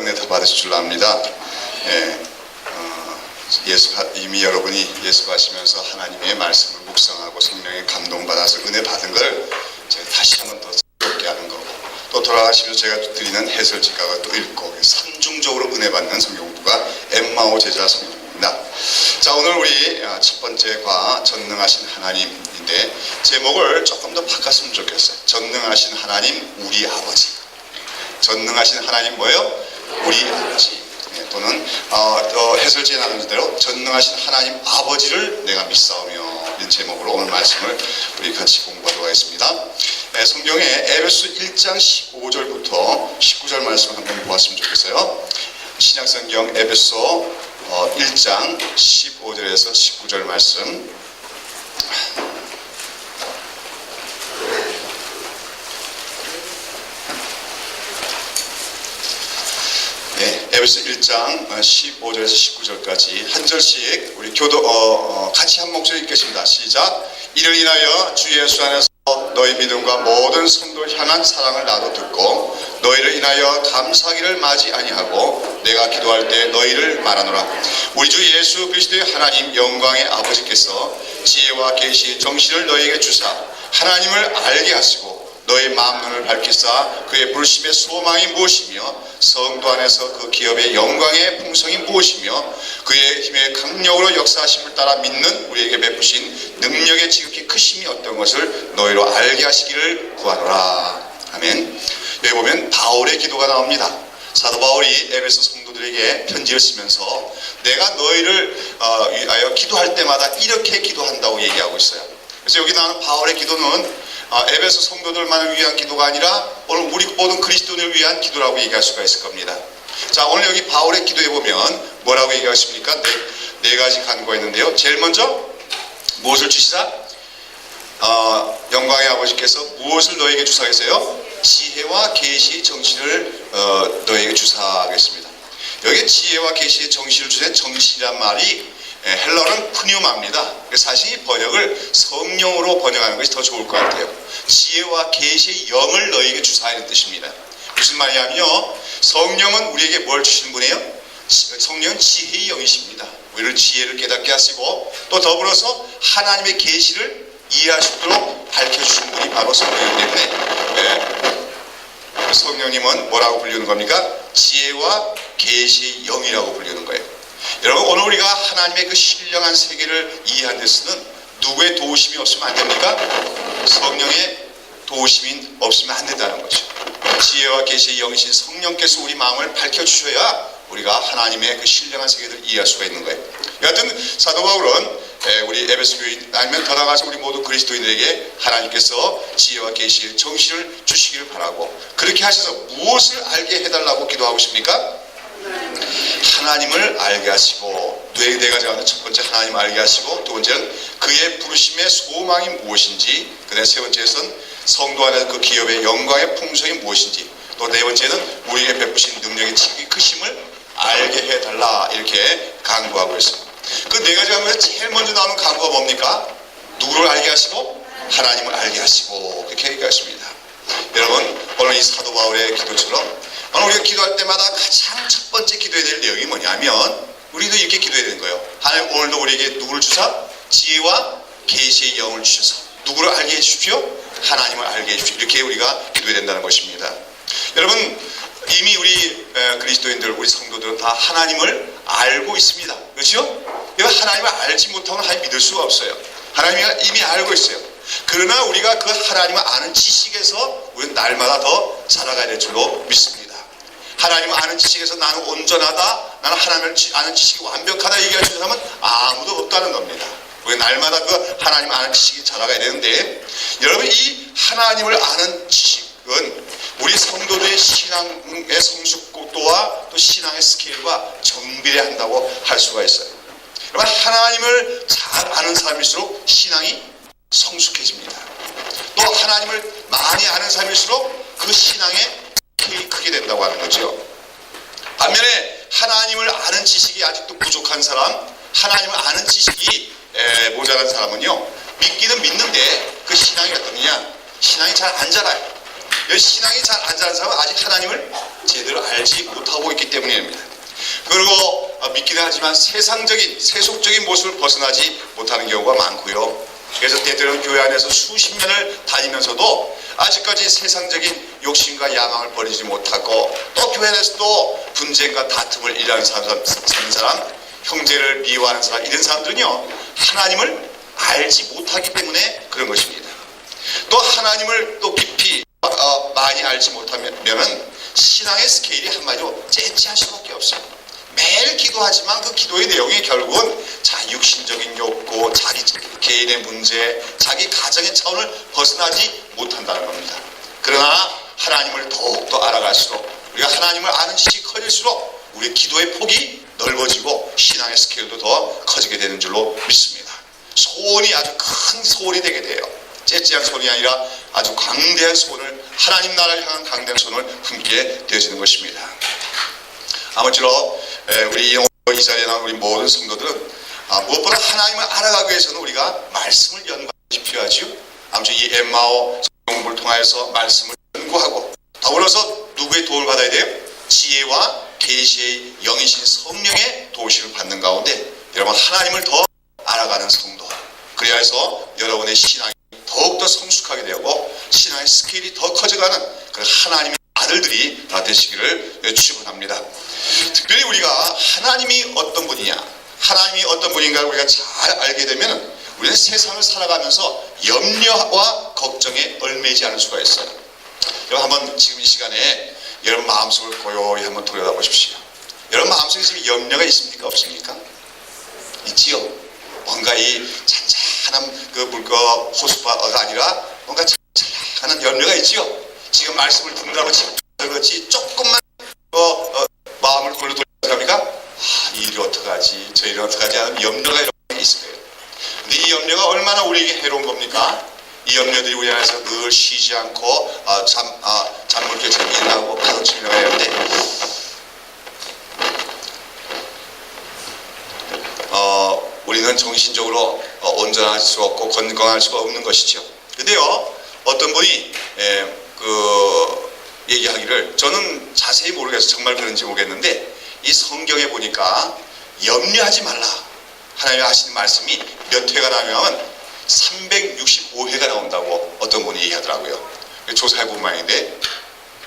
은혜 다 받으실 줄 압니다. 이미 여러분이 예수 가시면서 하나님의 말씀을 묵상하고 성령의 감동받아서 은혜 받은 걸 제가 다시 한번 더 새롭게 하는 거고, 또 돌아가시면서 제가 드리는 해설지가가 또 읽고 삼중적으로 은혜 받는 성경부가 엠마오 제자 성경입니다. 자, 오늘 우리 첫 번째 과 전능하신 하나님인데 제목을 조금 더 바꿨으면 좋겠어요. 전능하신 하나님 우리 아버지. 전능하신 하나님 뭐예요? 우리 아버지. 또는 해설지에 나눈 대로 전능하신 하나님 아버지를 내가 믿사오며, 이런 제목으로 오늘 말씀을 우리 같이 공부하도록 하겠습니다. 성경에 에베소 1장 15절부터 19절 말씀을 한번 보았으면 좋겠어요. 신약성경 에베소 1장 15절에서 19절 말씀. 에베소 1장 15절에서 19절까지 한 절씩 우리 같이 한 목소리 읽겠습니다. 시작. 이를 인하여 주 예수 안에서 너희 믿음과 모든 성도를 향한 사랑을 나도 듣고 너희를 인하여 감사하기를 마지 아니하고 내가 기도할 때 너희를 말하노라. 우리 주 예수 그리스도의 하나님 영광의 아버지께서 지혜와 계시 정신을 너희에게 주사 하나님을 알게 하시고 너희 마음눈을 밝히사 그의 부르심의 소망이 무엇이며 성도 안에서 그 기업의 영광의 풍성이 무엇이며 그의 힘의 강력으로 역사하심을 따라 믿는 우리에게 베푸신 능력의 지극히 크심이 어떤 것을 너희로 알게 하시기를 구하노라. 아멘. 여기 보면 바울의 기도가 나옵니다. 사도 바울이 에베소 성도들에게 편지를 쓰면서 내가 너희를 위하여 기도할 때마다 이렇게 기도한다고 얘기하고 있어요. 그래서 여기 나오는 바울의 기도는 에베소 성도들만을 위한 기도가 아니라 오늘 우리 모든 그리스도인을 위한 기도라고 얘기할 수가 있을 겁니다. 자, 오늘 여기 바울의 기도에 보면 뭐라고 얘기하십니까? 네 가지 간구가 있는데요. 제일 먼저 무엇을 주시사? 영광의 아버지께서 무엇을 너에게 주사하겠어요? 지혜와 계시의 정신을 너에게 주사하겠습니다. 여기 지혜와 계시의 정신을 주신 정신이란 말이 헬러는 푸뉴마입니다. 사실 이 번역을 성령으로 번역하는 것이 더 좋을 것 같아요. 지혜와 계시의 영을 너에게 주사하는 뜻입니다. 무슨 말이냐면요, 성령은 우리에게 뭘 주시는 분이에요? 성령은 지혜의 영이십니다. 우리를 지혜를 깨닫게 하시고 또 더불어서 하나님의 계시를 이해할 수 있도록 밝혀주시는 분이 바로 성령이기 때문에 성령님은 뭐라고 불리는 겁니까? 지혜와 계시의 영이라고 불리는 거예요. 여러분, 오늘 우리가 하나님의 그 신령한 세계를 이해하는 데서는 누구의 도우심이 없으면 안 됩니까? 성령의 도우심이 없으면 안 된다는 거죠. 지혜와 계시의 영이신 성령께서 우리 마음을 밝혀주셔야 우리가 하나님의 그 신령한 세계를 이해할 수가 있는 거예요. 여하튼 사도 바울은 우리 에베소 교인 아니면 더 나아가서 우리 모두 그리스도인들에게 하나님께서 지혜와 계시의 정신을 주시기를 바라고, 그렇게 하셔서 무엇을 알게 해달라고 기도하고 싶습니까? 하나님을 알게 하시고, 네 가지 가운데 첫 번째 하나님을 알게 하시고, 두 번째는 그의 부르심의 소망이 무엇인지, 그 다음에 세 번째는 성도 안에서 그 기업의 영광의 풍성이 무엇인지, 또 네 번째는 우리에게 베푸신 능력의 지극히 크심을 알게 해달라, 이렇게 간구하고 있습니다. 그 네 가지 가운데 제일 먼저 나오는 간구가 뭡니까? 누구를 알게 하시고 하나님을 알게 하시고, 그렇게 얘기하십니다. 여러분, 오늘 이 사도 바울의 기도처럼 오늘 우리가 기도할 때마다 가장 첫 번째 기도해야 될 내용이 뭐냐면 우리도 이렇게 기도해야 되는 거예요. 하나님 오늘도 우리에게 누구를 주사? 지혜와 계시의 영을 주셔서 누구를 알게 해주십시오? 하나님을 알게 해주십시오. 이렇게 우리가 기도해야 된다는 것입니다. 여러분, 이미 우리 그리스도인들, 우리 성도들은 다 하나님을 알고 있습니다. 그렇죠? 하나님을 알지 못하면 하나님 믿을 수가 없어요. 하나님이 이미 알고 있어요. 그러나 우리가 그 하나님을 아는 지식에서 우리는 날마다 더 자라가야 될 줄로 믿습니다. 하나님을 아는 지식에서 나는 온전하다, 나는 하나님을 아는 지식이 완벽하다 얘기할 수 있는 사람은 아무도 없다는 겁니다. 우리 날마다 그 하나님을 아는 지식이 자라가야 되는데, 여러분, 이 하나님을 아는 지식은 우리 성도들의 신앙의 성숙도와 또 신앙의 스케일과 정비례한다고 할 수가 있어요. 여러분, 하나님을 잘 아는 사람일수록 신앙이 성숙해집니다. 또 하나님을 많이 아는 사람일수록 그 신앙의 스케일이 크게 된다고 하는 거죠. 반면에 하나님을 아는 지식이 아직도 부족한 사람, 하나님을 아는 지식이 모자란 사람은요, 믿기는 믿는데 그 신앙이 어떠느냐? 신앙이 잘 안 자라요. 신앙이 잘 안 자란 사람은 아직 하나님을 제대로 알지 못하고 있기 때문입니다. 그리고 믿기는 하지만 세상적인 세속적인 모습을 벗어나지 못하는 경우가 많고요. 그래서 때때로는 교회 안에서 수십 년을 다니면서도 아직까지 세상적인 욕심과 야망을 버리지 못하고 또 교회 안에서도 분쟁과 다툼을 일하는 사람, 형제를 미워하는 사람, 이런 사람들은요 하나님을 알지 못하기 때문에 그런 것입니다. 또 하나님을 또 깊이 많이 알지 못하면은 신앙의 스케일이 한마디로 째째할 수밖에 없어요. 매일 기도하지만 그 기도의 내용이 결국은 육신적인 욕구, 자기 개인의 문제, 자기 가정의 차원을 벗어나지 못한다는 겁니다. 그러나 하나님을 더욱더 알아갈수록 우리가 하나님을 아는 지식이 커질수록 우리의 기도의 폭이 넓어지고 신앙의 스케일도 더 커지게 되는 줄로 믿습니다. 소원이 아주 큰 소원이 되게 돼요. 째째한 소원이 아니라 아주 광대한 소원을, 하나님 나라를 향한 광대한 소원을 품게 되어지는 것입니다. 아무쪼록 우리 이 자리에 나온 우리 모든 성도들은 무엇보다 하나님을 알아가기 위해서는 우리가 말씀을 연구하기 필요하지요. 아무쪼록 이 엠마오 공부를 통하여서 말씀을 연구하고 더불어서 누구의 도움을 받아야 돼요? 지혜와 계시의 영이신 성령의 도우심을 받는 가운데 여러분 하나님을 더 알아가는 성도, 그래야 해서 여러분의 신앙이 더욱더 성숙하게 되고 신앙의 스케일이 더 커져가는 그 하나님의 아들들이 다 되시기를 축원합니다. 특별히 우리가 하나님이 어떤 분이냐, 하나님이 어떤 분인가를 우리가 잘 알게 되면 우리는 세상을 살아가면서 염려와 걱정에 얽매이지 않을 수가 있어요. 여러분 한번 지금 이 시간에 여러분 마음속을 고요히 한번 들여다보십시오. 여러분 마음속에 지금 염려가 있습니까? 없습니까? 있지요. 뭔가 이 잔잔한 그 물거 호수바가 아니라 뭔가 잔잔한 염려가 있지요. 지금 말씀을 듣느라고 지금 그렇지 조금만 마음을 골로 돌려갑니까? 이 일이 어떡하지, 저 일이 어떡하지 하는 염려가 이렇게 있을 거예요. 근데 이 염려가 얼마나 우리에게 해로운 겁니까? 이 염려들이 우리 안에서 늘 쉬지 않고 잠물결처럼 일어나고 가로치며 가야 하는데 우리는 정신적으로 온전할 수 없고 건강할 수가 없는 것이죠. 근데요 어떤 분이 얘기하기를, 저는 자세히 모르겠어요. 정말 그런지 모르겠는데 이 성경에 보니까 염려하지 말라 하나님이 하시는 말씀이 몇 회가 나오면 365회가 나온다고 어떤 분이 얘기하더라고요. 조사해본 모양인데,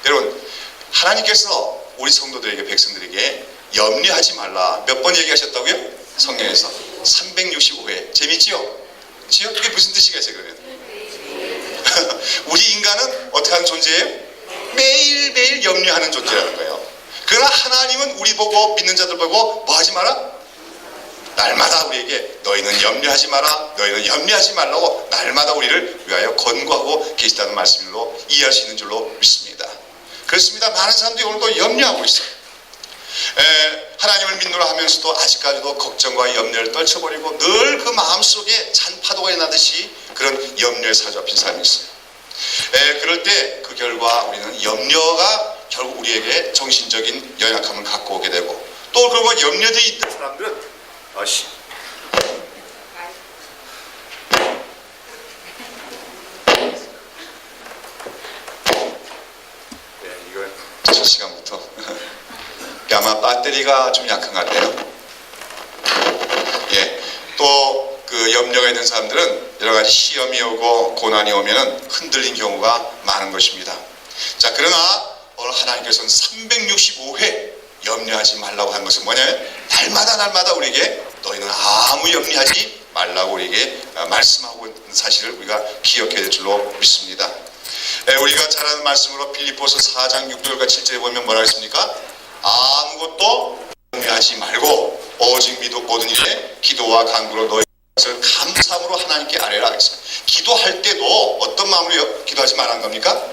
여러분 하나님께서 우리 성도들에게, 백성들에게 염려하지 말라 몇 번 얘기하셨다고요? 성경에서 365회. 재밌지요? 그렇죠? 그게 무슨 뜻이겠어요 그러면? 우리 인간은 어떻게 하는 존재예요? 매일매일 염려하는 존재라는 거예요. 그러나 하나님은 우리 보고, 믿는 자들 보고 뭐 하지 마라? 날마다 우리에게 너희는 염려하지 마라, 너희는 염려하지 말라고 날마다 우리를 위하여 권고하고 계시다는 말씀으로 이해할 수 있는 줄로 믿습니다. 그렇습니다. 많은 사람들이 오늘도 염려하고 있어요. 하나님을 믿노라 하면서도 아직까지도 걱정과 염려를 떨쳐버리고 늘 그 마음속에 잔파도가 일어나듯이 그런 염려에 사로잡힌 사람이 있어요. 그럴 때 그 결과 우리는 염려가 결국 우리에게 정신적인 연약함을 갖고 오게 되고, 또 그리고 염려들이 있는 사람들은 이건 첫 시간부터 아마 배터리가 좀 약한 것 같아요. 또 그 염려가 있는 사람들은 여러 가지 시험이 오고 고난이 오면은 흔들린 경우가 많은 것입니다. 자, 그러나 오늘 하나님께서는 365회 염려하지 말라고 하는 것은 뭐냐면 날마다 우리에게 너희는 아무 염려하지 말라고 우리에게 말씀하고 있는 사실을 우리가 기억해야 될 줄로 믿습니다. 우리가 잘 아는 말씀으로 빌립보서 4장 6절과 7절에 보면 뭐라 했습니까? 아무것도 염려하지 말고 오직 모든 일에 기도와 간구로 너희 것을 감사함으로 하나님께 아뢰라 했습니다. 기도할 때도 어떤 마음으로 기도하지 말라는 겁니까?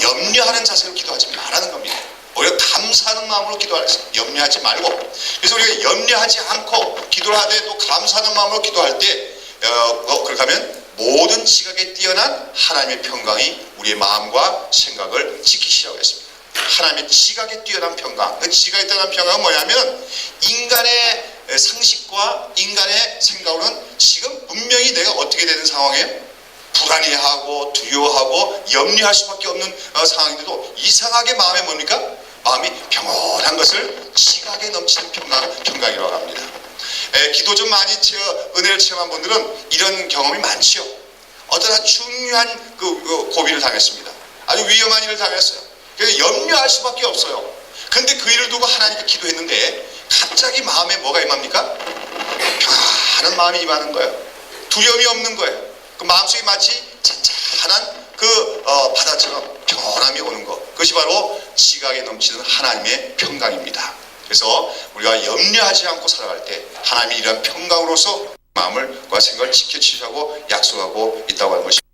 염려하는 자세로 기도하지 말라는 겁니다. 오히려 감사하는 마음으로 기도하라 했습니다. 염려하지 말고. 그래서 우리가 염려하지 않고 기도를 하되 또 감사하는 마음으로 기도할 때 그렇게 하면 모든 지각에 뛰어난 하나님의 평강이 우리의 마음과 생각을 지키시라고 했습니다. 하나님의 지각에 뛰어난 평강. 그 지각에 뛰어난 평강은 뭐냐면 인간의 상식과 인간의 생각으로는 지금 분명히 내가 어떻게 되는 상황이에요? 불안해하고 두려워하고 염려할 수밖에 없는 상황인데도 이상하게 마음에 뭡니까? 마음이 평온한 것을 지각에 넘치는 평강이라고 합니다. 기도 좀 많이 은혜를 체험한 분들은 이런 경험이 많지요. 어떤 아주 중요한 그 고비를 당했습니다. 아주 위험한 일을 당했어요. 그래서 염려할 수밖에 없어요. 근데 그 일을 두고 하나님께 기도했는데 갑자기 마음에 뭐가 임합니까? 평안한 마음이 임하는 거예요. 두려움이 없는 거예요. 그 마음속에 마치 잔잔한 바다처럼 평온함이 오는 것. 그것이 바로 지각에 넘치는 하나님의 평강입니다. 그래서 우리가 염려하지 않고 살아갈 때 하나님이 이러한 평강으로서 마음과 생각을 지켜주시라고 약속하고 있다고 하는 것입니다.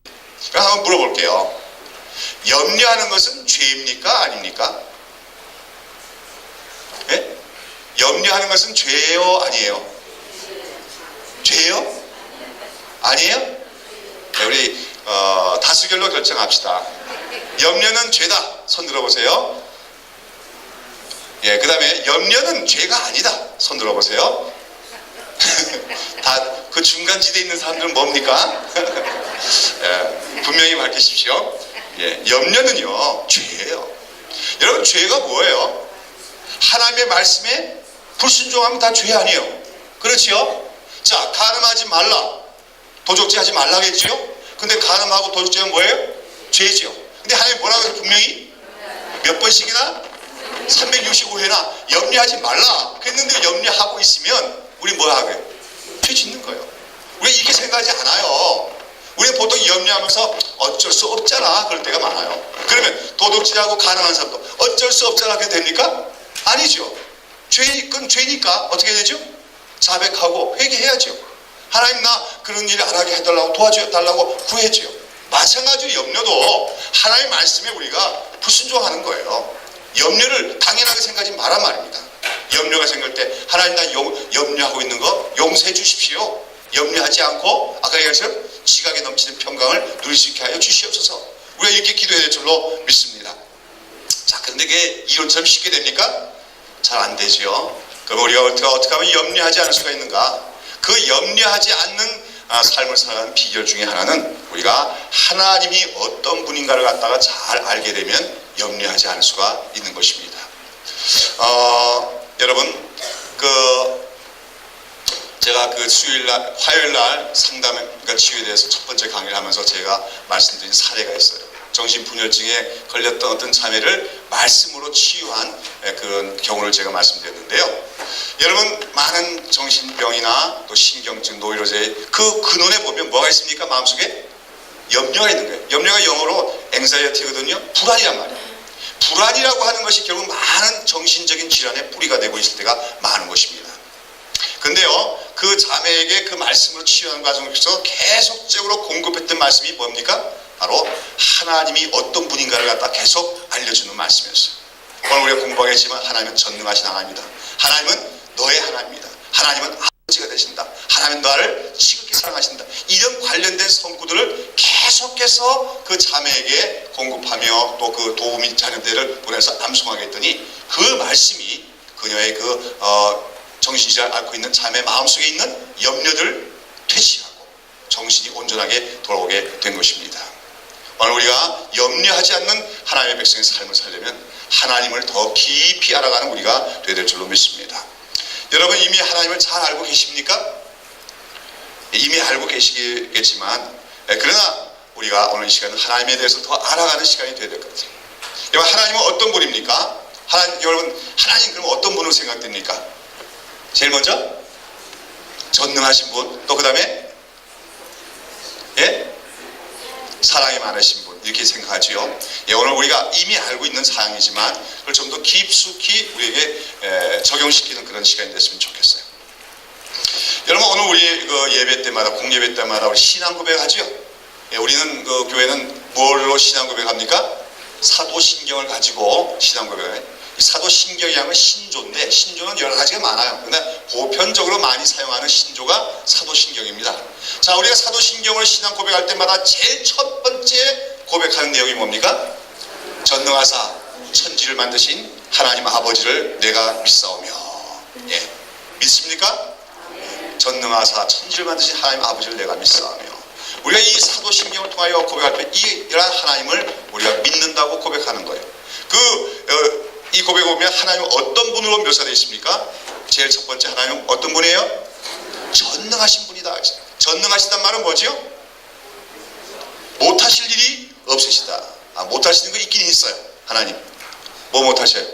그럼 한번 물어볼게요. 염려하는 것은 죄입니까? 아닙니까? 예? 염려하는 것은 죄예요? 아니에요? 죄예요? 아니에요? 네, 우리 다수결로 결정합시다. 염려는 죄다. 손 들어보세요. 예, 그 다음에 염려는 죄가 아니다. 손 들어보세요. 다 그 중간지대에 있는 사람들은 뭡니까? 예, 분명히 밝히십시오. 예, 염려는요 죄예요. 여러분, 죄가 뭐예요? 하나님의 말씀에 불순종하면 다 죄 아니에요? 그렇지요? 자, 간음하지 말라, 도적질하지 말라겠지요? 근데 간음하고 도적질은 뭐예요? 죄지요. 근데 하나님 뭐라고 해서 분명히 몇 번씩이나 365회나 염려하지 말라 그랬는데 염려하고 있으면 우리 뭐 하게? 죄 짓는 거예요. 우리가 이렇게 생각하지 않아요. 우리는 보통 염려하면서 어쩔 수 없잖아 그럴 때가 많아요. 그러면 도둑질하고 가난한 사람도 어쩔 수 없잖아 그게 됩니까? 아니죠. 그건 죄니까 어떻게 해야 되죠? 자백하고 회개해야죠. 하나님, 나 그런 일 안 하게 해달라고 도와달라고 구해줘요. 마찬가지로 염려도 하나님의 말씀에 우리가 불순종하는 거예요. 염려를 당연하게 생각하지 마란 말입니다. 염려가 생길 때 하나님, 나 염려하고 있는 거 용서해 주십시오. 염려하지 않고 아까 얘기했처럼 지각에 넘치는 평강을 누릴 수 있게 하여 주시옵소서. 우리가 이렇게 기도해야 될 줄로 믿습니다. 자, 그런데 그게 이론처럼 쉽게 됩니까? 잘 안 되죠. 그럼 우리가 어떻게 하면 염려하지 않을 수가 있는가? 그 염려하지 않는 삶을 살아가는 비결 중에 하나는 우리가 하나님이 어떤 분인가를 갖다가 잘 알게 되면 염려하지 않을 수가 있는 것입니다. 여러분, 제가 수요일날, 화요일날 상담, 그러니까 치유에 대해서 첫 번째 강의를 하면서 제가 말씀드린 사례가 있어요. 정신분열증에 걸렸던 어떤 자매를 말씀으로 치유한 그런 경우를 제가 말씀드렸는데요. 여러분, 많은 정신병이나 또 신경증, 노이로제 그 근원에 보면 뭐가 있습니까? 마음속에 염려가 있는 거예요. 염려가 영어로 anxiety거든요. 불안이란 말이에요. 불안이라고 하는 것이 결국 많은 정신적인 질환의 뿌리가 되고 있을 때가 많은 것입니다. 근데요, 그 자매에게 그 말씀으로 치유하는 과정에서 계속적으로 공급했던 말씀이 뭡니까? 바로 하나님이 어떤 분인가를 갖다 계속 알려주는 말씀이었어요. 오늘 우리가 공부하겠지만 하나님은 전능하신 하나님이다. 하나님은 너의 하나님이다. 하나님은 아버지가 되신다. 하나님은 너를 지극히 사랑하신다. 이런 관련된 성구들을 계속해서 그 자매에게 공급하며 또 그 도우미 자녀들을 보내서 암송하게 했더니 그 말씀이 그녀의 정신질환을 앓고 있는 자매 마음속에 있는 염려들을 퇴치하고 정신이 온전하게 돌아오게 된 것입니다. 오늘 우리가 염려하지 않는 하나님의 백성의 삶을 살려면 하나님을 더 깊이 알아가는 우리가 되어야 될 줄로 믿습니다. 여러분, 이미 하나님을 잘 알고 계십니까? 이미 알고 계시겠지만 그러나 우리가 오늘 이 시간은 하나님에 대해서 더 알아가는 시간이 되어야 될 것 같아요. 여러분, 하나님은 어떤 분입니까? 여러분, 하나님 그럼 어떤 분으로 생각됩니까? 제일 먼저 전능하신 분, 또 그 다음에 사랑이 많으신 분, 이렇게 생각하지요. 오늘 우리가 이미 알고 있는 사항이지만 그걸 좀 더 깊숙이 우리에게 적용시키는 그런 시간이 됐으면 좋겠어요. 여러분, 오늘 우리 예배 때마다, 공예배 때마다 우리 신앙 고백하지요. 우리는 교회는 뭘로 신앙 고백합니까? 사도신경을 가지고 신앙 고백을. 사도신경이라는 건 신조인데 신조는 여러 가지가 많아요. 그런데 보편적으로 많이 사용하는 신조가 사도신경입니다. 자, 우리가 사도신경을 신앙 고백할 때마다 제일 첫 번째 고백하는 내용이 뭡니까? 전능하사 천지를 만드신 하나님 아버지를 내가 믿사오며. 믿습니까? 전능하사 천지를 만드신 하나님 아버지를 내가 믿사오며. 우리가 이 사도신경을 통하여 고백할 때 이러한 하나님을 우리가 믿는다고 고백하는 거예요. 이 고백에 보면 하나님은 어떤 분으로 묘사되어 있습니까? 제일 첫 번째, 하나님은 어떤 분이에요? 전능하신 분이다. 전능하시단 말은 뭐지요? 못하실 일이 없으시다. 못하시는 거 있긴 있어요. 하나님 뭐 못하셔요?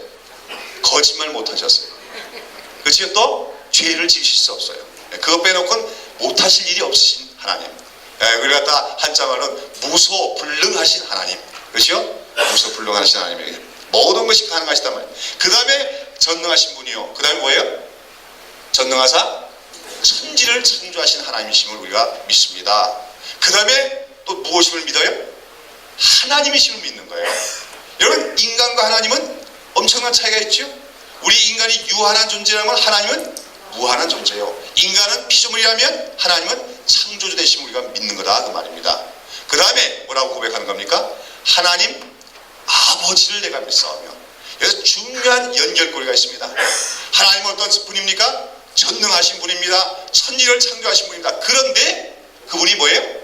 거짓말 못하셨어요. 그렇지? 또 죄를 지으실 수 없어요. 그거 빼놓고는 못하실 일이 없으신 하나님. 그걸 갖다 한자말은 무소불능하신 하나님. 그렇죠? 무소불능하신 하나님에게 모든 것이 가능하시단 말이에요. 그 다음에 전능하신 분이요. 그 다음에 뭐예요? 전능하사 천지를 창조하신 하나님이심을 우리가 믿습니다. 그 다음에 또 무엇임을 믿어요? 하나님이심을 믿는 거예요. 여러분, 인간과 하나님은 엄청난 차이가 있죠. 우리 인간이 유한한 존재라면 하나님은 무한한 존재예요. 인간은 피조물이라면 하나님은 창조주 되심을 우리가 믿는 거다, 그 말입니다. 그 다음에 뭐라고 고백하는 겁니까? 하나님 아버지를 내가 믿사오며. 여기서 중요한 연결고리가 있습니다. 하나님은 어떤 분입니까? 전능하신 분입니다. 천지를 창조하신 분입니다. 그런데 그분이 뭐예요?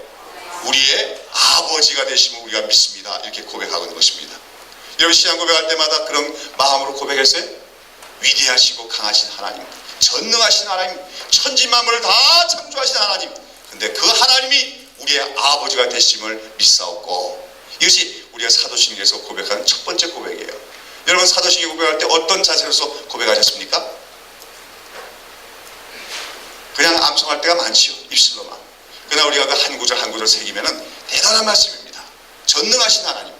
우리의 아버지가 되심을 우리가 믿습니다. 이렇게 고백하고 있는 것입니다. 여러분, 신앙 고백할 때마다 그런 마음으로 고백했어요? 위대하시고 강하신 하나님, 전능하신 하나님, 천지 만물을 다 창조하신 하나님. 근데 그 하나님이 우리의 아버지가 되심을 믿사옵고. 이것이 우리가 사도신경에서 고백하는 첫 번째 고백이에요. 여러분, 사도신경 고백할 때 어떤 자세로서 고백하셨습니까? 그냥 암송할 때가 많지요. 입술로만. 그러나 우리가 그 한 구절 한 구절 새기면은 대단한 말씀입니다. 전능하신 하나님,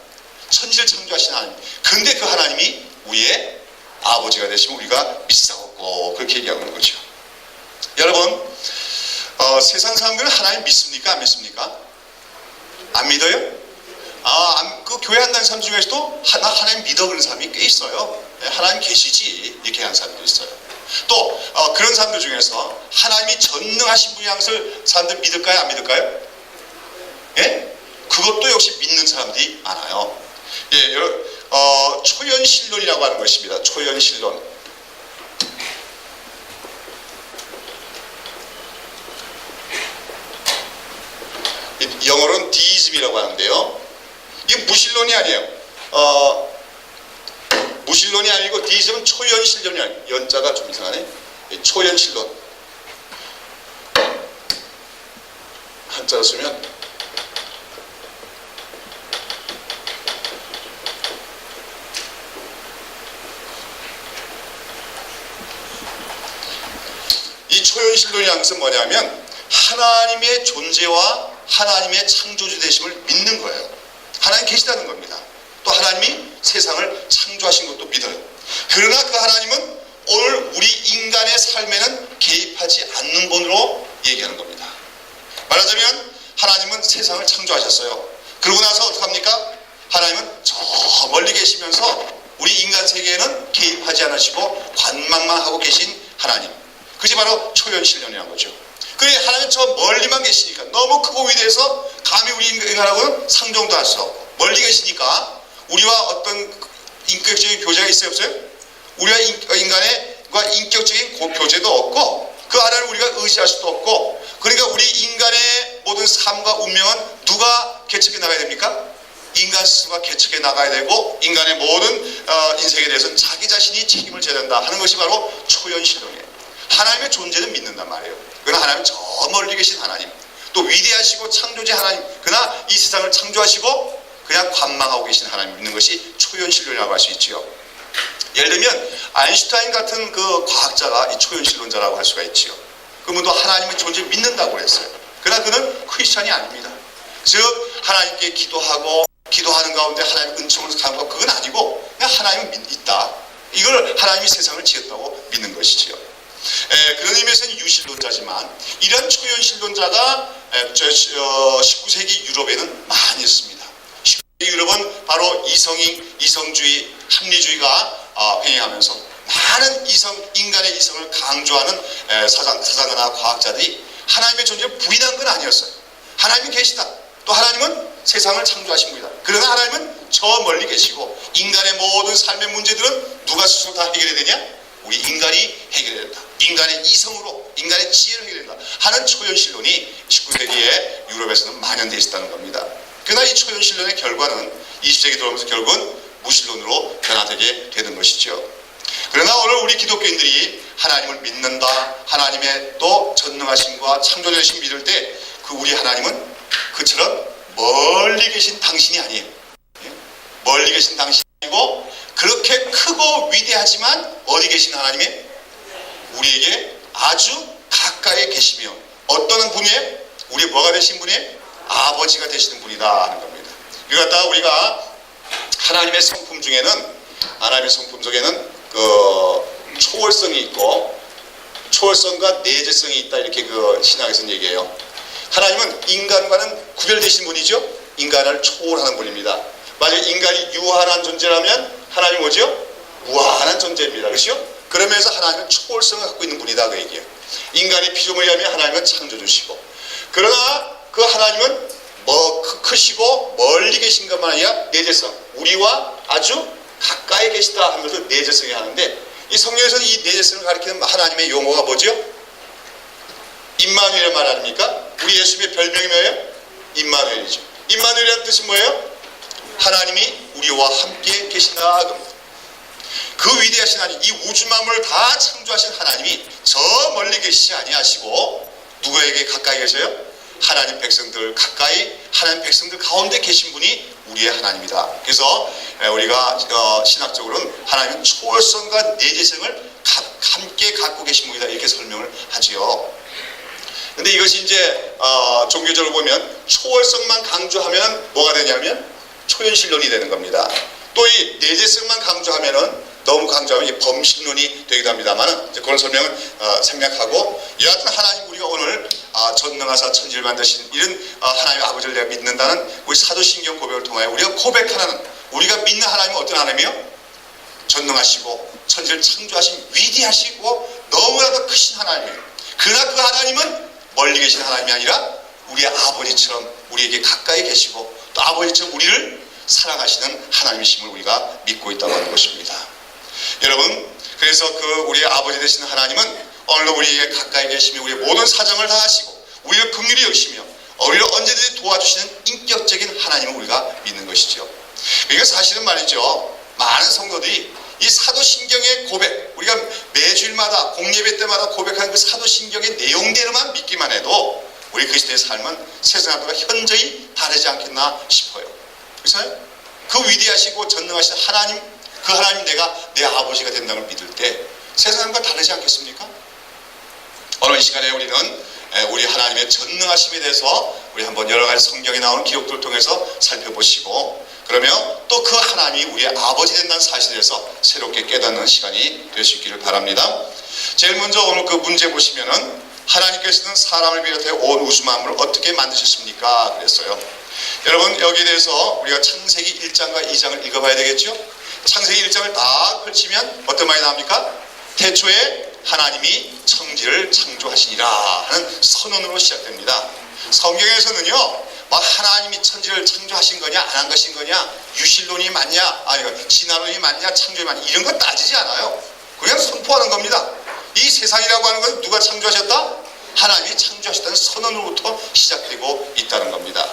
천지를 창조하신 하나님. 근데 그 하나님이 우리의 아버지가 되시면 우리가 믿사옵고, 그렇게 얘기하고 있는 거죠. 여러분, 세상 사람들은 하나님 믿습니까? 안 믿습니까? 안 믿어요? 그 교회 한다는 사람 중에서도 나 하나님 믿어 그런 사람이 꽤 있어요. 하나님 계시지, 이렇게 하는 사람도 있어요. 또 그런 사람들 중에서 하나님이 전능하신 분이 양을 사람들 믿을까요? 안 믿을까요? 예? 그것도 역시 믿는 사람들이 많아요. 예, 초연신론이라고 하는 것입니다. 초연신론. 영어로는 디이즘이라고 하는데요. 이게 무신론이 아니에요. 무신론이 아니고 디이즘은 초연신론이 아니에요. 연자가 좀 이상하네. 초연신론. 한자로 쓰면 이 초연신론이라는 것은 뭐냐면 하나님의 존재와 하나님의 창조주 되심을 믿는 거예요. 하나님 계시다는 겁니다. 또 하나님이 세상을 창조하신 것도 믿어요. 그러나 그 하나님은 오늘 우리 인간의 삶에는 개입하지 않는 분으로 얘기하는 겁니다. 말하자면 하나님은 세상을 창조하셨어요. 그러고 나서 어떡합니까? 하나님은 저 멀리 계시면서 우리 인간 세계에는 개입하지 않으시고 관망만 하고 계신 하나님. 그것이 바로 초연신론이라는 거죠. 그래, 하나님은 저 멀리만 계시니까, 너무 크고 위대해서 감히 우리 인간하고는 상종도 할 수 없고, 멀리 계시니까 우리와 어떤 인격적인 교제가 있어요, 없어요? 우리와 인간과 인격적인 교제도 없고, 그 하나님을 우리가 의지할 수도 없고, 그러니까 우리 인간의 모든 삶과 운명은 누가 개척해 나가야 됩니까? 인간 스스로가 개척해 나가야 되고, 인간의 모든 인생에 대해서는 자기 자신이 책임을 져야 된다 하는 것이 바로 초연신론이에요. 하나님의 존재는 믿는단 말이에요. 그러나 하나님은 저 멀리 계신 하나님, 또 위대하시고 창조주 하나님, 그러나 이 세상을 창조하시고 그냥 관망하고 계신 하나님 믿는 것이 초연신론이라고 할 수 있지요. 예를 들면 아인슈타인 같은 그 과학자가 이 초연신론자라고 할 수가 있지요. 그분도 하나님의 존재를 믿는다고 했어요. 그러나 그는 크리스찬이 아닙니다. 즉 하나님께 기도하고 기도하는 가운데 하나님의 은총을 가는 것, 그건 아니고 그냥 하나님은 있다. 이걸 하나님이 세상을 지었다고 믿는 것이지요. 그런 의미에서는 유신론자지만 이런 초연신론자가 19세기 유럽에는 많이 있습니다. 19세기 유럽은 바로 이성주의, 합리주의가 횡행하면서 많은 인간의 이성을 강조하는 사상가나 과학자들이 하나님의 존재를 부인한 건 아니었어요. 하나님이 계시다. 또 하나님은 세상을 창조하신 분이다. 그러나 하나님은 저 멀리 계시고 인간의 모든 삶의 문제들은 누가 스스로 다 해결해야 되냐? 우리 인간이 해결해야 된다. 인간의 이성으로, 인간의 지혜로 해결해야 된다 하는 초연신론이 19세기에 유럽에서는 만연되어 있었다는 겁니다. 그러나 이 초연신론의 결과는 20세기 들어오면서 결국은 무신론으로 변화되게 되는 것이죠. 그러나 오늘 우리 기독교인들이 하나님을 믿는다, 하나님의 또 전능하심과 창조되신 믿을 때 그 우리 하나님은 그처럼 멀리 계신 당신이 아니에요. 멀리 계신 당신이고 그렇게 크고 위대하지만 어디 계신 하나님이 우리에게 아주 가까이 계시며 어떤 분이에요? 우리 뭐가 되신 분이에요? 아버지가 되시는 분이다 하는 겁니다. 이거 갖다가 우리가 하나님의 성품 중에는, 하나님의 성품 속에는 그 초월성이 있고 초월성과 내재성이 있다, 이렇게 그 신학에서는 얘기해요. 하나님은 인간과는 구별되신 분이죠. 인간을 초월하는 분입니다. 만약 인간이 유한한 존재라면 하나님 뭐죠? 무한한 존재입니다. 그렇죠? 그러면서 하나님은 초월성을 갖고 있는 분이다 그 얘기예요. 인간의 피조물에 하면 하나님은 창조주시고, 그러나 그 하나님은 크시고 멀리 계신 것만 아니라 내재성, 우리와 아주 가까이 계시다 하면서 내재성이 하는데, 이 성경에서는 이 내재성을 가리키는 하나님의 용어가 뭐죠? 임마누엘이란 말 아닙니까? 우리 예수님의 별명이 뭐예요? 임마누엘이죠. 임마누엘이라는 뜻이 뭐예요? 하나님이 우리와 함께 계시다 겁니다. 그 위대하신 하나님, 이 우주 만물을 다 창조하신 하나님이 저 멀리 계시지 아니하시고 누구에게 가까이 계세요? 하나님 백성들 가까이, 하나님 백성들 가운데 계신 분이 우리의 하나님이다. 그래서 우리가 신학적으로는 하나님은 초월성과 내재성을 함께 갖고 계신 분이다, 이렇게 설명을 하지요. 근데 이것이 이제 종교적으로 보면 초월성만 강조하면 뭐가 되냐면 초현실론이 되는 겁니다. 또 이 내재성만 강조하면은, 너무 강조하면 이 범신론이 되기도 합니다만, 그런 설명을 생략하고, 여하튼 하나님, 우리가 오늘 전능하사 천지를 만드신 이런 하나님 아버지를 내가 믿는다는 우리 사도신경 고백을 통하여 우리가 고백하는, 우리가 믿는 하나님은 어떤 하나님이요? 전능하시고 천지를 창조하신 위대하시고 너무나도 크신 하나님이에요. 그러나 그 하나님은 멀리 계신 하나님이 아니라 우리의 아버지처럼 우리에게 가까이 계시고 또 아버지처럼 우리를 사랑하시는 하나님이심을 우리가 믿고 있다고 하는 것입니다. 여러분, 그래서 그 우리의 아버지 되시는 하나님은 오늘도 우리에게 가까이 계시며 우리의 모든 사정을 다 하시고 우리를 긍휼히 여기시며 우리를 언제든지 도와주시는 인격적인 하나님을 우리가 믿는 것이죠. 그러니까 사실은 말이죠, 많은 성도들이 이 사도신경의 고백, 우리가 매주일마다 공예배 때마다 고백하는 그 사도신경의 내용대로만 믿기만 해도 우리 그리스도의 삶은 세상 사람들과 현저히 다르지 않겠나 싶어요. 그래서 그 위대하시고 전능하신 하나님, 그 하나님 내가 내 아버지가 된다는 걸 믿을 때 세상 사람과 다르지 않겠습니까? 오늘 이 시간에 우리는 우리 하나님의 전능하심에 대해서 우리 한번 여러 가지 성경에 나오는 기록들을 통해서 살펴보시고, 그러면 또 그 하나님이 우리의 아버지 된다는 사실에서 새롭게 깨닫는 시간이 될 수 있기를 바랍니다. 제일 먼저 오늘 그 문제 보시면은 하나님께서는 사람을 비롯해 온 우주 만물을 어떻게 만드셨습니까? 그랬어요. 여러분, 여기에 대해서 우리가 창세기 1장과 2장을 읽어봐야 되겠죠? 창세기 1장을 다 펼치면 어떤 말이 나옵니까? 태초에 하나님이 천지를 창조하시니라 하는 선언으로 시작됩니다. 성경에서는요, 막 하나님이 천지를 창조하신 거냐 안 한 것인 거냐, 유실론이 맞냐 아니 진화론이 맞냐 창조이 맞냐, 이런 거 따지지 않아요. 그냥 선포하는 겁니다. 이 세상이라고 하는 건 누가 창조하셨다? 하나님이 창조하셨다는 선언으로부터 시작되고 있다는 겁니다.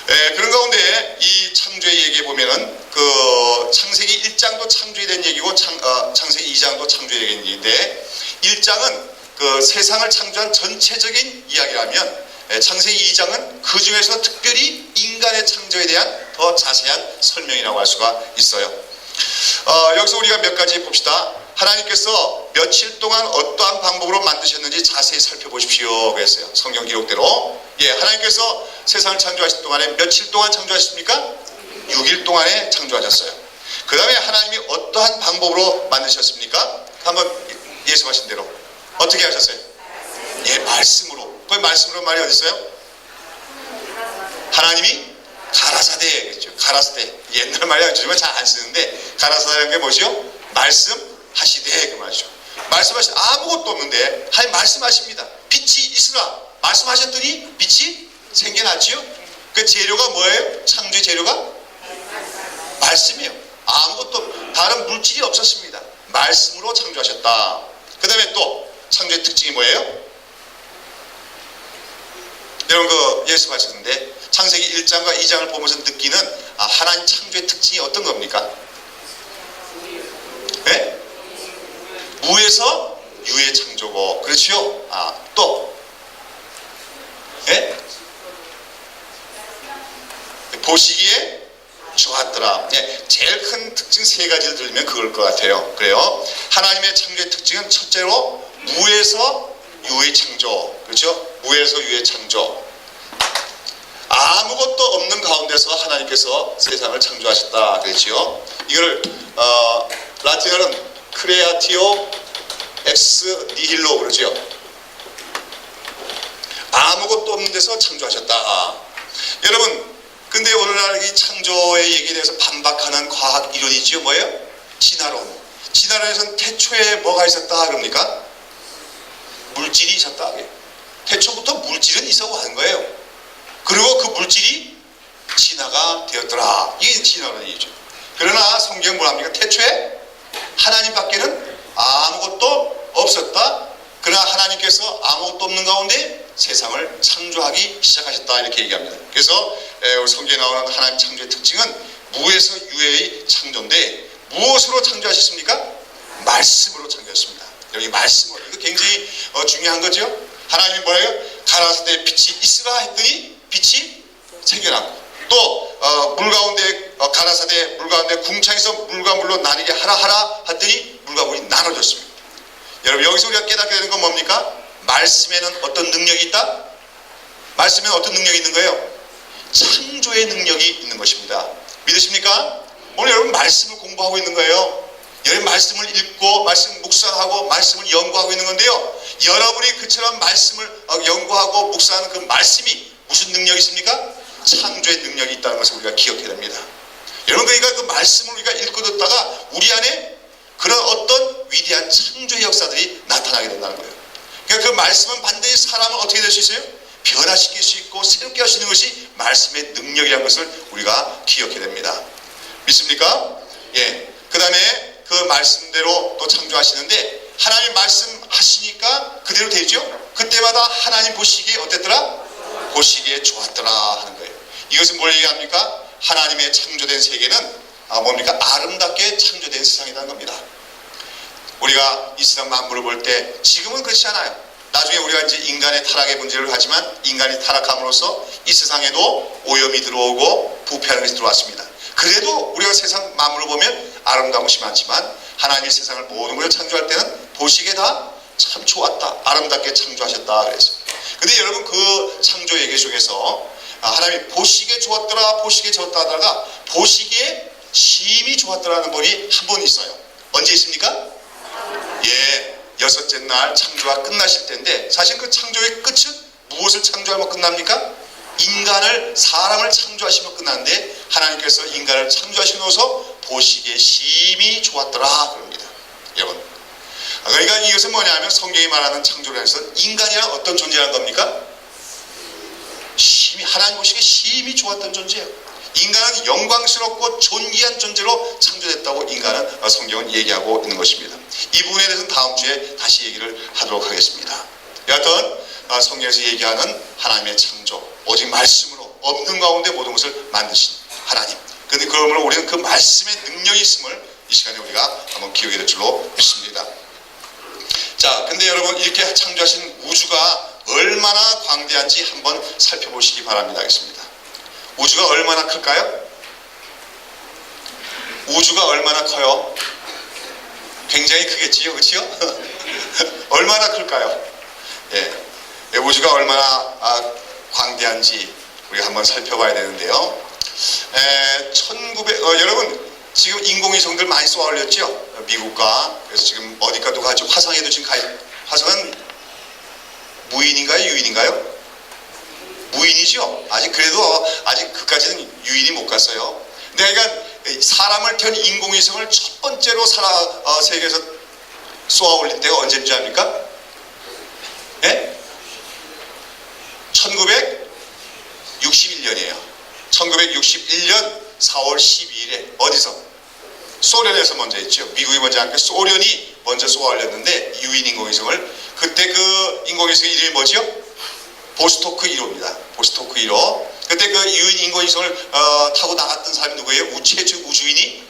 그런 가운데 이 창조의 얘기에 보면은 그 창세기 1장도 창조에 대한 얘기고 창세기 2장도 창조에 대한 얘기인데, 1장은 그 세상을 창조한 전체적인 이야기라면 창세기 2장은 그 중에서 특별히 인간의 창조에 대한 더 자세한 설명이라고 할 수가 있어요. 여기서 우리가 몇 가지 봅시다. 하나님께서 며칠 동안 어떠한 방법으로 만드셨는지 자세히 살펴보십시오 그랬어요. 성경 기록대로. 하나님께서 세상을 창조하신 동안에 며칠 동안 창조하셨습니까? 6일 동안에 창조하셨어요. 그 다음에 하나님이 어떠한 방법으로 만드셨습니까? 한번 예수하신 대로 어떻게 하셨어요? 말씀으로. 그 말씀으로 말이 어디 있어요? 하나님이 가라사대 그랬죠. 가라사대. 옛날 말이 요즘은 잘 안 쓰는데, 가라사대라는 게 뭐죠? 말씀하시되 그 말이죠. 말씀하시되 아무것도 없는데 하나님 말씀하십니다. 빛이 있으라 말씀하셨더니 빛이 생겨났지요. 그 재료가 뭐예요? 창조의 재료가 말씀이에요. 아무것도 다른 물질이 없었습니다. 말씀으로 창조하셨다. 그 다음에 또 창조의 특징이 뭐예요? 여러분 그 예수 하셨는데 창세기 1장과 2장을 보면서 느끼는 하나님 창조의 특징이 어떤 겁니까? 네? 무에서 유의 창조고, 그렇지요? 또 네? 보시기에 좋았더라. 네, 제일 큰 특징 세 가지를 들으면 그걸 것 같아요. 그래요. 하나님의 창조의 특징은 첫째로 무에서 유의 창조, 그렇죠? 무에서 유의 창조. 아무것도 없는 가운데서 하나님께서 세상을 창조하셨다 그랬지요. 이걸 라틴어는 크레아티오 엑스 니힐로 그러죠. 아무것도 없는 데서 창조하셨다. 여러분, 근데 오늘날 이 창조의 얘기에 대해서 반박하는 과학 이론이지요. 뭐예요? 진화론. 진화론에서는 태초에 뭐가 있었다 그럽니까? 물질이 있었다. 태초부터 물질은 있었고 하는 거예요. 그리고 그 물질이 진화가 되었더라. 이게 진화론이죠. 그러나 성경은 뭐합니까? 태초에 하나님밖에는 아무것도 없었다. 그러나 하나님께서 아무것도 없는 가운데 세상을 창조하기 시작하셨다. 이렇게 얘기합니다. 그래서 성경에 나오는 하나님 창조의 특징은 무에서 유의 창조인데, 무엇으로 창조하셨습니까? 말씀으로 창조하셨습니다. 여기 말씀으로. 이거 굉장히 중요한 거죠. 하나님이 뭐예요? 가라사대 빛이 있으라 했더니 빛이 생겨났고, 또 물 가운데 가라사대 물 가운데 궁창에서 물과 물로 나뉘게 하라 했더니 물과 물이 나눠졌습니다. 여러분, 여기서 우리가 깨닫게 되는 건 뭡니까? 말씀에는 어떤 능력이 있다? 말씀에는 어떤 능력이 있는 거예요? 창조의 능력이 있는 것입니다. 믿으십니까? 오늘 여러분 말씀을 공부하고 있는 거예요. 여러분 말씀을 읽고 말씀 묵상하고 말씀을 연구하고 있는 건데요, 여러분이 그처럼 말씀을 연구하고 묵상하는 그 말씀이 무슨 능력이 있습니까? 창조의 능력이 있다는 것을 우리가 기억해야 됩니다. 여러분, 그러니까 그 말씀을 우리가 읽고 듣다가 우리 안에 그런 어떤 위대한 창조의 역사들이 나타나게 된다는 거예요. 그러니까 그 말씀은 반드시 사람을 어떻게 될 수 있어요? 변화시킬 수 있고 새롭게 하시는 것이 말씀의 능력이라는 것을 우리가 기억해야 됩니다. 믿습니까? 예. 그 다음에 그 말씀대로 또 창조하시는데, 하나님 말씀하시니까 그대로 되죠? 그때마다 하나님 보시기에 어땠더라? 보시기에 좋았더라 하는 거예요. 이것은 뭘 얘기합니까? 하나님의 창조된 세계는 뭡니까? 아름답게 창조된 세상이라는 겁니다. 우리가 이 세상 만물을 볼 때 지금은 그렇지 않아요. 나중에 우리가 이제 인간의 타락의 문제를 하지만 인간이 타락함으로써 이 세상에도 오염이 들어오고 부패하는 것이 들어왔습니다. 그래도 우리가 세상 만물을 보면 아름다운 것이 많지만 하나님이 세상을 모든 것을 창조할 때는 보시기에 다 참 좋았다, 아름답게 창조하셨다 그랬어요. 근데 여러분, 그 창조 얘기 중에서 하나님이 보시기에 좋았더라, 보시기에 좋았다 하다가 보시기에 심히 좋았더라는 분이 한 분 있어요. 언제 있습니까? 예, 여섯째 날 창조가 끝나실 때인데, 사실 그 창조의 끝은 무엇을 창조하면 끝납니까? 인간을, 사람을 창조하시면 끝나는데, 하나님께서 인간을 창조하시면서 보시기에 심히 좋았더라 그럽니다. 여러분, 그러니까 이것은 뭐냐면 성경이 말하는 창조를 해서 인간이란 어떤 존재라는 겁니까? 심히, 하나님 보시기에 심히 좋았던 존재예요. 인간은 영광스럽고 존귀한 존재로 창조됐다고 인간은 성경은 얘기하고 있는 것입니다. 이 부분에 대해서는 다음 주에 다시 얘기를 하도록 하겠습니다. 여하튼 성경에서 얘기하는 하나님의 창조, 오직 말씀으로 없는 가운데 모든 것을 만드신 하나님. 그런데 그러므로 우리는 그 말씀의 능력이 있음을 이 시간에 우리가 한번 기억해야 될 줄로 믿습니다. 자, 근데 여러분, 이렇게 창조하신 우주가 얼마나 광대한지 한번 살펴보시기 바랍니다. 하겠습니다. 우주가 얼마나 클까요? 우주가 얼마나 커요? 굉장히 크겠지요, 그렇죠? 얼마나 클까요? 예, 우주가 얼마나 광대한지 우리가 한번 살펴봐야 되는데요. 여러분, 지금 인공위성들 많이 쏘아 올렸죠? 미국과. 그래서 지금 어디가 누가 하죠? 화성에도 지금 화성은 무인인가요? 유인인가요? 무인이죠. 그래도 아직 그까지는 유인이 못 갔어요. 근데 그러니까 사람을 태운 인공위성을 첫 번째로 세계에서 쏘아 올린 때가 언제인지 압니까? 예? 1961년이에요. 1961년 4월 12일에 어디서? 소련에서 먼저 했죠. 미국이 먼저 한 게 소련이 먼저 쏘아 올렸는데, 유인 인공위성을. 그때 그 인공위성의 이름이 뭐죠? 보스토크 1호입니다. 보스토크 1호. 그때 그 인공위성을 타고 나갔던 사람이 누구예요? 최초 우주인이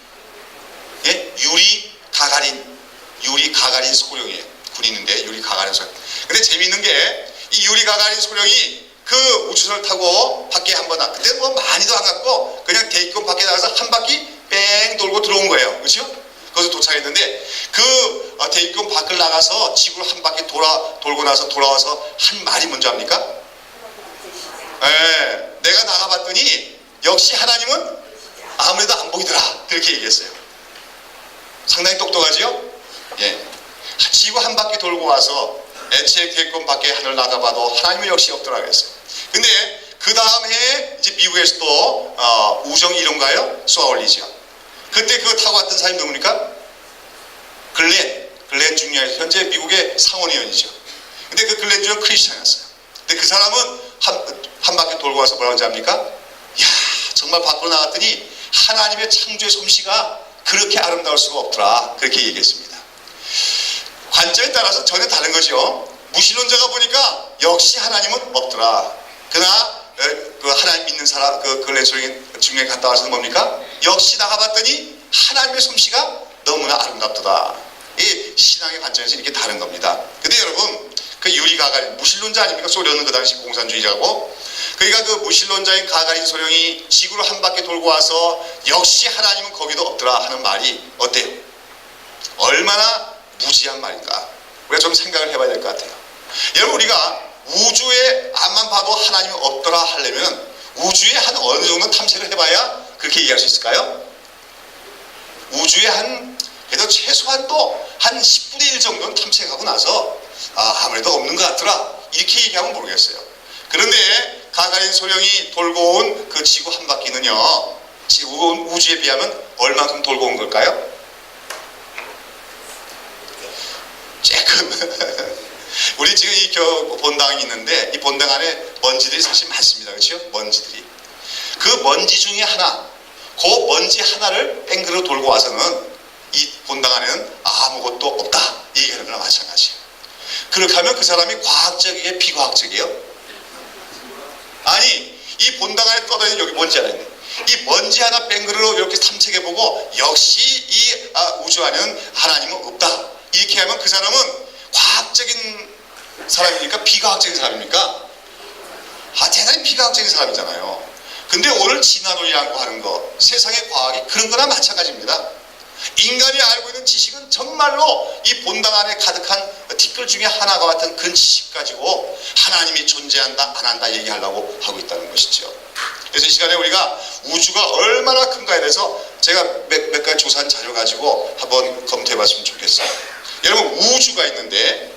예? 유리 가가린 소령이에요. 군인인데 유리 가가린 소령. 근데 재미있는 게 이 유리 가가린 소령이 그 우주선을 타고 밖에 한번 그때 뭐 많이도 안 갔고 그냥 대기권 밖에 나가서 한 바퀴 뺑 돌고 들어온 거예요. 그렇죠? 거기서 도착했는데 그 대기권 밖을 나가서 지구를 한 바퀴 돌고 나서 돌아와서 한 말이 뭔지 압니까? 예, 내가 나가봤더니 역시 하나님은 아무래도 안 보이더라. 그렇게 얘기했어요. 상당히 똑똑하지요? 예. 지구 한 바퀴 돌고 와서 애초에 대기권 밖에 하늘 나가봐도 하나님은 역시 없더라 그랬어요. 근데 그 다음 해에 이제 미국에서도 우정 1호인가요? 쏘아올리죠. 그때 그거 타고 왔던 사람이 누굽니까? 글렌 주니어, 현재 미국의 상원의원이죠. 근데 그 글렌 주니어 크리스찬이었어요. 근데 그 사람은 한 바퀴 돌고 와서 뭐라고 하는지 압니까? 야, 정말 밖으로 나갔더니 하나님의 창조의 솜씨가 그렇게 아름다울 수가 없더라. 그렇게 얘기했습니다. 관점에 따라서 전혀 다른 거죠. 무신론자가 보니까 역시 하나님은 없더라. 그러나 그 하나님 믿는 사람, 그 글렌 중에 갔다 와서는 뭡니까? 역시 나가봤더니 하나님의 솜씨가 너무나 아름답더라. 이 신앙의 관점에서 이렇게 다른 겁니다. 근데 여러분, 그 유리 가가린 무신론자 아닙니까? 소련은 그 당시 공산주의자고. 그러니까 그 무신론자인 가가린 소령이 지구를 한 바퀴 돌고 와서 역시 하나님은 거기도 없더라 하는 말이 어때요? 얼마나 무지한 말인가? 우리가 좀 생각을 해봐야 될 것 같아요. 여러분, 우리가 우주에 앞만 봐도 하나님이 없더라 하려면 우주에 한 어느 정도 탐색을 해봐야 그렇게 얘기할 수 있을까요? 우주에 그래도 최소한 또 한 10분의 1 정도는 탐색하고 나서 아무래도 없는 것 같더라 이렇게 얘기하면 모르겠어요. 그런데 가가린 소령이 돌고 온 그 지구 한 바퀴는요, 지구 우주에 비하면 얼만큼 돌고 온 걸까요? 조금 우리 지금 이 본당이 있는데 이 본당 안에 먼지들이 사실 많습니다. 그렇죠? 먼지들이. 그 먼지 중에 하나, 그 먼지 하나를 뺑그로 돌고 와서는 이 본당 안에는 아무것도 없다 얘기하는 거나 마찬가지예요. 그렇게 하면 그 사람이 과학적이에요? 비과학적이에요? 아니, 이 본당 안에 떠다니는 여기 먼지 하나 있네. 이 먼지 하나 뺑그로 이렇게 탐색해보고 역시 이 우주 안에는 하나님은 없다 이렇게 하면 그 사람은 과학적인 사람입니까? 비과학적인 사람입니까? 대단히 비과학적인 사람이잖아요. 근데 오늘 진화론이라고 하는 거, 세상의 과학이 그런 거나 마찬가지입니다. 인간이 알고 있는 지식은 정말로 이 본당 안에 가득한 티끌 중에 하나가 같은 그 지식 가지고 하나님이 존재한다 안 한다 얘기하려고 하고 있다는 것이죠. 그래서 이 시간에 우리가 우주가 얼마나 큰가에 대해서 제가 몇 가지 조사한 자료 가지고 한번 검토해 봤으면 좋겠어요. 여러분, 우주가 있는데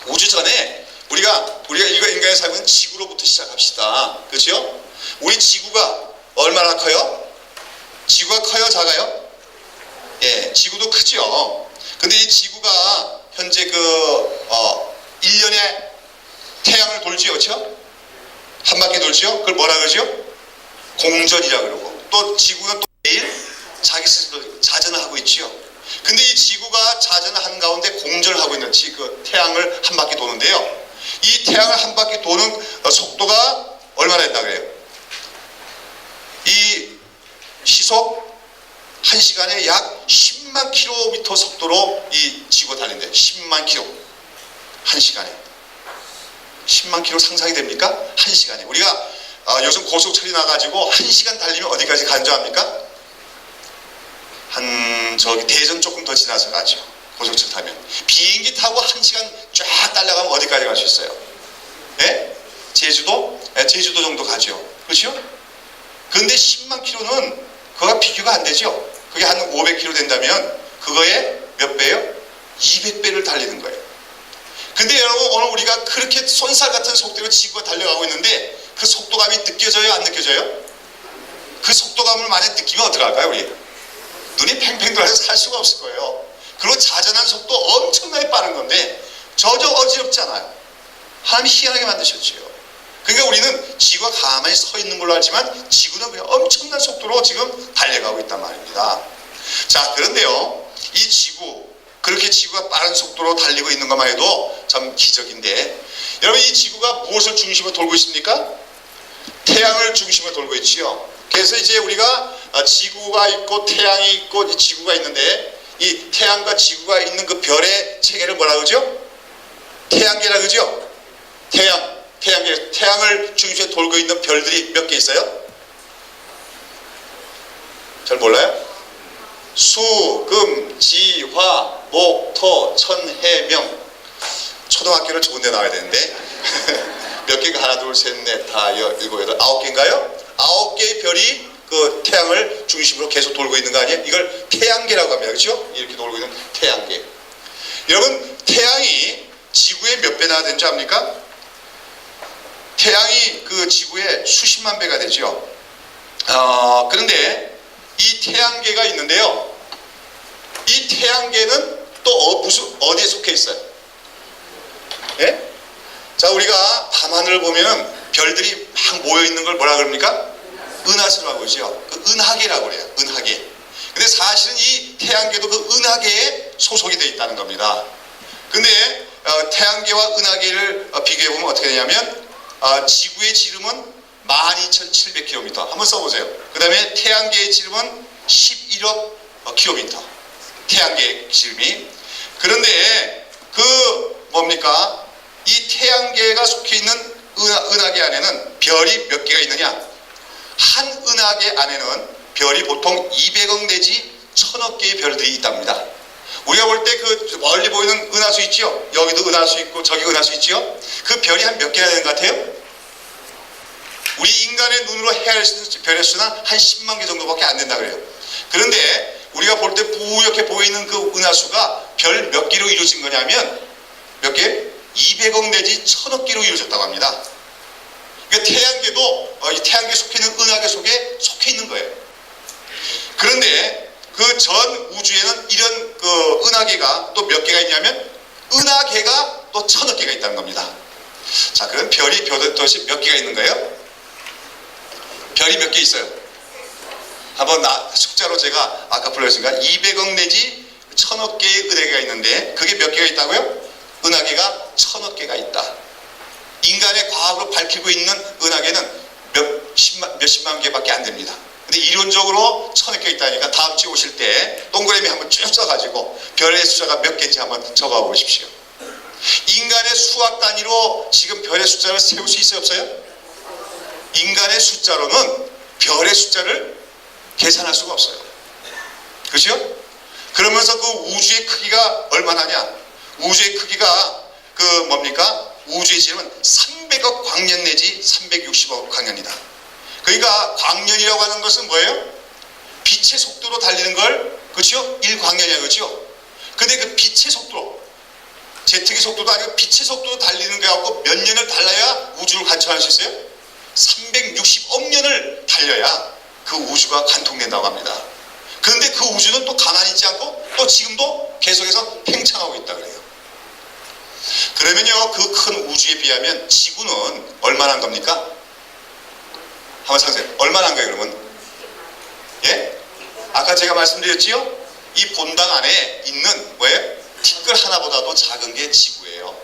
우주 전에 우리가 인간의 삶은 지구로부터 시작합시다. 그렇죠? 우리 지구가 얼마나 커요? 지구가 커요? 작아요? 예, 지구도 크죠. 근데 이 지구가 현재 1년에 태양을 돌지요, 그렇죠? 한 바퀴 돌지요? 그걸 뭐라 그러죠? 공전이라 그러고, 또 지구가 또 매일 자기 스스로 자전을 하고 있지요. 근데 이 지구가 자전을 한 가운데 공전을 하고 있는 그 태양을 한 바퀴 도는데요. 이 태양을 한 바퀴 도는 속도가 얼마나 된다 그래요? 이 시속 1시간에 약 10만 킬로미터 속도로 이 지구가 달린대요. 10만 킬로. 1시간에. 10만 킬로 상상이 됩니까? 1시간에. 우리가 요즘 고속철이 나가지고 1시간 달리면 어디까지 가는 줄 압니까? 저기 대전 조금 더 지나서 가죠. 고속철 타면. 비행기 타고 1시간 쫙 달려가면 어디까지 갈 수 있어요? 예? 제주도? 예, 제주도 정도 가죠. 그렇죠? 근데 10만 킬로는 그거가 비교가 안 되죠. 그게 한 500km 된다면 그거에 몇 배요? 200배를 달리는 거예요. 근데 여러분, 오늘 우리가 그렇게 손살 같은 속도로 지구가 달려가고 있는데 그 속도감이 느껴져요? 안 느껴져요? 그 속도감을 만약 느끼면 어떡할까요? 우리 눈이 팽팽 돌아서 살 수가 없을 거예요. 그리고 자전한 속도 엄청나게 빠른 건데 전혀 어지럽지 않아요. 하나님이 희한하게 만드셨지요. 그러니까 우리는 지구가 가만히 서 있는 걸로 알지만 지구는 그냥 엄청난 속도로 지금 달려가고 있단 말입니다. 자, 그런데요, 이 지구, 그렇게 지구가 빠른 속도로 달리고 있는 것만 해도 참 기적인데, 여러분 이 지구가 무엇을 중심으로 돌고 있습니까? 태양을 중심으로 돌고 있지요. 그래서 이제 우리가 지구가 있고 태양이 있고 이 지구가 있는데, 이 태양과 지구가 있는 그 별의 체계를 뭐라 그러죠? 태양계라 그러죠? 태양계, 태양을 중심으로 돌고 있는 별들이 몇 개 있어요? 잘 몰라요? 수, 금, 지, 화, 목, 토, 천, 해, 명. 초등학교를 좋은 데 나와야 되는데 몇 개가? 하나, 둘, 셋, 넷, 다, 일곱, 여덟, 아홉 개인가요? 9개의 별이 그 태양을 중심으로 계속 돌고 있는 거 아니에요? 이걸 태양계라고 합니다. 그렇죠? 이렇게 돌고 있는 태양계. 여러분, 태양이 지구의 몇 배나 되는 줄 압니까? 태양이 그 지구의 수십만 배가 되죠. 그런데 이 태양계가 있는데요, 이 태양계는 또 어디에 속해 있어요? 예? 자, 우리가 밤하늘을 보면 별들이 막 모여 있는 걸 뭐라 그럽니까? 은하수라고 그러죠. 그 은하계라고 그래요. 은하계. 근데 사실은 이 태양계도 그 은하계에 소속이 되어 있다는 겁니다. 근데 태양계와 은하계를 비교해 보면 어떻게 되냐면, 지구의 지름은 12,700km. 한번 써보세요. 그 다음에 태양계의 지름은 11억 km. 태양계의 지름이. 그런데 그 뭡니까? 이 태양계가 속해 있는 은하계 안에는 별이 몇 개가 있느냐? 한 은하계 안에는 별이 보통 200억 내지 1000억 개의 별들이 있답니다. 우리가 볼 때 그 멀리 보이는 은하수 있죠? 여기도 은하수 있고 저기 은하수 있죠? 그 별이 한 몇 개나 되는 것 같아요? 우리 인간의 눈으로 헤아릴 수 있는 별의 수는 한 10만 개 정도밖에 안 된다 그래요. 그런데 우리가 볼 때 뿌옇게 보이는 그 은하수가 별 몇 개로 이루어진 거냐면, 몇 개? 200억 내지 1000억 개로 이루어졌다고 합니다. 그러니까 태양계도 이 태양계에 속해 있는 은하계 속에 속해 있는 거예요. 그런데 그 전 우주에는 이런 그 은하계가 또 몇 개가 있냐면, 은하계가 또 1000억 개가 있다는 겁니다. 자, 그럼 별이 도대체 몇 개가 있는 거예요? 별이 몇 개 있어요? 한번 숫자로 제가 아까 불렀으니까 200억 내지 1000억 개의 은하계가 있는데, 그게 몇 개가 있다고요? 은하계가 1000억 개가 있다. 인간의 과학으로 밝히고 있는 은하계는 몇십만 개밖에 안 됩니다. 근데 이론적으로 1000억 개 있다니까 다음 주에 오실 때 동그라미 한번 쭉 써가지고 별의 숫자가 몇 개인지 한번 적어 보십시오. 인간의 수학 단위로 지금 별의 숫자를 세울 수 있어요, 없어요? 인간의 숫자로는 별의 숫자를 계산할 수가 없어요. 그렇죠? 그러면서 그 우주의 크기가 얼마나냐? 우주의 크기가 그 뭡니까? 우주의 지름은 300억 광년 내지 360억 광년이다. 그러니까 광년이라고 하는 것은 뭐예요? 빛의 속도로 달리는 걸, 그렇죠? 1광년이야, 그렇죠? 근데 그 빛의 속도로, 제트기 속도도 아니고 빛의 속도로 달리는 거 갖고 몇 년을 달려야 우주를 관통할 수 있어요? 360억 년을 달려야 그 우주가 관통된다고 합니다. 그런데 그 우주는 또 가만히 있지 않고 또 지금도 계속해서 팽창하고 있다 그래요. 그러면요, 그 큰 우주에 비하면 지구는 얼마나 한 겁니까? 한번 상세히. 얼마나 한 거예요, 그러면? 예? 아까 제가 말씀드렸지요? 이 본당 안에 있는 뭐예요? 티끌 하나보다도 작은 게 지구예요.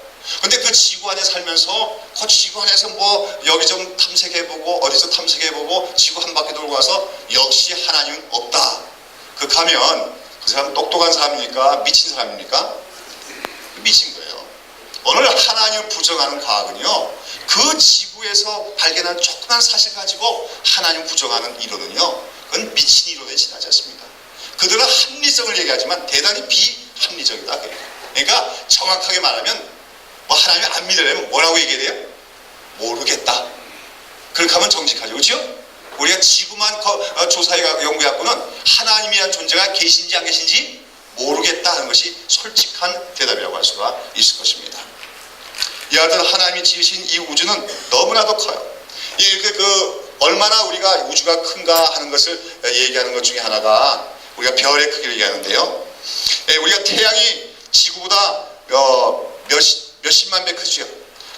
근데 그 지구 안에 살면서 그 지구 안에서 뭐 여기 좀 탐색해보고 어디서 탐색해보고 지구 한 바퀴 돌고 와서 역시 하나님은 없다. 그 가면 그 사람 똑똑한 사람입니까? 미친 사람입니까? 미친 거예요. 오늘 하나님을 부정하는 과학은요, 그 지구에서 발견한 조그만 사실 가지고 하나님 부정하는 이론은요, 그건 미친 이론에 지나지 않습니다. 그들은 합리성을 얘기하지만 대단히 비합리적이다. 그러니까 정확하게 말하면 뭐 하나님을 안 믿으려면 뭐라고 얘기해야 돼요? 모르겠다. 그렇게 하면 정직하죠. 그렇죠? 우리가 지구만 조사해 연구해갖고는 하나님이란 존재가 계신지 안 계신지 모르겠다 하는 것이 솔직한 대답이라고 할 수가 있을 것입니다. 여하튼 하나님이 지으신 이 우주는 너무나도 커요. 얼마나 우리가 우주가 큰가 하는 것을 얘기하는 것 중에 하나가 우리가 별의 크기를 얘기하는데요. 우리가 태양이 지구보다 몇십만 배 크죠.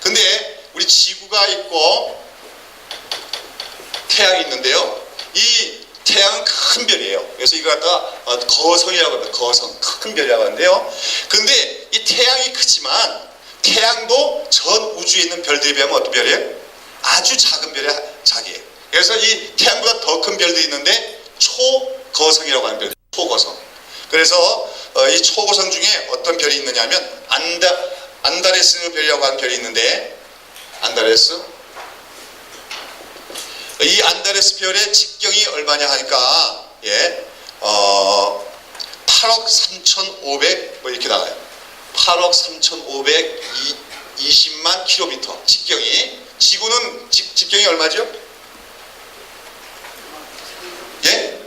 근데 우리 지구가 있고 태양이 있는데요. 이 태양은 큰 별이에요. 그래서 이걸 갖다가 거성이라고 합니다. 거성, 큰 별이라고 하는데요. 근데 이 태양이 크지만 태양도 전 우주에 있는 별들에 비하면 어떤 별이에요? 아주 작은 별이 작이에요. 그래서 이 태양보다 더 큰 별도 있는데 초거성이라고 하는 별, 초거성. 그래서 이 초거성 중에 어떤 별이 있느냐면 안다레스 별이라고 하는 별이 있는데, 안다레스, 이 안다레스 별의 직경이 얼마냐 하니까 8억 3,500 뭐 이렇게 나와요. 8억 3,520만 킬로미터 직경이. 지구는 직경이 얼마죠? 예?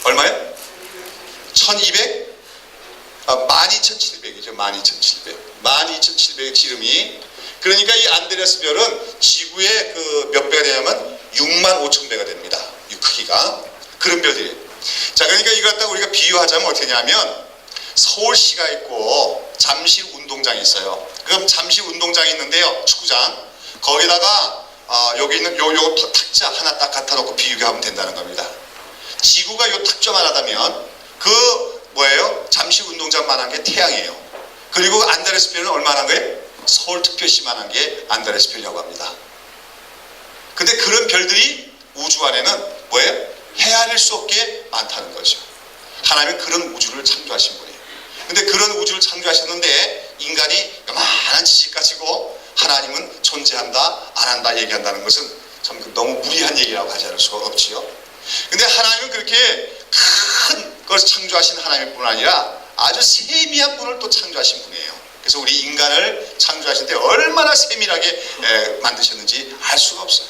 얼마요? 1200? 12,700이죠. 12,700. 12,700의 지름이. 그러니까 이 안드레스 별은 지구의 그 몇 배가 되냐면 65,000배가 됩니다. 이 크기가. 그런 별들이에요. 자, 그러니까 이걸 갖다가 우리가 비유하자면 어떻게 되냐면 서울시가 있고 잠실 운동장이 있어요. 그럼 잠실 운동장이 있는데요. 축구장. 거기다가 여기 있는 요 탁자 하나 딱 갖다 놓고 비유하면 된다는 겁니다. 지구가 요 탁자만 하다면 그 뭐예요? 잠실 운동장만한 게 태양이에요. 그리고 안다레스 별은 얼마나 한 거예요? 서울특별시만한 게 안다레스 별이라고 합니다. 근데 그런 별들이 우주 안에는 뭐예요? 헤아릴 수 없게 많다는 거죠. 하나님은 그런 우주를 창조하신 분이에요. 근데 그런 우주를 창조하셨는데 인간이 요만한 지식 가지고 하나님은 존재한다, 안 한다 얘기한다는 것은 참 너무 무리한 얘기라고 하지 않을 수가 없지요. 근데 하나님은 그렇게 큰 것을 창조하신 하나님일 뿐 아니라 아주 세미한 분을 또 창조하신 분이에요. 그래서 우리 인간을 창조하실 때 얼마나 세밀하게 만드셨는지 알 수가 없어요.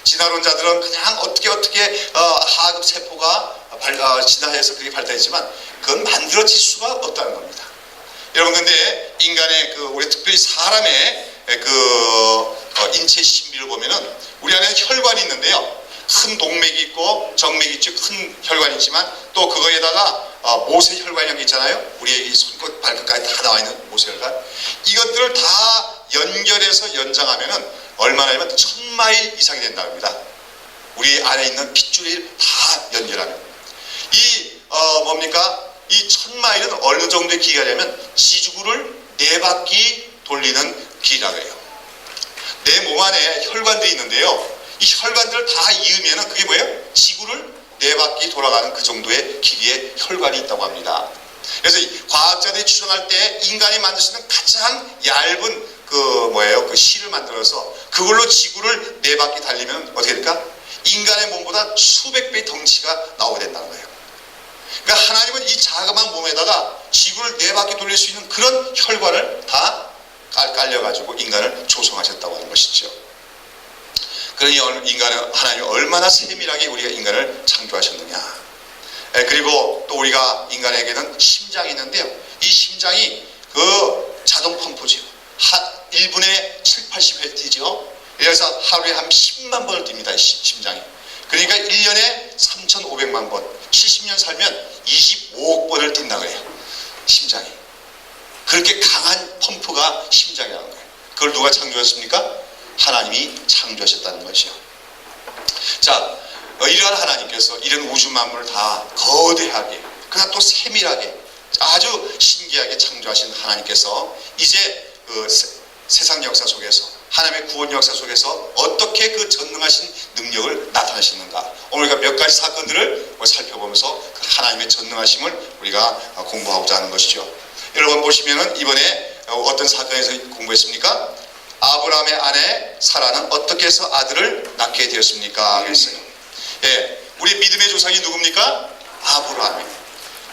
진화론자들은 그냥 어떻게 하급 세포가 진화해서 그렇게 발달했지만 그건 만들어질 수가 없다는 겁니다. 여러분, 근데 인간의 우리 특별히 사람의 인체 신비를 보면은 우리 안에는 혈관이 있는데요. 큰 동맥이 있고 정맥이 있죠. 큰 혈관이 있지만 또 그거에다가 모세혈관이라는 게 있잖아요. 우리의 손끝 발끝까지 다 나와 있는 모세혈관. 이것들을 다 연결해서 연장하면은 얼마나면 1000마일 이상이 된다고 합니다. 우리 안에 있는 핏줄을 다 연결하면. 이 1000마일은 어느 정도의 길이냐면 지구를 4바퀴 돌리는 길이라고 해요. 내 몸 안에 혈관들이 있는데요. 이 혈관들을 다 이으면은 그게 뭐예요? 지구를 4바퀴 돌아가는 그 정도의 길이의 혈관이 있다고 합니다. 그래서 과학자들이 추정할 때 인간이 만들 수 있는 가장 얇은 그 실을 만들어서 그걸로 지구를 4바퀴 달리면 어떻게 될까? 인간의 몸보다 수백 배의 덩치가 나오게 된다는 거예요. 그러니까 하나님은 이 자그마한 몸에다가 지구를 4바퀴 돌릴 수 있는 그런 혈관을 다 깔려가지고 인간을 조성하셨다고 하는 것이죠. 그러니 하나님이 얼마나 세밀하게 우리가 인간을 창조하셨느냐. 그리고 또 우리가 인간에게는 심장이 있는데요. 이 심장이 자동 펌프죠. 1분에 7, 80회 뛰죠. 그래서 하루에 한 10만 번을 뜁니다. 심장이. 그러니까 1년에 3,500만 번. 70년 살면 25억 번을 뛴다고 해요. 심장이. 그렇게 강한 펌프가 심장이라는 거예요. 그걸 누가 창조했습니까? 하나님이 창조하셨다는 것이요. 자, 이러한 하나님께서 이런 우주 만물을 다 거대하게, 그러나 또 세밀하게, 아주 신기하게 창조하신 하나님께서 이제 세상 역사 속에서, 하나님의 구원 역사 속에서 어떻게 그 전능하신 능력을 나타내시는가. 오늘 우리가 몇 가지 사건들을 살펴보면서 그 하나님의 전능하심을 우리가 공부하고자 하는 것이죠. 여러분 보시면은 이번에 어떤 사건에서 공부했습니까? 아브라함의 아내 사라는 어떻게 해서 아들을 낳게 되었습니까? 그랬어요. 우리 믿음의 조상이 누굽니까? 아브라함이.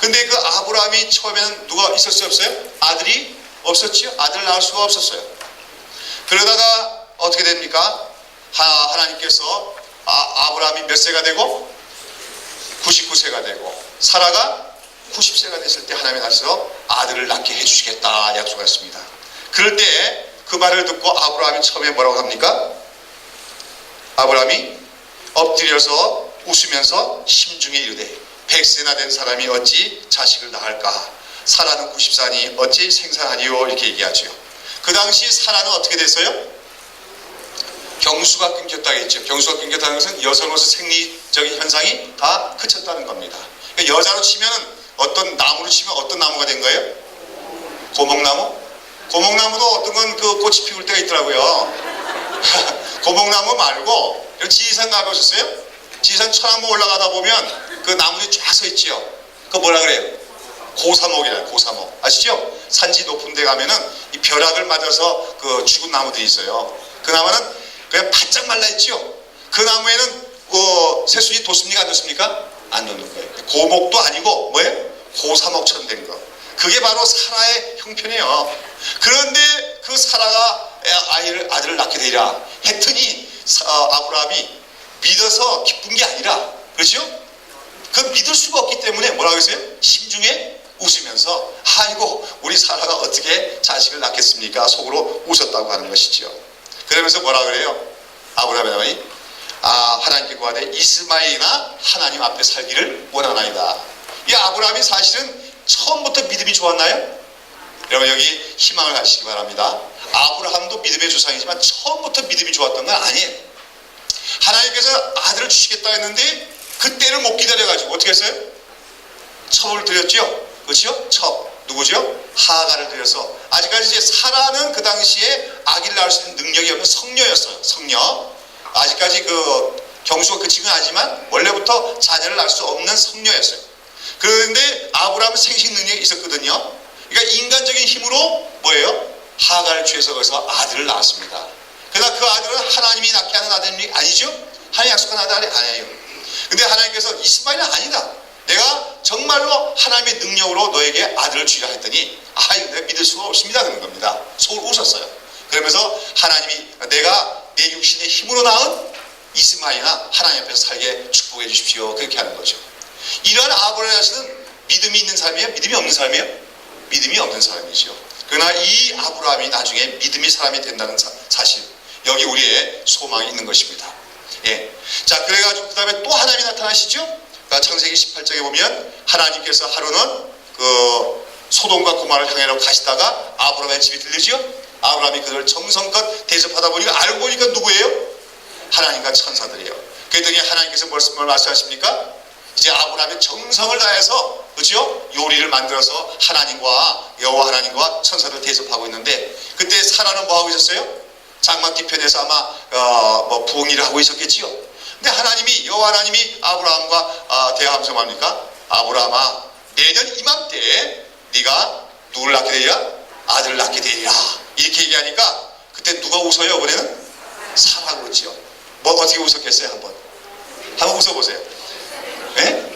근데 그 아브라함이 처음에는 누가 있었어요? 없어요? 아들이 없었지요? 아들을 낳을 수가 없었어요. 그러다가 어떻게 됩니까? 하나님께서 아브라함이 몇 세가 되고 99세가 되고 사라가 90세가 됐을 때 하나님이 나서 아들을 낳게 해주시겠다 약속했습니다. 그럴 때 그 말을 듣고 아브라함이 처음에 뭐라고 합니까? 아브라함이 엎드려서 웃으면서 심중에 이르되 100세나 된 사람이 어찌 자식을 낳을까? 사라는 90세니 어찌 생산하리요? 이렇게 얘기하죠. 그 당시 사라는 어떻게 됐어요? 경수가 끊겼다 했죠. 경수가 끊겼다는 것은 여성으로서 생리적인 현상이 다 그쳤다는 겁니다. 그러니까 여자로 치면은 어떤 나무로 치면 어떤 나무가 된 거예요? 고목나무? 고목나무도 어떤 건 그 꽃이 피울 때가 있더라고요. 고목나무 말고 지리산 가보셨어요? 지리산 천왕봉 올라가다 보면 그 나무들이 쫙 서 있지요. 그거 뭐라 그래요? 고사목이라 고사목 아시죠? 산지 높은 데 가면은 이 벼락을 맞아서 그 죽은 나무들이 있어요. 그 나무는 그냥 바짝 말라 있지요. 그 나무에는 새순이 돋습니까 안 돋습니까? 안 돋는 거예요. 고목도 아니고 뭐예요? 고사목처럼 된 거. 그게 바로 사라의 형편이에요. 그런데 그 사라가 아들을 낳게 되리라 했더니 아브라함이 믿어서 기쁜 게 아니라, 그렇죠? 그 믿을 수가 없기 때문에 뭐라고 했어요? 심중에 웃으면서 아이고 우리 사라가 어떻게 자식을 낳겠습니까? 속으로 웃었다고 하는 것이죠. 그러면서 뭐라 그래요? 아브라함이 하나님께 구하되 이스마엘이나 하나님 앞에 살기를 원하나이다. 이 아브라함이 사실은 처음부터 믿음이 좋았나요? 여러분 여기 희망을 가지시기 바랍니다. 아브라함도 믿음의 조상이지만 처음부터 믿음이 좋았던 건 아니에요. 하나님께서 아들을 주시겠다 했는데 그때를 못 기다려가지고 어떻게 했어요? 첩을 드렸죠. 그렇죠? 첩 누구죠? 하가를 드려서 아직까지 이제 사라는 그 당시에 아기를 낳을 수 있는 능력이 없는 성녀였어요. 성녀. 아직까지 그 경수가 그치긴 하지만 원래부터 자녀를 낳을 수 없는 성녀였어요. 그런데 아브라함은 생식 능력이 있었거든요. 그러니까 인간적인 힘으로 뭐예요? 하가를 취해서 거기서 아들을 낳았습니다. 그러나 그 아들은 하나님이 낳게 하는 아들이 아니죠? 하나님 약속한 아들이 아니에요. 근데 하나님께서 이스마엘은 아니다. 내가 정말로 하나님의 능력으로 너에게 아들을 주리라 했더니 내가 믿을 수가 없습니다. 그런 겁니다. 속으로 웃었어요. 그러면서 하나님이 내가 내 육신의 힘으로 낳은 이스마엘이나 하나님 앞에서 살게 축복해 주십시오. 그렇게 하는 거죠. 이러한 아브라함의 자식은 믿음이 있는 사람이에요? 믿음이 없는 사람이에요? 믿음이 없는 사람이죠. 그러나 이 아브라함이 나중에 믿음의 사람이 된다는 사실, 여기 우리의 소망이 있는 것입니다. 예. 자, 그래가지고 그 다음에 또 하나님이 나타나시죠? 그러니까 창세기 18장에 보면 하나님께서 하루는 그 소돔과 고모라를 향해 가시다가 아브라함의 집이 들리죠? 아브라함이 그들을 정성껏 대접하다 보니까 알고 보니까 누구예요? 하나님과 천사들이에요. 그랬더니 하나님께서 뭘 말씀하십니까? 이제 아브라함이 정성을 다해서 그렇죠? 요리를 만들어서 하나님과 여호와 하나님과 천사들 대접하고 있는데 그때 사라는 뭐 하고 있었어요? 장막 뒤편에서 아마 부엌일을 하고 있었겠지요. 근데 하나님이 여호와 하나님이 아브라함과 대화하면서 뭡니까? 아브라함아 내년 이맘때에 네가 누굴 낳게 되리라? 아들을 낳게 되리라. 이렇게 얘기하니까 그때 누가 웃어요? 이번에는 사라가 웃지요. 뭐 어떻게 웃었겠어요? 한번 웃어보세요. 네?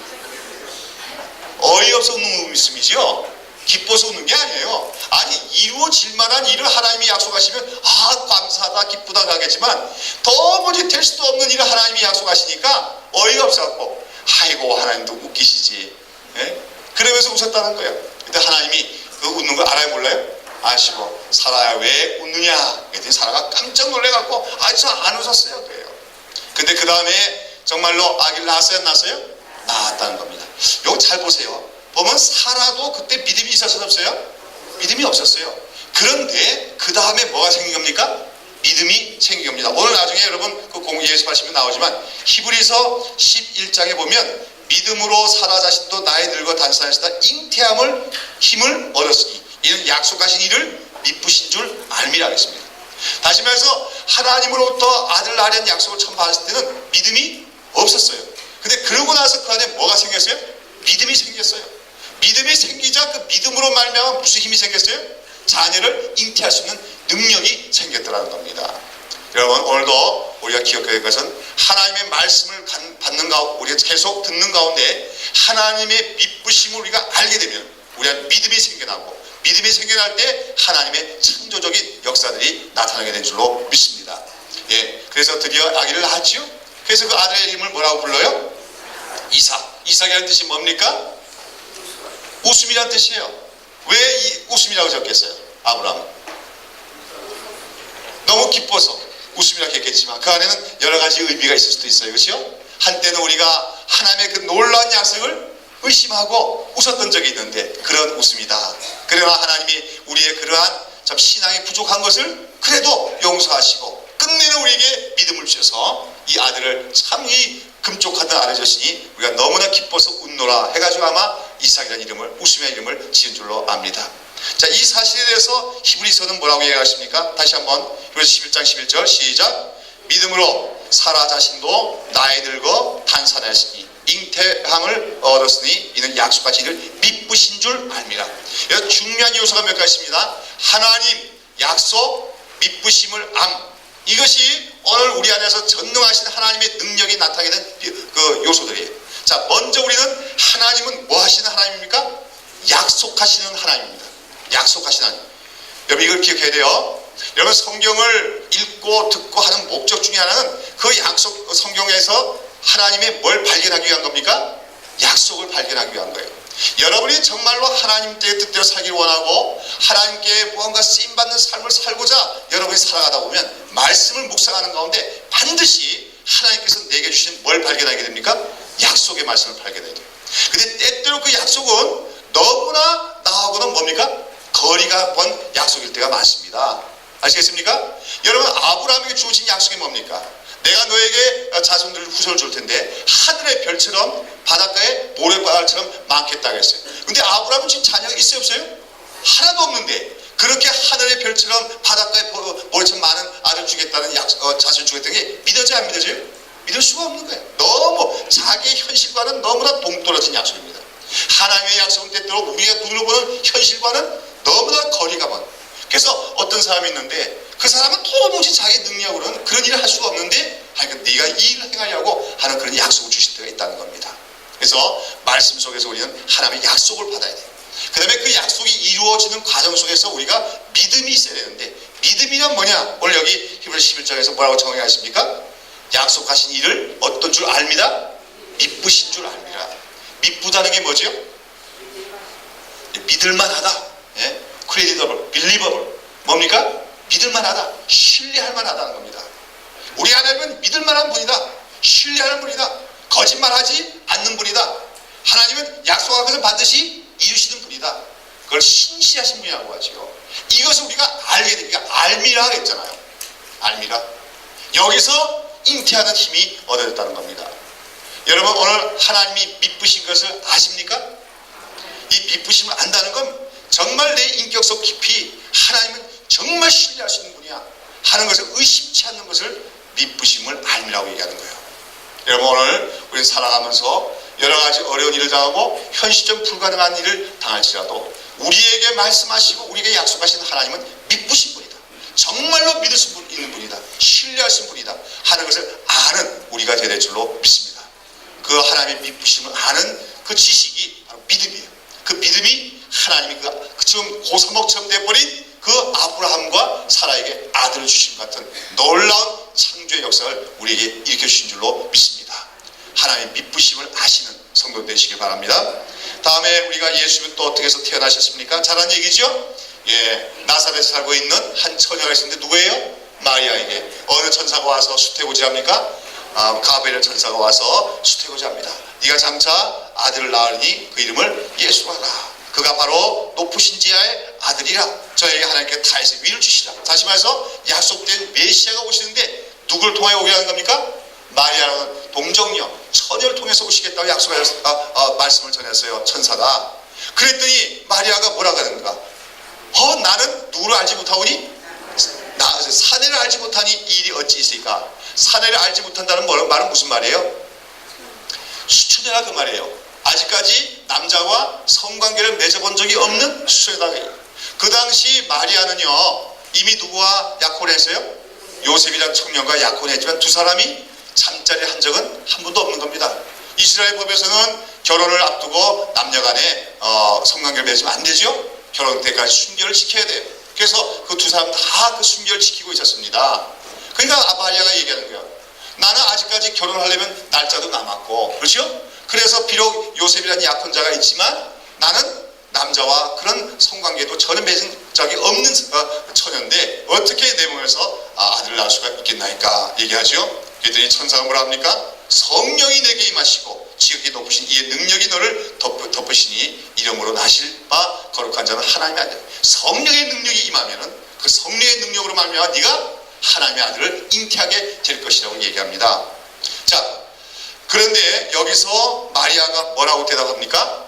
어이없어 웃는 웃음이죠. 기뻐서 웃는 게 아니에요. 아니 이루어질 만한 일을 하나님이 약속하시면 감사하다 기쁘다 하겠지만 도무지 될 수도 없는 일을 하나님이 약속하시니까 어이가 없어갖고 아이고 하나님도 웃기시지. 네? 그러면서 웃었다는 거예요. 근데 하나님이 그 웃는 걸 알아요 몰라요? 아시고 사라야 왜 웃느냐 그랬더니 사라가 깜짝 놀래갖고 저 안 웃었어요 그래요. 근데 그 다음에 정말로 아기를 낳았어요 안 낳았어요? 낳았다는 겁니다. 이거 잘 보세요. 보면 사라도 그때 믿음이 있었어요 없어요? 믿음이 없었어요. 그런데 그 다음에 뭐가 생긴 겁니까? 믿음이 생긴 겁니다. 오늘 나중에 여러분 그 예습하시면 나오지만 히브리서 11장에 보면 믿음으로 사라 자신도 나이 늙어 단산하시다 잉태함을 힘을 얻었으니 이는 약속하신 이를 미쁘신 줄 알미라 하겠습니다. 다시 말해서 하나님으로부터 아들 낳으려는 약속을 처음 받았을 때는 믿음이 없었어요. 근데 그러고 나서 그 안에 뭐가 생겼어요? 믿음이 생겼어요. 믿음이 생기자 그 믿음으로 말미암아 무슨 힘이 생겼어요? 자녀를 잉태할 수 있는 능력이 생겼더라는 겁니다. 여러분 오늘도 우리가 기억해야 될 것은 하나님의 말씀을 받는 가운데 우리가 계속 듣는 가운데 하나님의 미쁘심을 우리가 알게 되면 우리가 믿음이 생겨나고 믿음이 생겨날 때 하나님의 창조적인 역사들이 나타나게 된 줄로 믿습니다. 예, 그래서 드디어 아기를 낳았지요. 그래서 그 아들의 이름을 뭐라고 불러요? 이삭. 이삭이라는 뜻이 뭡니까? 웃음이라는 뜻이에요. 왜 이 웃음이라고 적겠어요? 아브라함은 너무 기뻐서 웃음이라고 했겠지만 그 안에는 여러 가지 의미가 있을 수도 있어요. 그렇죠? 한때는 우리가 하나님의 그 놀라운 약속을 의심하고 웃었던 적이 있는데 그런 웃음이다. 그러나 하나님이 우리의 그러한 참 신앙이 부족한 것을 그래도 용서하시고 끝내는 우리에게 믿음을 주셔서 이 아들을 참 이 금쪽하던 아들 자신이 우리가 너무나 기뻐서 웃노라 해가지고 아마 이삭이라는 이름을, 웃음의 이름을 지은 줄로 압니다. 자, 이 사실에 대해서 히브리서는 뭐라고 얘기하십니까? 다시 한번 히브리서 11장 11절 시작. 믿음으로 사라 자신도 나이 들고 단산하시니 잉태함을 얻었으니 이는 약속하신 이를 믿으신 줄 알미라. 여기서 중요한 요소가 몇 가지 있습니다. 하나님, 약속, 믿으심을 암. 이것이 오늘 우리 안에서 전능하신 하나님의 능력이 나타나는 그 요소들이에요. 자, 먼저 우리는 하나님은 뭐 하시는 하나님입니까? 약속하시는 하나님입니다. 약속하시는 하나님. 여러분 이걸 기억해야 돼요. 여러분 성경을 읽고 듣고 하는 목적 중에 하나는 그 약속, 성경에서 하나님의 뭘 발견하기 위한 겁니까? 약속을 발견하기 위한 거예요. 여러분이 정말로 하나님의 뜻대로 살기를 원하고 하나님께 무언가 쓰임받는 삶을 살고자 여러분이 살아가다 보면 말씀을 묵상하는 가운데 반드시 하나님께서 내게 주신 뭘 발견하게 됩니까? 약속의 말씀을 발견해야 돼요. 근데 때때로 그 약속은 너무나 나하고는 뭡니까? 거리가 먼 약속일 때가 많습니다. 아시겠습니까? 여러분 아브라함에게 주어진 약속이 뭡니까? 내가 너에게 자손들 후손을 줄 텐데 하늘의 별처럼 바닷가에 모래바닥처럼 많겠다고 했어요. 근데 아브라함은 지금 자녀가 있어요 없어요? 하나도 없는데 그렇게 하늘의 별처럼 바닷가에 모래처럼 많은 아들 주겠다는 자손 주겠다는 게 믿어져요 안 믿어져요? 믿을 수가 없는 거예요. 너무 자기의 현실과는 너무나 동떨어진 약속입니다. 하나님의 약속은 때때로 우리가 눈으로 보는 현실과는 너무나 거리가 먼. 그래서 어떤 사람이 있는데 그 사람은 도무지 자기 능력으로는 그런 일을 할 수가 없는데 네가 이 일을 행하려고 하는 그런 약속을 주실 때가 있다는 겁니다. 그래서 말씀 속에서 우리는 하나님의 약속을 받아야 돼요. 그 다음에 그 약속이 이루어지는 과정 속에서 우리가 믿음이 있어야 되는데 믿음이란 뭐냐? 오늘 여기 히브리서 11장에서 뭐라고 정의하십니까? 약속하신 일을 어떤 줄 압니다? 믿으신 줄 압니다. 믿부다는 게 뭐죠? 믿을만하다. 예? credible, believable. 뭡니까? 믿을만하다. 신뢰할 만하다는 겁니다. 우리 하나님은 믿을만한 분이다. 신뢰하는 분이다. 거짓말하지 않는 분이다. 하나님은 약속한 것을 반드시 이루시는 분이다. 그걸 신실하신 분이라고 하죠. 이것을 우리가 알게 되니까 알미라 했잖아요. 알미라. 여기서 잉태하는 힘이 얻어졌다는 겁니다. 여러분 오늘 하나님이 믿으신 것을 아십니까? 이 믿으심을 안다는 건 정말 내 인격 속 깊이 하나님은 정말 신뢰할 수 있는 분이야 하는 것을 의심치 않는 것을 믿으심을 알미라고 얘기하는 거예요. 여러분 오늘 우리 살아가면서 여러 가지 어려운 일을 당하고 현실적 불가능한 일을 당할지라도 우리에게 말씀하시고 우리에게 약속하신 하나님은 믿으신 분이다. 정말로 믿을 수 있는 분이다. 신뢰할 수 있는 분이다 하는 것을 아는 우리가 되야 될 줄로 믿습니다. 그 하나님의 믿으심을 아는 그 지식이 바로 믿음이에요. 그 믿음이 하나님이 지금 고사목처럼 돼버린 그 아브라함과 사라에게 아들을 주신 것 같은 놀라운 창조의 역사를 우리에게 일으켜 주신 줄로 믿습니다. 하나님의 믿으심을 아시는 성도 되시길 바랍니다. 다음에 우리가 예수님은 또 어떻게 해서 태어나셨습니까? 잘한 얘기죠? 예, 나사렛에 살고 있는 한 처녀가 있었는데 누구예요? 마리아에게 어느 천사가 와서 수태고지합니까? 가브리엘 천사가 와서 수태고지합니다. 네가 장차 아들을 낳으니 그 이름을 예수라 하라. 그가 바로 높으신 지하의 아들이라. 저에게 하나님께 다해서 위를 주시라. 다시 말해서 약속된 메시아가 오시는데 누구를 통하여 오게 하는 겁니까? 마리아라는 동정녀 처녀를 통해서 오시겠다고 약속하셨 말씀을 전했어요. 천사가. 그랬더니 마리아가 뭐라고 하는가? 나는 누구를 알지 못하오니? 사내를 알지 못하니 이 일이 어찌 있으리까? 사내를 알지 못한다는 말은 무슨 말이에요? 수초녀라 그 말이에요. 아직까지 남자와 성관계를 맺어본 적이 없는 수초녀다. 그 당시 마리아는요 이미 누구와 약혼했어요? 요셉이라는 청년과 약혼했지만 두 사람이 잠자리를 한 적은 한 번도 없는 겁니다. 이스라엘 법에서는 결혼을 앞두고 남녀간에 성관계를 맺으면 안 되죠. 결혼 때까지 순결을 지켜야 돼요. 그래서 그 두 사람 다 그 순결을 지키고 있었습니다. 그러니까 마리아가 얘기하는 거예요. 나는 아직까지 결혼하려면 날짜도 남았고, 그렇죠? 그래서 비록 요셉이라는 약혼자가 있지만 나는 남자와 그런 성관계도 전혀 맺은 적이 없는 처녀인데 어떻게 내 몸에서 아들을 낳을 수가 있겠나이까 얘기하죠. 그랬더니 천사가 뭐라 합니까? 성령이 내게 임하시고 지극히 높으신 이의 능력이 너를 덮으시니 이름으로 나실 바 거룩한 자는 하나님이 아니라. 성령의 능력이 임하면은 그 성령의 능력으로 말미암아 네가 하나님의 아들을 잉태하게 될 것이라고 얘기합니다. 자, 그런데 여기서 마리아가 뭐라고 대답합니까?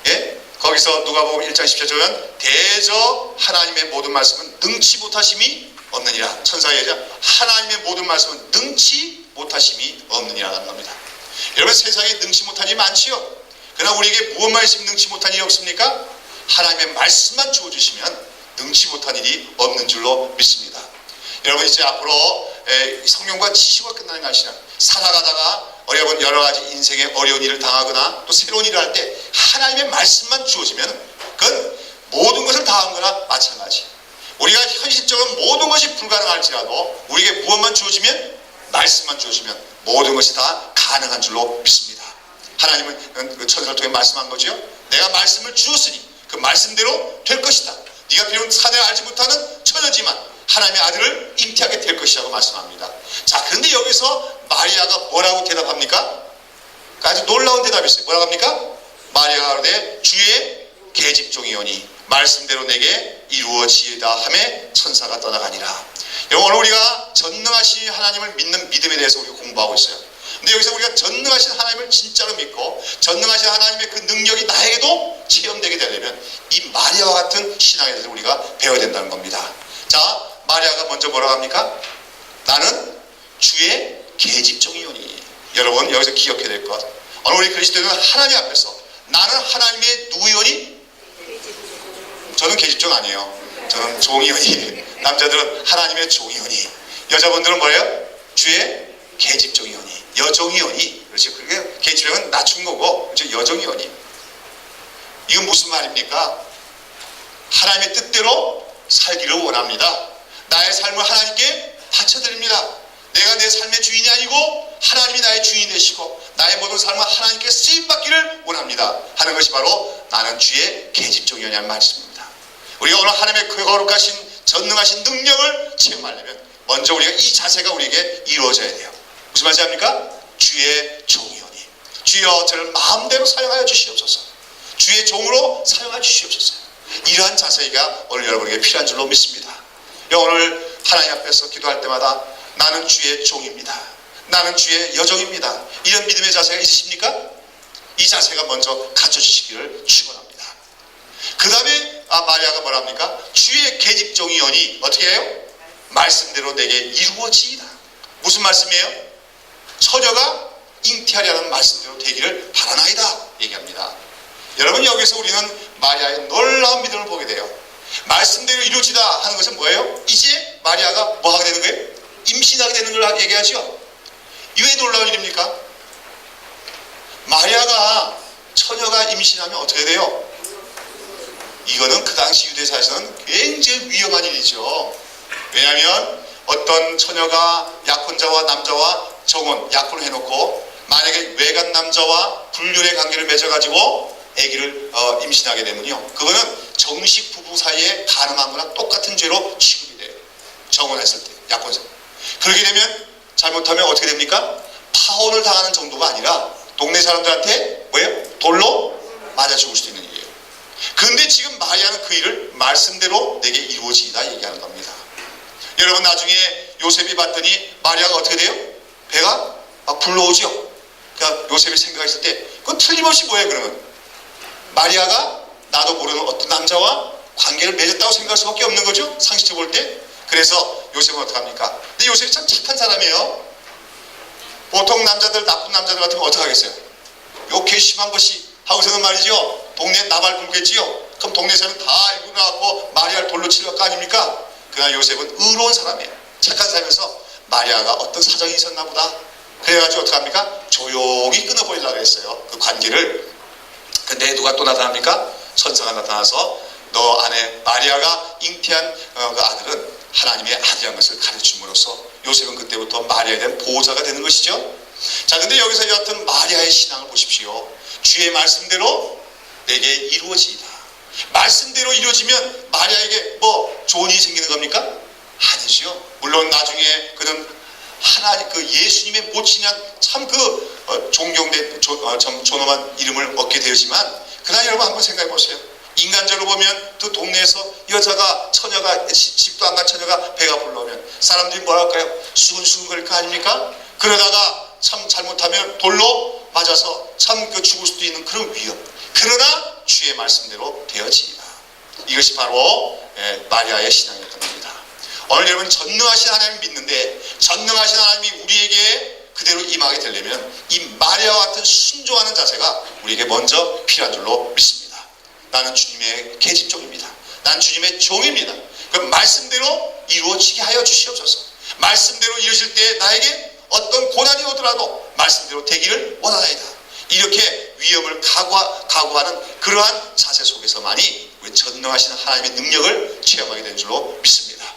예? 거기서 누가복음 1장 10절 보면 대저 하나님의 모든 말씀은 능치 못하심이 없느니라. 천사의 여자 하나님의 모든 말씀은 능치 못하심이 없느니라는 겁니다. 여러분 세상에 능치 못한 일이 많지요. 그러나 우리에게 무엇만 있으면 능치 못한 일이 없습니까? 하나님의 말씀만 주어주시면 능치 못한 일이 없는 줄로 믿습니다. 여러분 이제 앞으로 성경과 지식과 끝나는 게 아니라 살아가다가 여러 가지 인생의 어려운 일을 당하거나 또 새로운 일을 할 때 하나님의 말씀만 주어지면 그건 모든 것을 다한 거나 마찬가지. 우리가 현실적으로 모든 것이 불가능할지라도 우리에게 무엇만 주어지면 말씀만 주어지면 모든 것이 다 가능한 줄로 믿습니다. 하나님은 그 천사를 통해 말씀한 거죠. 내가 말씀을 주었으니 그 말씀대로 될 것이다. 네가 비록 사내 알지 못하는 처녀지만 하나님의 아들을 잉태하게 될 것이라고 말씀합니다. 자, 그런데 여기서 마리아가 뭐라고 대답합니까? 아주 놀라운 대답이 있어요. 뭐라고 합니까? 마리아가 가로되 주의 계집종이오니 말씀대로 내게 이루어지이다 하매 천사가 떠나가니라. 오늘 우리가 전능하신 하나님을 믿는 믿음에 대해서 우리가 공부하고 있어요. 근데 여기서 우리가 전능하신 하나님을 진짜로 믿고 전능하신 하나님의 그 능력이 나에게도 체험되게 되려면 이 마리아와 같은 신앙에 대해서 우리가 배워야 된다는 겁니다. 자, 마리아가 먼저 뭐라고 합니까? 나는 주의 계집종이오니. 여러분 여기서 기억해야 될 것, 오늘 우리 그리스도인은 하나님 앞에서 나는 하나님의 누구이오니? 저는 계집종 아니에요. 저는 종이오니. 남자들은 하나님의 종이오니, 여자분들은 뭐예요? 주의 계집종이오니, 여종이오니. 그렇죠. 그게 계집종은 낮춘 거고, 그렇죠? 여종이오니. 이건 무슨 말입니까? 하나님의 뜻대로 살기를 원합니다. 나의 삶을 하나님께 바쳐드립니다. 내가 내 삶의 주인이 아니고 하나님이 나의 주인이 되시고 나의 모든 삶을 하나님께 쓰임받기를 원합니다 하는 것이 바로 나는 주의 계집종이라는 말씀입니다. 우리가 오늘 하나님의 그 거룩하신 전능하신 능력을 체험하려면 먼저 우리가 이 자세가 우리에게 이루어져야 돼요. 무슨 말인지 압니까? 주의 종이오니 주여 저를 마음대로 사용하여 주시옵소서. 주의 종으로 사용하여 주시옵소서. 이러한 자세가 오늘 여러분에게 필요한 줄로 믿습니다. 오늘 하나님 앞에서 기도할 때마다 나는 주의 종입니다. 나는 주의 여종입니다. 이런 믿음의 자세가 있으십니까? 이 자세가 먼저 갖춰주시기를 축원합니다. 그 다음에 마리아가 뭐라 합니까? 주의 계집종이오니 어떻게 해요? 말씀대로 내게 이루어지이다. 무슨 말씀이에요? 처녀가 잉태하려는 말씀대로 되기를 바라나이다 얘기합니다. 여러분 여기서 우리는 마리아의 놀라운 믿음을 보게 돼요. 말씀대로 이루어지다 하는 것은 뭐예요? 이제 마리아가 뭐 하게 되는 거예요? 임신하게 되는 걸 얘기하죠. 이게 왜 놀라운 일입니까? 마리아가 처녀가 임신하면 어떻게 돼요? 이거는 그 당시 유대사에서는 굉장히 위험한 일이죠. 왜냐하면 어떤 처녀가 약혼자와 남자와 정혼, 약혼을 해놓고 만약에 외간 남자와 불륜의 관계를 맺어가지고 아기를 임신하게 되면요, 그거는 정식 부부 사이에 가늠한 거랑 똑같은 죄로 취급이 돼요. 정혼했을 때, 약혼자. 그렇게 되면 잘못하면 어떻게 됩니까? 파혼을 당하는 정도가 아니라 동네 사람들한테 뭐예요? 돌로 맞아 죽을 수도 있는 일이에요. 그런데 지금 마리아는 그 일을 말씀대로 내게 이루어지이다 얘기하는 겁니다. 여러분 나중에 요셉이 봤더니 마리아가 어떻게 돼요? 배가 막 불러오죠. 그러니까 요셉이 생각했을 때 그건 틀림없이 뭐예요 그러면? 마리아가 나도 모르는 어떤 남자와 관계를 맺었다고 생각할 수밖에 없는 거죠. 상식적으로 볼 때. 그래서 요셉은 어떡합니까? 근데 요셉이 참 착한 사람이에요. 보통 남자들, 나쁜 남자들 같으면 어떡하겠어요? 요 괘씸한 것이 하고서는 말이죠, 동네에 나발 불겠지요. 그럼 동네 사람은 다 알고 나왔고 마리아를 돌로 치려고 거 아닙니까? 그러나 요셉은 의로운 사람이에요. 착한 사람이어서 마리아가 어떤 사정이 있었나 보다. 그래가지고 어떡합니까? 조용히 끊어버리려고 했어요. 그 관계를. 근데 누가 또 나타납니까? 천사가 나타나서 너 안에 마리아가 잉태한 그 아들은 하나님의 아들이라는 것을 가르침으로써 요셉은 그때부터 마리아에 대한 보호자가 되는 것이죠. 자, 근데 여기서 여하튼 마리아의 신앙을 보십시오. 주의 말씀대로 내게 이루어지이다. 말씀대로 이루어지면 마리아에게 뭐 좋은 일이 생기는 겁니까? 아니죠. 물론 나중에 그는 하나님 그 예수님의 모친한 참 그 존경된 존엄한 이름을 얻게 되었지만, 그러나 여러분 한번 생각해 보세요. 인간적으로 보면 그 동네에서 여자가 처녀가 집도 안 간 처녀가 배가 불러오면 사람들이 뭐라 할까요? 수근수근거릴 거 아닙니까? 그러다가 참 잘못하면 돌로 맞아서 참 죽을 수도 있는 그런 위험. 그러나 주의 말씀대로 되어지리라. 이것이 바로 마리아의 신앙이었던 겁니다. 오늘 여러분 전능하신 하나님 믿는데 전능하신 하나님이 우리에게 그대로 임하게 되려면 이 마리아와 같은 순종하는 자세가 우리에게 먼저 필요한 줄로 믿습니다. 나는 주님의 계집종입니다. 난 주님의 종입니다. 그 말씀대로 이루어지게 하여 주시옵소서. 말씀대로 이루실 때 나에게 어떤 고난이 오더라도 말씀대로 되기를 원하나이다. 이렇게 위험을 각오하는 그러한 자세 속에서만이 우리 전능하신 하나님의 능력을 체험하게 된 줄로 믿습니다.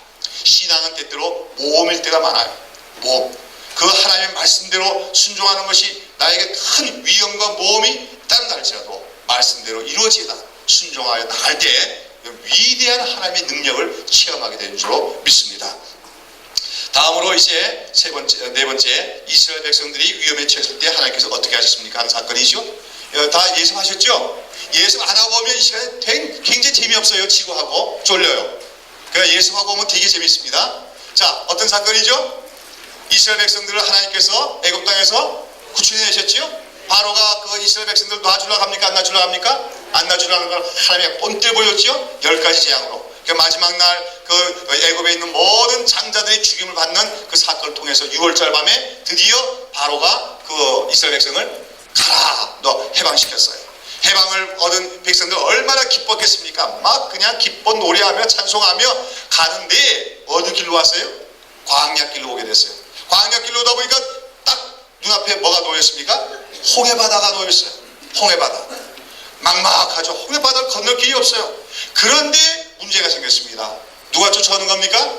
신앙은 때때로 모험일 때가 많아요. 모험. 그 하나님의 말씀대로 순종하는 것이 나에게 큰 위험과 모험이 따른다 할지라도 말씀대로 이루어지다 순종하여 나갈 때 위대한 하나님의 능력을 체험하게 되는 줄로 믿습니다. 다음으로 이제 네 번째 이스라엘 백성들이 위험에 처했을 때 하나님께서 어떻게 하셨습니까? 하는 사건이죠. 다 예습하셨죠? 예습 안 하고 오면 이 시간에 굉장히 재미없어요. 지루하고 졸려요. 그러니까 예습하고 오면 되게 재밌습니다. 자, 어떤 사건이죠? 이스라엘 백성들을 하나님께서 애굽 땅에서 구출해내셨지요. 바로가 그 이스라엘 백성들 놔주려고 합니까? 안 놔주려고 합니까? 안 놔주려는 걸 하나님이 본때 보였지요. 10가지 재앙으로. 그 마지막 날 그 애굽에 있는 모든 장자들이 죽임을 받는 그 사건을 통해서 6월절 밤에 드디어 바로가 그 이스라엘 백성을 가라 너 해방시켰어요. 해방을 얻은 백성들 얼마나 기뻤겠습니까? 막 그냥 기뻐 노래하며 찬송하며 가는데 어느 길로 왔어요? 광야길로 오게 됐어요. 광야길로 오다 보니까 딱 눈앞에 뭐가 놓였습니까? 홍해바다가 놓였어요. 홍해바다. 막막하죠. 홍해바다를 건널 길이 없어요. 그런데 문제가 생겼습니다. 누가 쫓아오는 겁니까?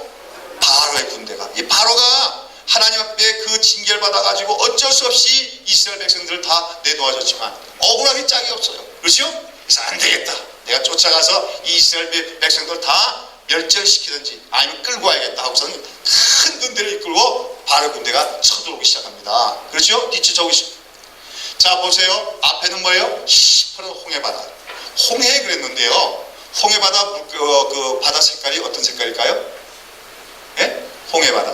바로의 군대가. 이 바로가 하나님 앞에 그 징계를 받아가지고 어쩔 수 없이 이스라엘 백성들을 다 내놓아줬지만 억울하게 짝이 없어요. 그렇죠? 그래서 안 되겠다. 내가 쫓아가서 이 이스라엘 백성들을 다 멸절시키든지 아니면 끌고 와야겠다 하고서는 큰 군대를 이끌고 바로 군대가 쳐들어오기 시작합니다. 그렇죠? 뒤쫓아오기 시작. 자 보세요. 앞에는 뭐예요? 시퍼런 홍해바다. 홍해 그랬는데요. 홍해바다 그 바다 색깔이 어떤 색깔일까요? 예? 홍해바다.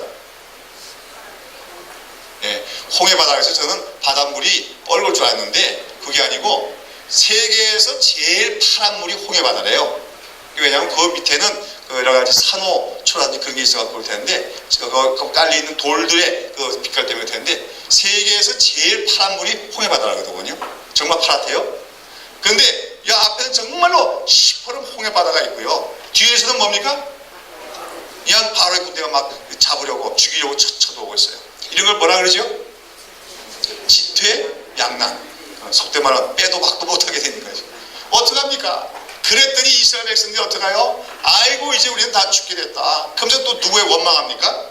예, 홍해바다에서 저는 바닷물이 뻘겋을 줄 알았는데 그게 아니고 세계에서 제일 파란 물이 홍해바다래요. 왜냐하면 그 밑에는 그 여러 가지 산호초라든지 그런 게 있어갖고 그럴 텐데 그 깔려 있는 돌들의 그 빛깔 때문에 그럴 텐데 세계에서 제일 파란 물이 홍해바다라거든요. 정말 파랗대요. 그런데 이 앞에는 정말로 시퍼런 홍해바다가 있고요. 뒤에서는 뭡니까? 이한 바로의 군대가 막 잡으려고 죽이려고 쳐들어오고 있어요. 이런 걸 뭐라 그러죠? 지퇴양난. 속된 말로 빼도 박도 못하게 되는 거죠. 어떡합니까? 그랬더니 이스라엘 백성들이 어떡해요? 아이고 이제 우리는 다 죽게 됐다. 그러면서 또 누구에 원망합니까?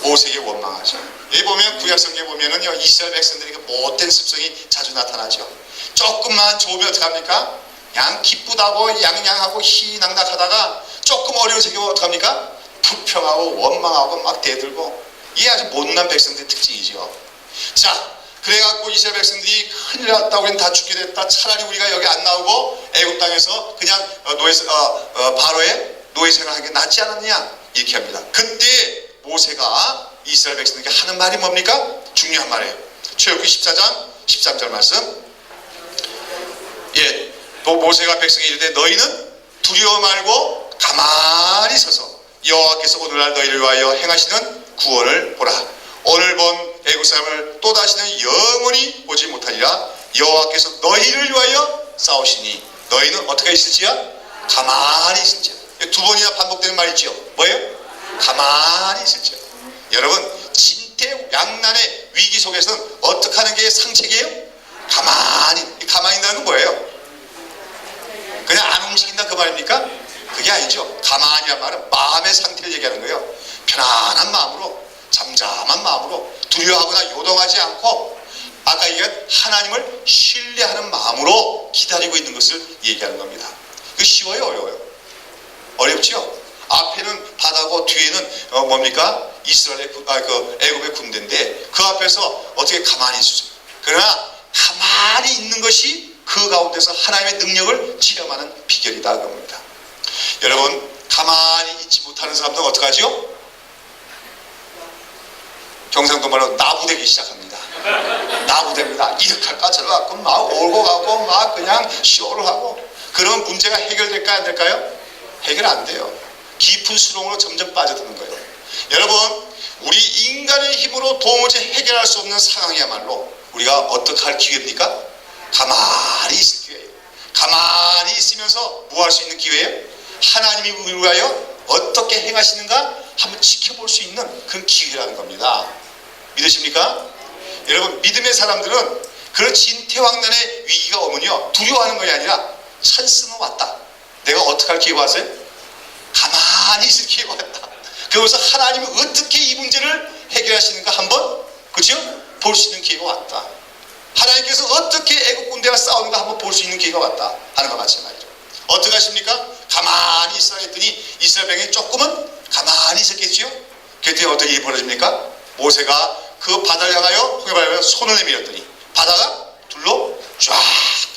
모세에게 원망하죠. 여기 보면 구약성경에 보면은요 이스라엘 백성들이 못된 습성이 자주 나타나죠. 조금만 좋으면 어떡합니까? 양 기쁘다고 양양하고 희낙낙하다가 조금 어려운 생기면 어떡합니까? 불평하고 원망하고 막 대들고 이게 아주 못난 백성들의 특징이죠. 자 그래갖고 이스라엘 백성들이 큰일 났다 우리는 다 죽게 됐다 차라리 우리가 여기 안 나오고 애굽 땅에서 그냥 바로의 노예 생활하는 게 낫지 않았냐 이렇게 합니다. 그때 모세가 이스라엘 백성들에게 하는 말이 뭡니까? 중요한 말이에요. 출애굽기 14장 13절 말씀. 예, 모세가 백성에 이르되 너희는 두려워 말고 가만히 서서 여호와께서 오늘날 너희를 위하여 행하시는 구원을 보라. 오늘 본 애굽 사람을 또다시는 영원히 보지 못하리라. 여호와께서 너희를 위하여 싸우시니 너희는 어떻게 있을지야? 가만히 있을지야. 두 번이나 반복되는 말이죠. 뭐예요? 가만히 있을지야. 여러분 진퇴양난의 위기 속에서는 어떻게 하는 게 상책이에요? 가만히 있다는 건 뭐예요? 그냥 안 움직인다 그 말입니까? 그게 아니죠. 가만히란 말은 마음의 상태를 얘기하는 거예요. 편안한 마음으로 잠잠한 마음으로 두려워하거나 요동하지 않고 아까 얘기한 하나님을 신뢰하는 마음으로 기다리고 있는 것을 얘기하는 겁니다. 이거 쉬워요? 어려워요? 어렵죠? 앞에는 바다고 뒤에는 뭡니까? 이스라엘의 애굽의 군대인데 그 앞에서 어떻게 가만히 있어요? 그러나 가만히 있는 것이 그 가운데서 하나님의 능력을 체험하는 비결이다 그럽니다. 여러분 가만히 있지 못하는 사람들은 어떡하죠? 경상도 말로 나부되기 시작합니다. 나부됩니다. 이렇게 할까 저렇게 할까 막 오고 가고 막 그냥 쇼를 하고. 그러면 문제가 해결될까요? 안 될까요? 해결 안 돼요. 깊은 수렁으로 점점 빠져드는 거예요. 여러분, 우리 인간의 힘으로 도무지 해결할 수 없는 상황이야말로 우리가 어떻게 할 기회입니까? 가만히 있을 기회예요. 가만히 있으면서 뭐 할 수 있는 기회예요? 하나님이 우리를 위하여 어떻게 행하시는가 한번 지켜볼 수 있는 그런 기회라는 겁니다. 믿으십니까? 여러분, 믿음의 사람들은 그런 진퇴황난의 위기가 오면요 두려워하는 것이 아니라 찬스는 왔다. 내가 어떻게 할 기회가 왔어요? 가만히 있을 기회가 왔다. 그래서 하나님이 어떻게 이 문제를 해결하시는가 한번 그렇죠? 볼 수 있는 기회가 왔다. 하나님께서 어떻게 애국 군대와 싸우는가 한번 볼 수 있는 기회가 왔다 하는 것 마찬가지죠. 어떻게 하십니까? 가만히 있으라 했더니 이스라엘 백성이 조금은 가만히 있었겠지요. 그랬더니 어떻게 일이 벌어집니까? 모세가 그 바다를 향하여 홍해바다를 손을 내밀었더니 바다가 둘로 쫙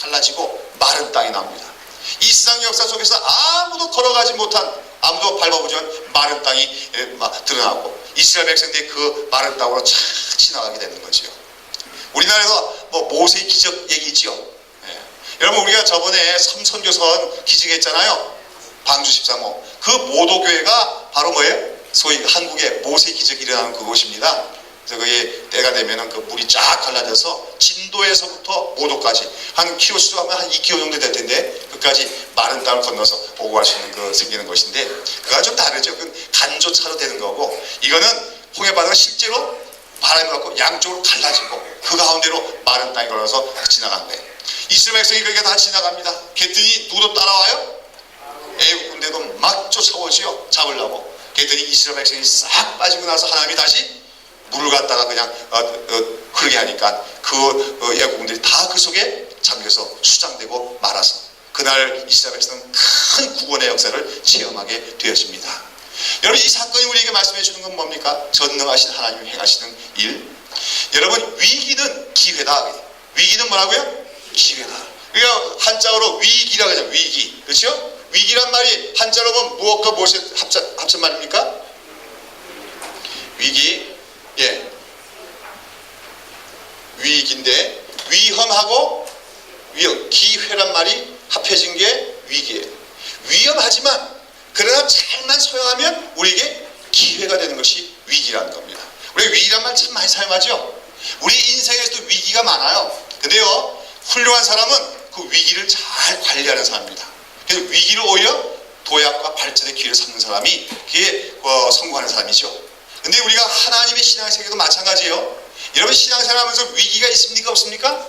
갈라지고 마른 땅이 나옵니다. 이 세상 역사 속에서 아무도 걸어가지 못한, 아무도 밟아보지 않은 마른 땅이 드러나고 이스라엘 백성들이 그 마른 땅으로 착 지나가게 되는 거지요. 우리나라에서 뭐 모세의 기적 얘기 있지요. 예. 여러분, 우리가 저번에 삼선교선 기적했잖아요. 방주 13호. 그 모도교회가 바로 뭐예요? 소위 한국의 모세 기적이 일어나는 그곳입니다. 그래서 그게 때가 되면은 그 물이 쫙 갈라져서 진도에서부터 모도까지 한 키로 수하면 한 2km 정도 될 텐데 그까지 마른 땅을 건너서 오고 갈 수 있는 그 생기는 것인데 그가 좀 다르죠. 그건 간조차로 되는 거고 이거는 홍해바다가 실제로 바람이 갖고 양쪽으로 갈라지고 그 가운데로 마른 땅이 걸어서 지나간 거예요. 이스라엘 백성이 그렇게 다 지나갑니다. 그랬더니 누구도 따라와요? 애국 군대도 막 쫓아오지요. 잡으려고. 그랬더니 이스라엘 백성이 싹 빠지고 나서 하나님이 다시 물을 갖다가 그냥 흐르게 하니까 그 애국 군들이 다 그 속에 잠겨서 수장되고 말아서 그날 이스라엘 백성은 큰 구원의 역사를 체험하게 되었습니다. 여러분, 이 사건이 우리에게 말씀해 주는 건 뭡니까? 전능하신 하나님이 행하시는 일. 여러분, 위기는 기회다. 위기는 뭐라고요? 기회다. 그러니까 한자어로 위기라고 하죠. 위기. 그렇죠? 위기란 말이 한자로 보면 무엇과 무엇의 합천 말입니까? 위기. 예. 위기인데 위험하고 위험, 기회란 말이 합해진 게 위기예요. 위험하지만 그러나 잘만 소용하면 우리에게 기회가 되는 것이 위기라는 겁니다. 우리 위기란 말 참 많이 사용하죠. 우리 인생에서도 위기가 많아요. 근데요, 훌륭한 사람은 그 위기를 잘 관리하는 사람입니다. 그래서 위기를 오히려 도약과 발전의 기회를 삼는 사람이 그게 성공하는 사람이죠. 근데 우리가 하나님의 신앙생활도 마찬가지예요. 여러분, 신앙생활하면서 위기가 있습니까? 없습니까?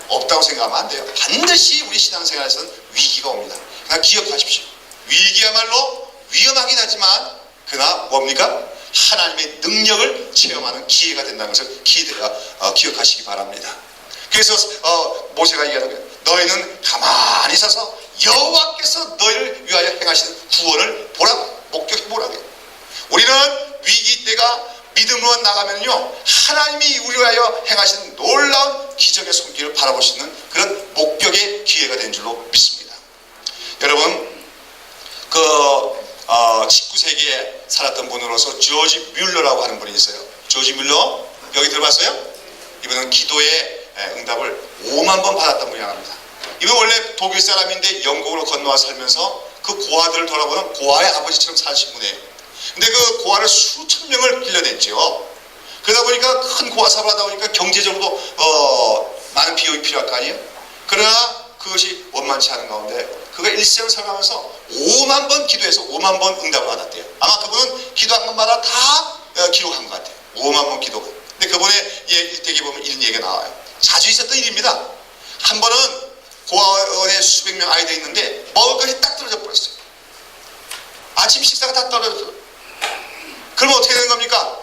없다고 생각하면 안 돼요. 반드시 우리 신앙생활에서는 위기가 옵니다. 그러나 기억하십시오. 위기야말로 위험하긴 하지만 그러나 뭡니까? 하나님의 능력을 체험하는 기회가 된다는 것을 기억하시기 바랍니다. 그래서 모세가 얘기하는 거예요. 너희는 가만히 서서 여호와께서 너희를 위하여 행하시는 구원을 보라고, 목격해보라고. 우리는 위기 때가 믿음으로 나가면요 하나님이 우리를 위하여 행하시는 놀라운 기적의 손길을 바라볼 수 있는 그런 목격의 기회가 된 줄로 믿습니다. 여러분, 그 19세기에 살았던 분으로서 조지 뮬러라고 하는 분이 있어요. 조지 뮬러, 여기 들어봤어요? 이분은 기도의 응답을 5만 번 받았던 분이라고 합니다. 이분 원래 독일 사람인데 영국으로 건너와 살면서 그 고아들을 돌아보는 고아의 아버지처럼 사신 분이에요. 근데 그 고아를 수천 명을 길러냈죠. 그러다 보니까 큰 고아 사업을 하다 보니까 경제적으로도 많은 비용이 필요할 거 아니에요. 그러나 그것이 원만치 않은 가운데 그가 일생을 살아가면서 5만 번 기도해서 5만 번 응답을 받았대요. 아마 그분은 기도한 것마다 다 기록한 것 같아요. 5만 번 기도가. 근데 그분의 일대기 보면 이런 얘기가 나와요. 자주 있었던 일입니다. 한 번은 고아원에 수백 명 아이들이 있는데 먹을 것이 딱 떨어져 버렸어요. 아침 식사가 다 떨어졌어요. 그럼 어떻게 되는 겁니까?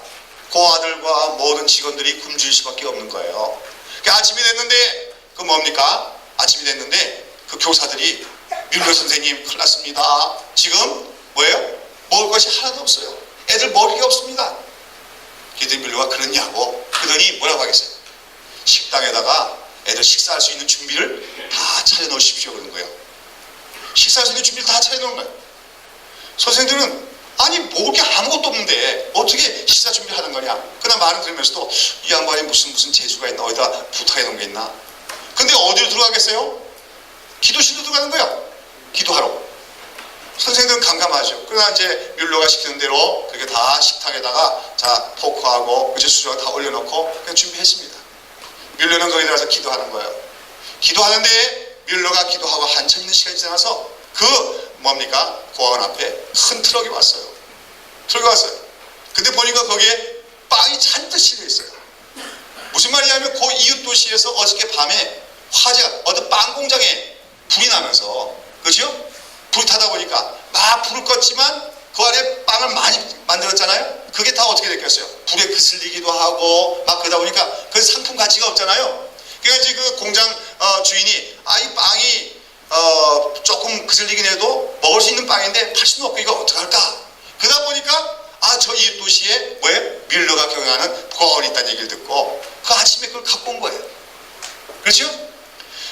고아들과 모든 직원들이 굶주릴 수밖에 없는 거예요. 아침이 됐는데 그 뭡니까? 아침이 됐는데 그 교사들이 뮬러 선생님 큰일 났습니다. 지금 뭐예요? 먹을 것이 하나도 없어요. 애들 먹을 게 없습니다. 그랬더니 뮬러가 그러냐고. 그러더니 뭐라고 하겠어요? 식당에다가 애들 식사할 수 있는 준비를 다 차려놓으십시오 그런 거예요. 식사할 수 있는 준비를 다 차려놓은 거예요. 선생님들은 아니 먹을 게 아무것도 아무것도 없는데 어떻게 식사 준비를 하는 거냐. 그러나 말을 들으면서도 이 양반이 무슨 재주가 있나, 어디다 부탁해 놓은 게 있나. 근데 어디로 들어가겠어요? 기도실로 들어가는 거야. 기도하러. 선생들은 감감하죠. 그러나 이제 뮬러가 시키는 대로 그렇게 다 식탁에다가 자 포크하고 이제 수저가 다 올려놓고 그냥 준비했습니다. 뮬러는 거기 들어가서 기도하는 거예요. 기도하는데 뮬러가 기도하고 한참 있는 시간이 지나서 그 뭡니까? 고아원 앞에 큰 트럭이 왔어요. 트럭이 왔어요. 근데 보니까 거기에 빵이 잔뜩 실려 있어요. 무슨 말이냐면 그 이웃 도시에서 어저께 밤에 화재가 어떤 빵 공장에 불이 나면서, 그렇죠? 불 타다 보니까 막 불을 껐지만 그 안에 빵을 많이 만들었잖아요. 그게 다 어떻게 됐겠어요? 불에 그슬리기도 하고 막 그러다 보니까 그 상품 가치가 없잖아요. 그러니까 이제 그 공장 주인이 이 빵이 조금 그슬리긴 해도 먹을 수 있는 빵인데 팔 수는 없고 이거 어떡할까? 그러다 보니까 저 이웃 도시에 뭐예요? 뮬러가 경영하는 고아원이 있다는 얘기를 듣고 그 아침에 그걸 갖고 온 거예요. 그렇죠?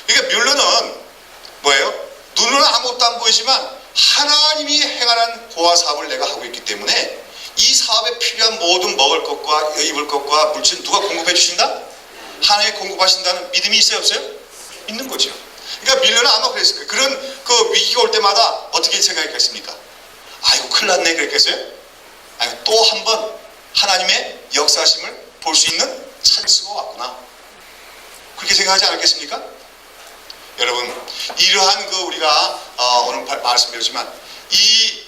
그러니까 뮬러는 뭐예요? 눈으로는 아무것도 안 보이지만 하나님이 행하는 고아 사업을 내가 하고 있기 때문에 이 사업에 필요한 모든 먹을 것과 입을 것과 물질 누가 공급해 주신다? 하나님이 공급하신다는 믿음이 있어요, 없어요? 있는 거죠. 그러니까 뮬러는 아마 그랬을 거예요. 그런 그 위기가 올 때마다 어떻게 생각했겠습니까? 아이고 큰일 났네 그랬겠어요? 아니 또 한 번 하나님의 역사심을 볼 수 있는 찬스가 왔구나. 그렇게 생각하지 않았겠습니까? 여러분, 이러한 그 우리가 오늘 말씀드렸지만 이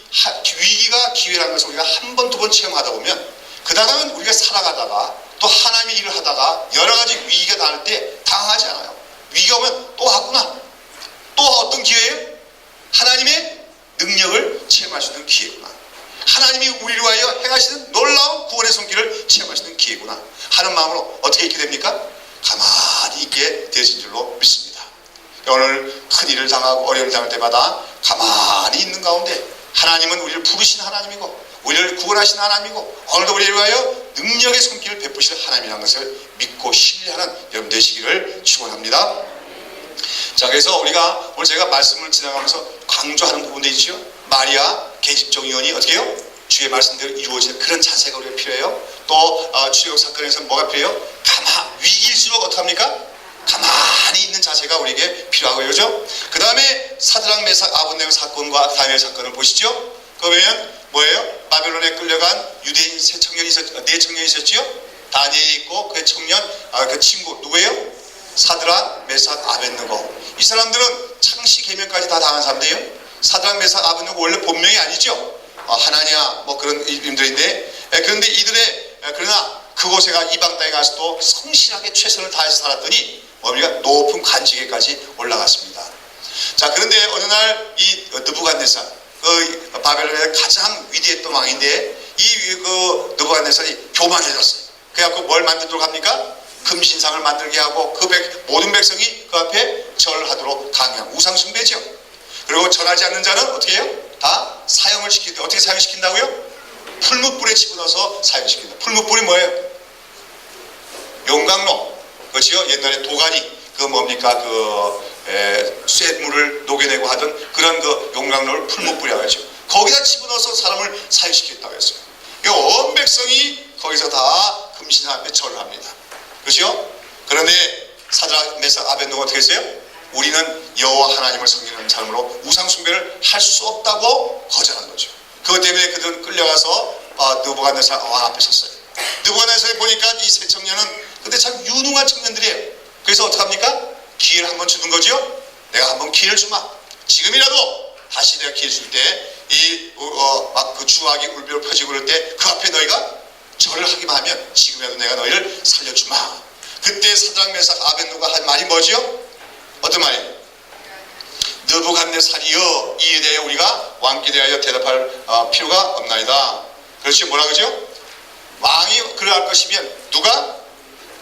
위기가 기회라는 것을 우리가 한 번, 두 번 체험하다 보면 그 다음은 우리가 살아가다가 또 하나님의 일을 하다가 여러 가지 위기가 닿을 때 당하지 않아요. 위기가 오면 또 하구나. 또 어떤 기회예요? 하나님의 능력을 체험할 수 있는 기회구나. 하나님이 우리를 위하여 행하시는 놀라운 구원의 손길을 체험할 수 있는 기회구나 하는 마음으로 어떻게 있게 됩니까? 가만히 있게 되신 줄로 믿습니다. 오늘 큰 일을 당하고 어려움을 당할 때마다 가만히 있는 가운데 하나님은 우리를 부르신 하나님이고 우리를 구원하신 하나님이고 오늘도 우리를 위하여 능력의 손길을 베푸실 하나님이라는 것을 믿고 신뢰하는 여러분 되시기를 축원합니다. 자, 그래서 우리가 오늘 제가 말씀을 지나가면서 강조하는 부분도 있죠. 마리아 계집종 의원이 어떻게 해요? 주의 말씀대로 이루어지는 그런 자세가 우리가 필요해요. 또 출애굽 사건에서 뭐가 필요해요? 위기일수록 어떡합니까? 가만히 있는 자세가 우리에게 필요하고, 그렇죠? 그 다음에 사드락 메삭 아벳네고 사건과 다니엘 사건을 보시죠. 그러면 뭐예요? 바벨론에 끌려간 유대인 네 청년이 있었죠. 다니엘이 있고 그 청년 그 친구 누구예요? 사드락 메삭 아벳네고. 이 사람들은 창시 계명까지 다 당한 사람들이에요. 사드락 메삭 아벳네고 원래 본명이 아니죠. 하나냐 뭐 그런 이름들인데 그런데 이들의 그러나 그곳에가 이방 땅에 가서도 성실하게 최선을 다해서 살았더니 우리가 높은 관직에까지 올라갔습니다. 자, 그런데 어느 날 이 느부갓네살 그 바벨론의 가장 위대했던 왕인데 이 그 느부갓네살이 교만해졌어요. 그래갖고 뭘 만들도록 합니까? 금신상을 만들게 하고 그 모든 백성이 그 앞에 절하도록 강요한 우상 숭배죠. 그리고 절하지 않는 자는 어떻게 해요? 다 사형을 시키는데 어떻게 사형시킨다고요? 풀무불에 집어넣어서 사형시킨다. 풀무불이 뭐예요? 용광로. 그렇죠? 옛날에 도가니 그 뭡니까 쇳물을 녹여내고 하던 그런 그 용광로를 풀무불이라고 하죠. 거기다 집어넣어서 사람을 사형시켰다고 했어요. 이 온 백성이 거기서 다 금신 앞에 절을 합니다. 그렇죠? 그런데 사드락 메삭 아벳네고가 어떻게 했어요? 우리는 여호와 하나님을 섬기는 삶으로 우상 숭배를 할 수 없다고 거절한 거죠. 그것 때문에 그들은 끌려가서 느부갓네살 왕 앞에 섰어요. 느부갓네살이 보니까 이 세 청년은 근데 참 유능한 청년들이에요. 그래서 어떡합니까? 기회를 한번 주는 거죠. 내가 한번 기회를 주마. 지금이라도 다시 내가 기회 줄 때 막 그 주악이 울병을 펴지고 그럴 때 그 앞에 너희가 절을 하기만 하면 지금이라도 내가 너희를 살려주마. 그때 사드락 메삭 아벳네고가 한 말이 뭐지요? 어떤 말이에요? 느부갓네살이여 이에 대해 우리가 왕께 대하여 대답할 필요가 없나이다. 그렇지 뭐라 그러죠? 왕이 그러할 것이면 누가?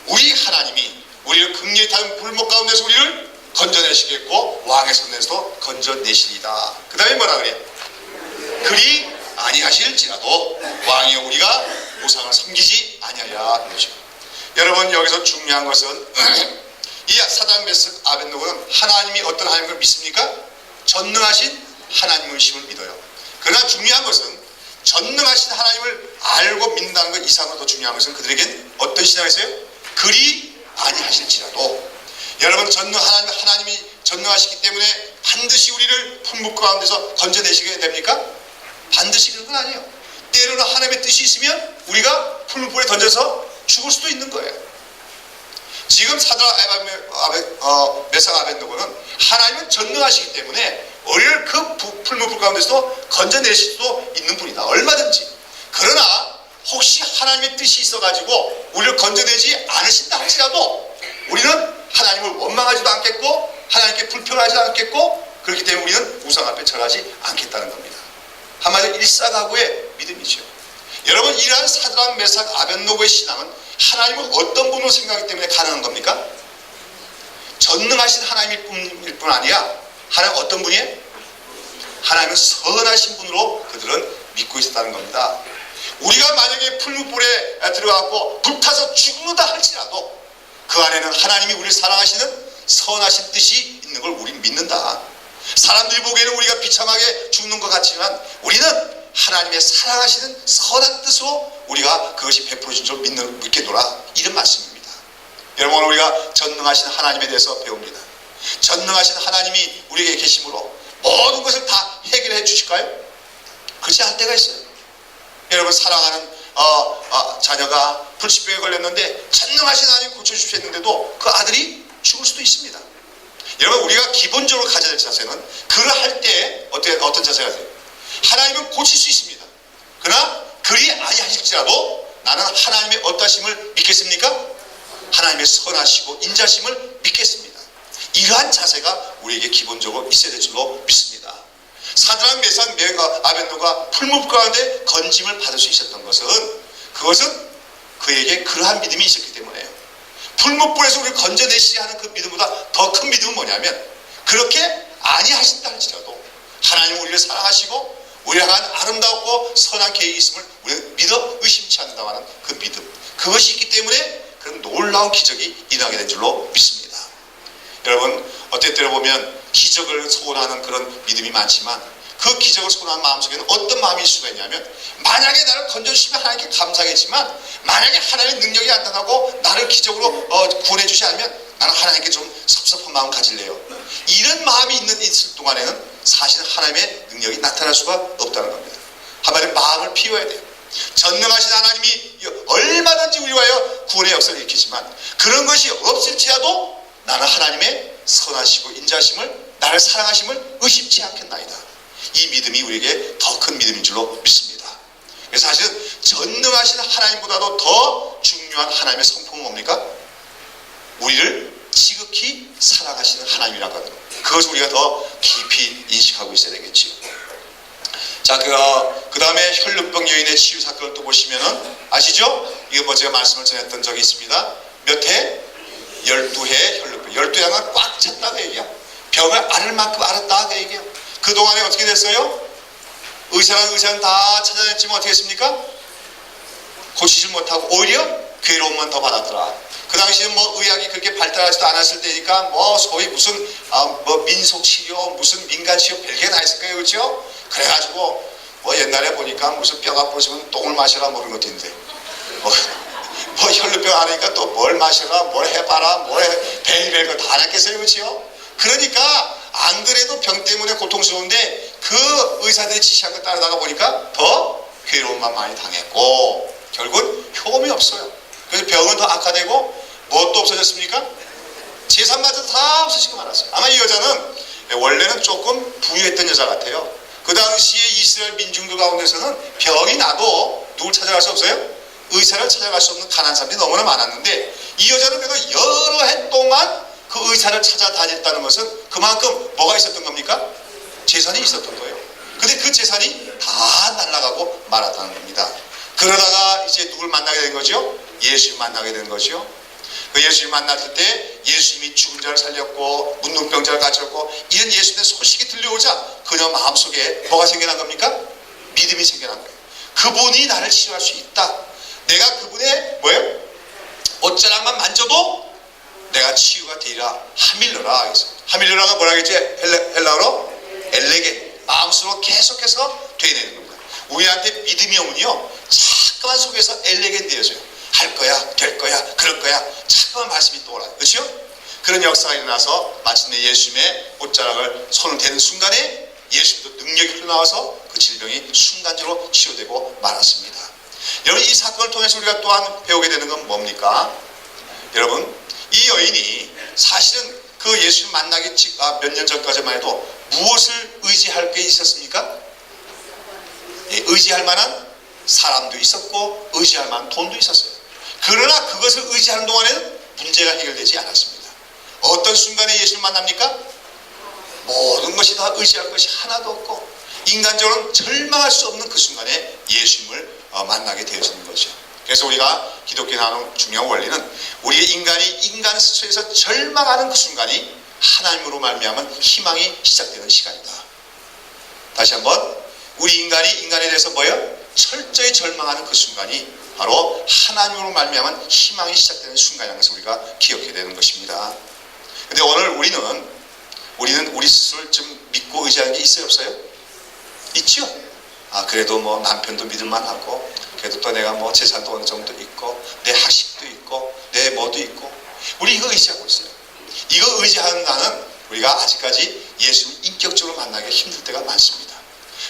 우리 하나님이 우리를 극렬히 타는 불목 가운데서 우리를 건져내시겠고 왕의 손에서도 건져내시리다. 그 다음에 뭐라 그래요? 그리 아니하실지라도 왕이여 우리가 우상을 섬기지 아니하리라. 그러죠. 여러분 여기서 중요한 것은 이 사드락 메삭 아벳네고는 하나님이 어떤 하나님을 믿습니까? 전능하신 하나님의 심을 믿어요. 그러나 중요한 것은 전능하신 하나님을 알고 믿는다는 것 이상으로 더 중요한 것은 그들에겐 어떤 신앙이 있어요? 그리 아니하실지라도. 여러분, 하나님이 전능하시기 때문에 반드시 우리를 풀무 가운데서 건져내시게 됩니까? 반드시 그런 건 아니에요. 때로는 하나님의 뜻이 있으면 우리가 풀무불에 던져서 죽을 수도 있는 거예요. 지금 사드락, 메삭, 아벳느고는 하나님은 전능하시기 때문에 우리를 그 풀무불 가운데서 건져내실 수도 있는 분이다, 얼마든지. 그러나 혹시 하나님의 뜻이 있어가지고 우리를 건져내지 않으신다 할지라도 우리는 하나님을 원망하지도 않겠고 하나님께 불평하지 않겠고, 그렇기 때문에 우리는 우상 앞에 절하지 않겠다는 겁니다. 한마디로 일사각오의 믿음이죠. 여러분, 이러한 사드락, 메삭, 아벳느고의 신앙은 하나님을 어떤 분으로 생각하기 때문에 가능한 겁니까? 전능하신 하나님일 뿐 아니라 하나님 어떤 분이에요? 하나님은 선하신 분으로 그들은 믿고 있었다는 겁니다. 우리가 만약에 풀무불에 들어가고 불타서 죽는다 할지라도 그 안에는 하나님이 우리를 사랑하시는 선하신 뜻이 있는 걸 우리는 믿는다. 사람들이 보기에는 우리가 비참하게 죽는 것 같지만 우리는 하나님의 사랑하시는 선한 뜻으로 우리가 그것이 베풀어진 줄 믿겠노라, 이런 말씀입니다. 여러분, 오늘 우리가 전능하신 하나님에 대해서 배웁니다. 전능하신 하나님이 우리에게 계심으로 모든 것을 다 해결해 주실까요? 그렇지 않을 때가 있어요. 여러분, 사랑하는 자녀가 불치병에 걸렸는데 전능하신 하나님 고쳐주십시오 했는데도 그 아들이 죽을 수도 있습니다. 여러분, 우리가 기본적으로 가져야 될 자세는 그를 할 때 어떤 자세가 돼요? 하나님은 고칠 수 있습니다. 그러나 그리 아니하실지라도 나는 하나님의 어떠심을 믿겠습니까? 하나님의 선하시고 인자심을 믿겠습니다. 이러한 자세가 우리에게 기본적으로 있어야 될 줄로 믿습니다. 사드락, 메삭, 아벳느고가 풀무불 가운데 건짐을 받을 수 있었던 것은 그것은 그에게 그러한 믿음이 있었기 때문에요. 풀무불에서 우리를 건져내시려 하는 그 믿음보다 더 큰 믿음은 뭐냐면, 그렇게 아니하신다 할지라도 하나님은 우리를 사랑하시고 우리를 향한 아름답고 선한 계획이 있음을 우리는 믿어 의심치 않는다고 하는 그 믿음, 그것이 있기 때문에 그런 놀라운 기적이 일어나게 된 줄로 믿습니다. 여러분, 어떤 때로 보면 기적을 소원하는 그런 믿음이 많지만 그 기적을 소원하는 마음속에는 어떤 마음이 있을 수가 있냐면, 만약에 나를 건져주시면 하나님께 감사하겠지만 만약에 하나님의 능력이 안 나타나고 나를 기적으로 구원해 주지 않으면 나는 하나님께 좀 섭섭한 마음 가질래요. 이런 마음이 있을 동안에는 사실 하나님의 능력이 나타날 수가 없다는 겁니다. 한마디로 마음을 비워야 돼요. 전능하신 하나님이 얼마든지 우리와 구원의 역사를 일으키지만 그런 것이 없을지라도 나는 하나님의 선하시고 인자심을, 나를 사랑하심을 의심치 않겠나이다. 이 믿음이 우리에게 더 큰 믿음인 줄로 믿습니다. 그래서 사실은 전능하신 하나님보다도 더 중요한 하나님의 성품은 뭡니까? 우리를 지극히 사랑하시는 하나님이라고 하는 것. 그것을 우리가 더 깊이 인식하고 있어야 되겠지요. 자, 그 다음에 혈루병 여인의 치유 사건을 또 보시면은 아시죠? 이거 제가 말씀을 전했던 적이 있습니다. 몇 해? 12해 혈루병. 12해가 꽉 찼다고 얘기해요. 병을 앓을 만큼 앓았다고 얘기해요. 그동안에 어떻게 됐어요? 의사는 다 찾아냈지만 어떻게 했습니까? 고치질 못하고 오히려 괴로움만 더 받았더라. 그 당시에는 의학이 그렇게 발달하지도 않았을 때니까 소위 무슨 민속치료, 무슨 민간치료 별게 다 있을 거예요. 그렇죠? 그래가지고 옛날에 보니까 무슨 뼈가 부러지면 똥을 마셔라 그런 것도 있는데 혈루병 앓으니까 또 뭘 마셔라, 뭘 해봐라, 별거 다 했겠어요. 그렇죠? 그러니까 안 그래도 병 때문에 고통스러운데 그 의사들이 지시한 거 따르다가 보니까 더 괴로움만 많이 당했고 결국은 효험이 없어요. 그래서 병은 더 악화되고 무엇도 없어졌습니까? 재산마저 다 없어지고 말았어요. 아마 이 여자는 원래는 조금 부유했던 여자 같아요. 그 당시에 이스라엘 민중들 가운데서는 병이 나도 누굴 찾아갈 수 없어요? 의사를 찾아갈 수 없는 가난한 사람들이 너무나 많았는데 이 여자는 그래도 여러 해 동안 그 의사를 찾아다녔다는 것은 그만큼 뭐가 있었던 겁니까? 재산이 있었던 거예요. 근데 그 재산이 다 날아가고 말았다는 겁니다. 그러다가 이제 누굴 만나게 된 거죠? 예수님 만나게 된 거죠. 그 예수님 만났을 때 예수님이 죽은 자를 살렸고 문둥병자를 가졌고 이런 예수님의 소식이 들려오자 그녀 마음속에 뭐가 생겨난 겁니까? 믿음이 생겨난 거예요. 그분이 나를 치유할 수 있다. 내가 그분의 옷자락만 만져도 내가 치유가 되리라. 하밀러라. 하밀러라가 뭐라 했지? 헬라어로 엘레게, 마음속으로 계속해서 되어내는 겁니다. 우리한테 믿음이 오면요 자꾸만 속에서 엘레겐 되어져요. 할 거야, 될 거야, 그럴 거야. 자꾸만 말씀이 떠올라요. 그렇죠? 그런 역사가 일어나서 마침내 예수님의 옷자락을 손을 대는 순간에 예수님도 능력이 흘러나와서 그 질병이 순간적으로 치료되고 말았습니다. 여러분, 이 사건을 통해서 우리가 또한 배우게 되는 건 뭡니까? 여러분, 이 여인이 사실은 그 예수님 만나기 몇 년 전까지만 해도 무엇을 의지할 게 있었습니까? 예, 의지할 만한 사람도 있었고 의지할 만한 돈도 있었어요. 그러나 그것을 의지하는 동안에는 문제가 해결되지 않았습니다. 어떤 순간에 예수를 만납니까? 모든 것이 다 의지할 것이 하나도 없고 인간적으로는 절망할 수 없는 그 순간에 예수님을 만나게 되어지는 거죠. 그래서 우리가 기독교에 나오는 중요한 원리는 우리의 인간이 인간 스스로에서 절망하는 그 순간이 하나님으로 말미암은 희망이 시작되는 시간이다. 다시 한번, 우리 인간이 인간에 대해서 뭐예요? 철저히 절망하는 그 순간이 바로 하나님으로 말미암은 희망이 시작되는 순간이라는 것을 우리가 기억해야 되는 것입니다. 근데 오늘 우리는 우리 스스로를 좀 믿고 의지하는 게 있어요, 없어요? 있죠? 그래도 뭐 남편도 믿을만 하고, 그래도 또 내가 뭐 재산도 어느 정도 있고, 내 학식도 있고, 내 뭐도 있고, 우리 이거 의지하고 있어요. 이거 의지하는 나는 우리가 아직까지 예수를 인격적으로 만나기 힘들 때가 많습니다.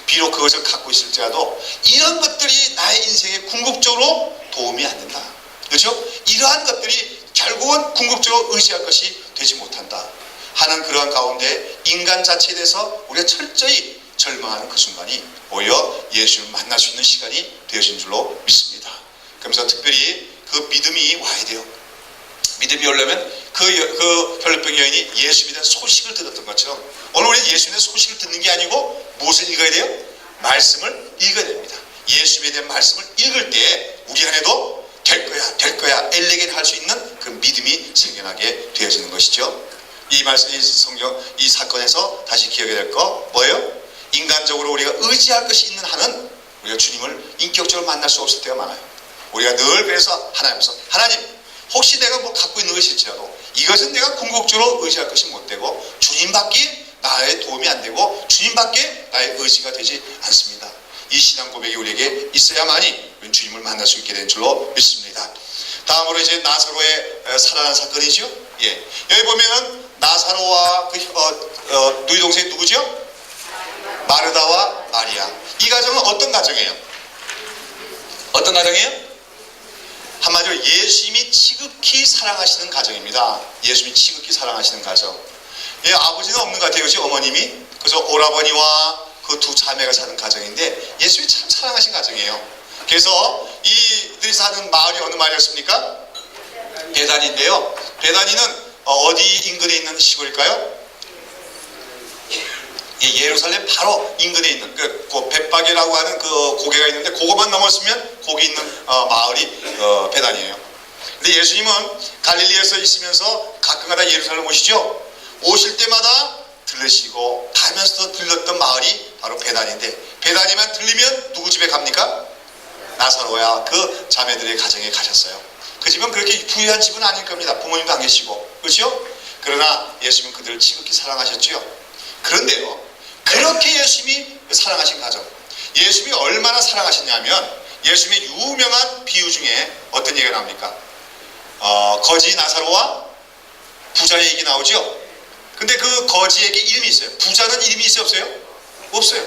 비록 그것을 갖고 있을지라도 이런 것들이 나의 인생에 궁극적으로 도움이 안 된다. 그렇죠? 이러한 것들이 결국은 궁극적으로 의지할 것이 되지 못한다 하는 그러한 가운데 인간 자체에 대해서 우리가 철저히 절망하는 그 순간이 오히려 예수를 만날 수 있는 시간이 되어진 줄로 믿습니다. 그러면서 특별히 그 믿음이 와야 돼요. 믿음이 오려면 그 혈루병 여인이 예수님에 대한 소식을 들었던 것처럼 오늘 우리는 예수님에 대한 소식을 듣는 게 아니고 무엇을 읽어야 돼요? 말씀을 읽어야 됩니다. 예수님에 대한 말씀을 읽을 때 우리 안에도 될 거야 엘레겐 할 수 있는 그 믿음이 생겨나게 되어지는 것이죠. 이 말씀, 이 성경, 이 사건에서 다시 기억해야 될 거 뭐예요? 인간적으로 우리가 의지할 것이 있는 한은 우리가 주님을 인격적으로 만날 수 없을 때가 많아요. 우리가 늘 그래서 하나님 혹시 내가 뭐 갖고 있는 것이 있을지라도 이것은 내가 궁극적으로 의지할 것이 못 되고 주님밖에 나의 도움이 안 되고 주님밖에 나의 의지가 되지 않습니다. 이 신앙 고백이 우리에게 있어야만이 우리는 주님을 만날 수 있게 된 줄로 믿습니다. 다음으로 이제 나사로의 살아난 사건이죠. 예, 여기 보면은 나사로와 그 누이 동생이 누구죠? 마르다와 마리아. 이 가정은 어떤 가정이에요? 어떤 가정이에요? 한마디로 예수님이 지극히 사랑하시는 가정입니다. 예수님이 지극히 사랑하시는 가정. 예, 아버지는 없는 것 같아요. 그렇지? 어머님이. 그래서 오라버니와 그 두 자매가 사는 가정인데 예수님이 참 사랑하신 가정이에요. 그래서 이들이 사는 마을이 어느 마을이었습니까? 베다니인데요. 베다니는 어디 인근에 있는 시골일까요? 예루살렘 바로 인근에 있는 그 벳박이라고 하는 그 고개가 있는데 그거만 넘었으면 거기 있는 마을이 베다니예요. 근데 예수님은 갈릴리에서 있으면서 가끔가다 예루살렘 오시죠. 오실 때마다 들르시고 가면서도 들렀던 마을이 바로 베다니인데 베다니만 들리면 누구 집에 갑니까? 나사로야 그 자매들의 가정에 가셨어요. 그 집은 그렇게 부유한 집은 아닐 겁니다. 부모님도 안 계시고 그렇죠? 그러나 예수님은 그들을 지극히 사랑하셨죠. 그런데요, 그렇게 예수님이 사랑하신 가정, 예수님이 얼마나 사랑하셨냐면 예수님의 유명한 비유 중에 어떤 얘기가 나옵니까? 거지 나사로와 부자의 얘기 나오죠. 근데 그 거지에게 이름이 있어요. 부자는 이름이 있어요, 없어요? 없어요.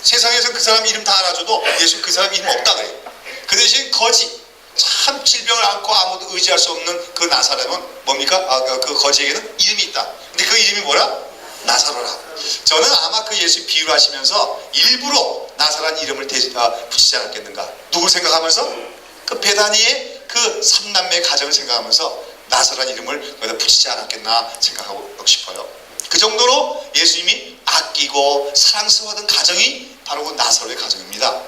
세상에서 그 사람 이름 다 알아줘도 예수님 그 사람 이름 없다 그래요. 그 대신 거지, 참 질병을 앓고 아무도 의지할 수 없는 그 나사로는 뭡니까? 그 거지에게는 이름이 있다. 근데 그 이름이 뭐라? 나사로라. 저는 아마 그 예수 비유를 하시면서 일부러 나사로란 이름을 붙이지 않았겠는가. 누굴 생각하면서? 그 베다니의 그 삼남매 가정을 생각하면서 나사로란 이름을 거기다 붙이지 않았겠나 생각하고 싶어요. 그 정도로 예수님이 아끼고 사랑스러워하던 가정이 바로 그 나사로의 가정입니다.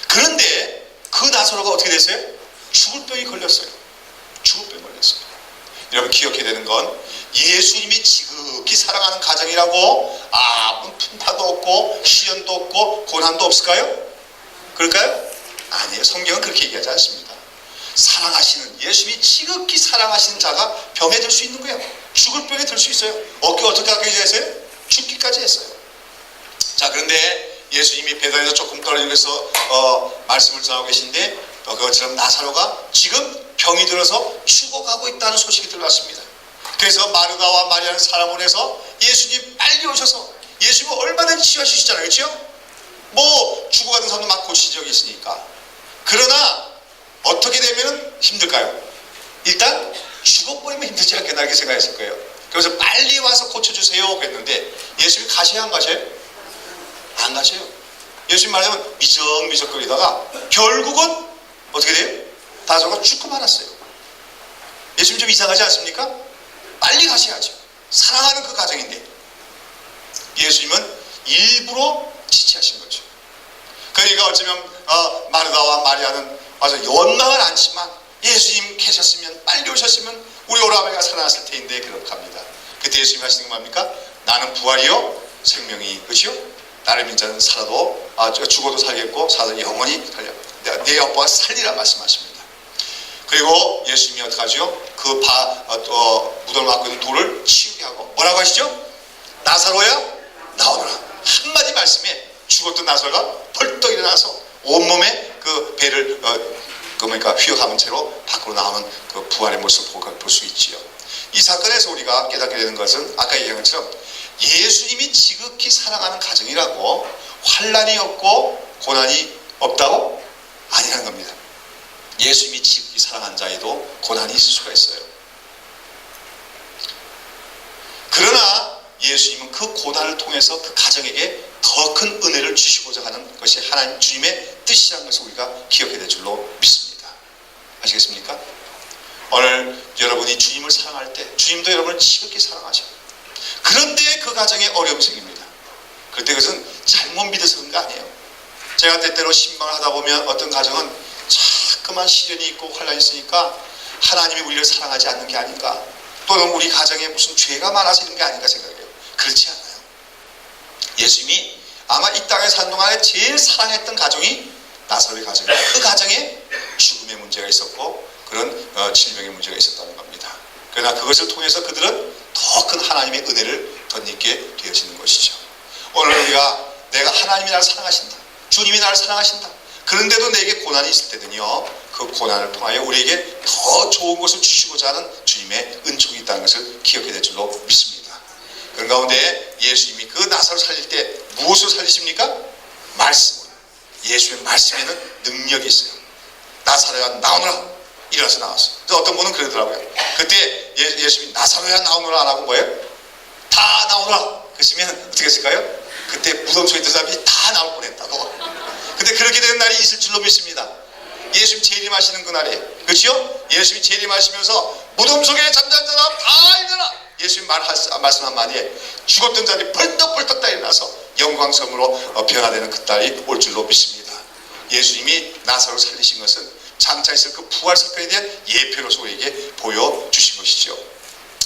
그런데 그 나사로가 어떻게 됐어요? 죽을 병이 걸렸어요. 죽을 병이 걸렸어요. 여러분 기억해야 되는 건 예수님이 지극히 사랑하는 가정이라고 아무 풍파도 없고 시련도 없고 고난도 없을까요? 그럴까요? 아니에요. 성경은 그렇게 얘기하지 않습니다. 사랑하시는 예수님이 지극히 사랑하시는 자가 병에 들 수 있는 거예요. 죽을 병에 들 수 있어요. 어떻게 하게 했어요? 죽기까지 했어요. 자, 그런데 예수님이 베다니에서 조금 떨어지면서 말씀을 전하고 계신데 그것처럼 나사로가 지금 병이 들어서 죽어가고 있다는 소식이 들어왔습니다. 그래서 마르다와 마리아는 사람을 보내서 예수님 빨리 오셔서 예수님은 얼마든지 치유하실 수 있잖아요. 그렇죠? 뭐 죽어가는 사람도 막 고치신 적이 있으니까. 그러나 어떻게 되면 힘들까요? 일단 죽어버리면 힘들지 않겠나 이렇게 생각했을 거예요. 그래서 빨리 와서 고쳐주세요 그랬는데 예수님이 가셔야 안 가셔요? 안 가셔요. 예수님 말하면 미적미적거리다가 결국은 어떻게 돼요? 나사로가 죽고 말았어요. 예수님 좀 이상하지 않습니까? 빨리 가셔야죠. 사랑하는 그 가정인데 예수님은 일부러 지체하신 거죠. 그러니까 어쩌면 마르다와 마리아는 아주 원망은 않지만 예수님 계셨으면 빨리 오셨으면 우리 오라버니가 살아났을 텐데 그렇게 합니다. 그때 예수님이 하시는 건 뭡니까? 나는 부활이요 생명이 그렇죠? 나를 믿는 자는 살아도 죽어도 살겠고 살아도 영원히 살려 내 여보가 살리라 말씀하십니다. 그리고 예수님이 어떻게 하죠? 그 무덤을 막고 있는 돌을 치우게 하고 뭐라고 하시죠? 나사로야 나오너라. 한마디 말씀에 죽었던 나사로가 벌떡 일어나서 온몸에 그 배를 휘어감은 채로 밖으로 나오는 그 부활의 모습을 볼 수 있지요. 이 사건에서 우리가 깨닫게 되는 것은 아까 얘기한 것처럼 예수님이 지극히 사랑하는 가정이라고 환난이 없고 고난이 없다고? 아니라는 겁니다. 예수님이 지극히 사랑한 자에도 고난이 있을 수가 있어요. 그러나 예수님은 그 고난을 통해서 그 가정에게 더 큰 은혜를 주시고자 하는 것이 하나님 주님의 뜻이라는 것을 우리가 기억해야 될 줄로 믿습니다. 아시겠습니까? 오늘 여러분이 주님을 사랑할 때 주님도 여러분을 지극히 사랑하셔요. 그런데 그 가정에 어려움이 생깁니다. 그때 그것은 잘못 믿어서 그런 거 아니에요. 제가 때때로 신방을 하다 보면 어떤 가정은 자꾸만 시련이 있고 환란이 있으니까 하나님이 우리를 사랑하지 않는 게 아닌가, 또는 우리 가정에 무슨 죄가 많아서 이런 게 아닌가 생각해요. 그렇지 않아요. 예수님이 아마 이 땅에 사는 동안에 제일 사랑했던 가정이 나사로의 가정이에요. 그 가정에 죽음의 문제가 있었고 그런 질병의 문제가 있었다는 겁니다. 그러나 그것을 통해서 그들은 더 큰 하나님의 은혜를 덧입게 되어지는 것이죠. 오늘 우리가 내가 하나님이 나를 사랑하신다, 주님이 나를 사랑하신다, 그런데도 내게 고난이 있을 때는요, 그 고난을 통하여 우리에게 더 좋은 것을 주시고자 하는 주님의 은총이 있다는 것을 기억해야 될 줄로 믿습니다. 그런 가운데 예수님이 그 나사로 살릴 때 무엇으로 살리십니까? 말씀으로. 예수의 말씀에는 능력이 있어요. 나사로야 나오너라. 일어나서 나왔어. 어떤 분은 그러더라고요. 그때 예수님이 나사로야 나오너라 안 하고 뭐예요? 다 나오너라. 그러시면 어떻게 했을까요? 그때 무덤 속에 있던 사람이 다 나올 뻔했다고. 근데 그렇게 되는 날이 있을 줄로 믿습니다. 예수님 재림하시는 그날에, 그렇죠? 예수님이 재림하시면서 무덤 속에 잠자는 사람 다 일어나. 예수님 말씀 한마디에 죽었던 자들이 벌떡벌떡 다 일어나서 영광섬으로 변화되는 그 날이 올 줄로 믿습니다. 예수님이 나사로를 살리신 것은 장차 있을 그 부활 사건에 대한 예표로서 우리에게 보여주신 것이죠.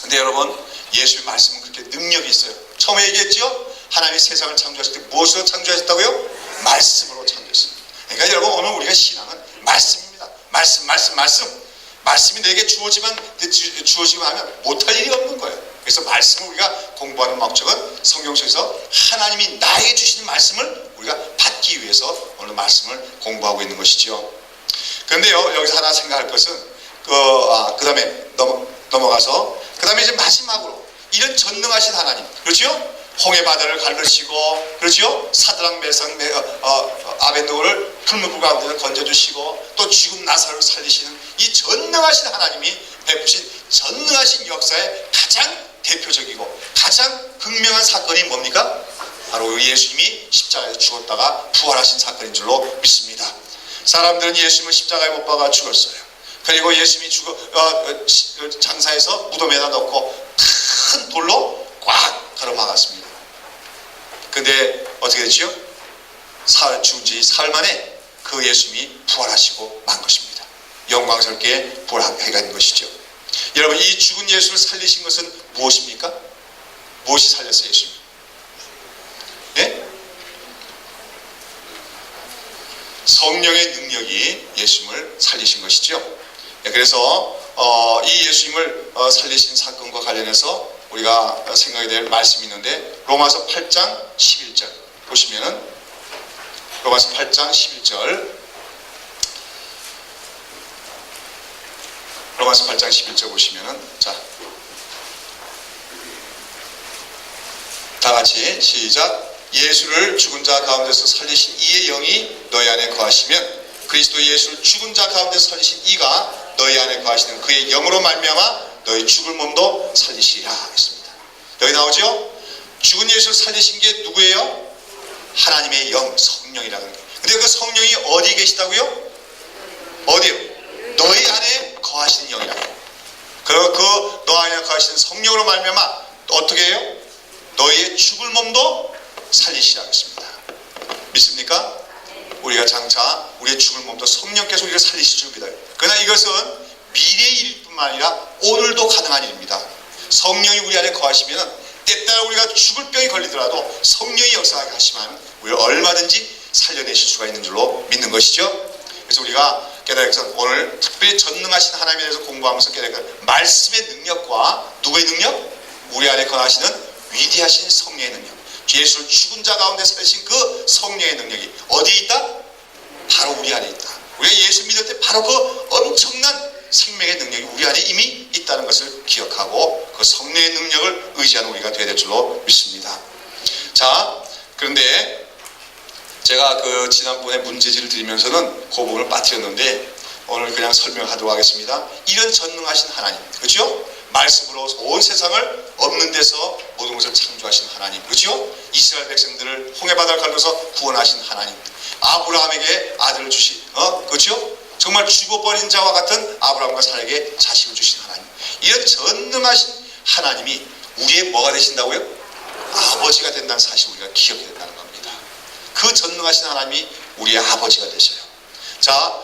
근데 여러분, 예수의 말씀은 그렇게 능력이 있어요. 처음에 얘기했죠? 하나님이 세상을 창조하실 때 무엇으로 창조하셨다고요? 말씀으로 창조했습니다. 그러니까 여러분, 오늘 우리가 신앙은 말씀입니다. 말씀이 내게 주어지고 하면 못할 일이 없는 거예요. 그래서 말씀을 우리가 공부하는 목적은 성경 속에서 하나님이 나에게 주시는 말씀을 우리가 받기 위해서 오늘 말씀을 공부하고 있는 것이죠. 그런데요, 여기서 하나 생각할 것은 그 다음에 넘어가서 그 다음에 이제 마지막으로 이런 전능하신 하나님, 그렇죠? 홍해 바다를 가르시고, 그렇죠? 사드락 메삭 아벤노를 풀무불 가운데서 건져주시고, 또 죽은 나사로를 살리시는 이 전능하신 하나님이 베푸신 전능하신 역사의 가장 대표적이고 가장 극명한 사건이 뭡니까? 바로 예수님이 십자가에서 죽었다가 부활하신 사건인 줄로 믿습니다. 사람들은 예수님을 십자가에 못 박아 죽었어요. 그리고 예수님이 장사해서 무덤에다 넣고 큰 돌로 꽉 가로막았습니다. 근데 어떻게 됐지요? 죽은 지 사흘 만에 그 예수님이 부활하시고 만 것입니다. 영광스럽게 부활하게 된 것이죠. 여러분, 이 죽은 예수를 살리신 것은 무엇입니까? 무엇이 살렸어요, 예수님? 네? 성령의 능력이 예수님을 살리신 것이죠. 그래서 이 예수님을 살리신 사건과 관련해서 우리가 생각해야 될 말씀이 있는데, 로마서 8장 11절 보시면은 로마서 8장 11절. 로마서 8장 11절 보시면은, 자, 다 같이 시작. 예수를 죽은 자 가운데서 살리신 이의 영이 너희 안에 거하시면 그리스도 예수를 죽은 자 가운데서 살리신 이가 너희 안에 거하시는 그의 영으로 말미암아 너희 죽을 몸도 살리시리라 했습니다. 여기 나오죠? 죽은 예수를 살리신 게 누구예요? 하나님의 영, 성령이라는 거예요. 근데 그 성령이 어디에 계시다고요? 어디요? 너희 안에 거하시는 영이라고. 그 너 안에 거하시는 성령으로 말미암아 어떻게 해요? 너희의 죽을 몸도 살리시라고 했습니다. 믿습니까? 우리가 장차 우리의 죽을 몸도 성령께서 우리가 살리실 줄 믿어요. 그러나 이것은 미래의 일뿐만 아니라 오늘도 가능한 일입니다. 성령이 우리 안에 거하시면 때따라 우리가 죽을 병이 걸리더라도 성령이 역사하게 하시면 우리를 얼마든지 살려내실 수가 있는 줄로 믿는 것이죠. 그래서 우리가 깨달아서 오늘 특별히 전능하신 하나님에 대해서 공부하면서 깨달아 말씀의 능력과 누구의 능력? 우리 안에 거하시는 위대하신 성령의 능력, 예수를 죽은 자 가운데 살리신 그 성령의 능력이 어디에 있다? 바로 우리 안에 있다. 우리가 예수 믿을 때 바로 그 엄청난 생명의 능력이 우리 안에 이미 있다는 것을 기억하고 그 성령의 능력을 의지하는 우리가 되어야 될 줄로 믿습니다. 자, 그런데 제가 그 지난번에 문제지를 드리면서는 그 부분을 빠뜨렸는데 오늘 그냥 설명하도록 하겠습니다. 이런 전능하신 하나님, 그렇죠? 말씀으로 온 세상을 없는 데서 모든 것을 창조하신 하나님, 그렇죠? 이스라엘 백성들을 홍해바다를 갈면서 구원하신 하나님, 아브라함에게 아들을 주신, 그렇죠? 정말 죽어버린 자와 같은 아브라함과 사라에게 자식을 주신 하나님, 이런 전능하신 하나님이 우리의 뭐가 되신다고요? 아버지가 된다는 사실을 우리가 기억해야 된다는 겁니다. 그 전능하신 하나님이 우리의 아버지가 되셔요. 자,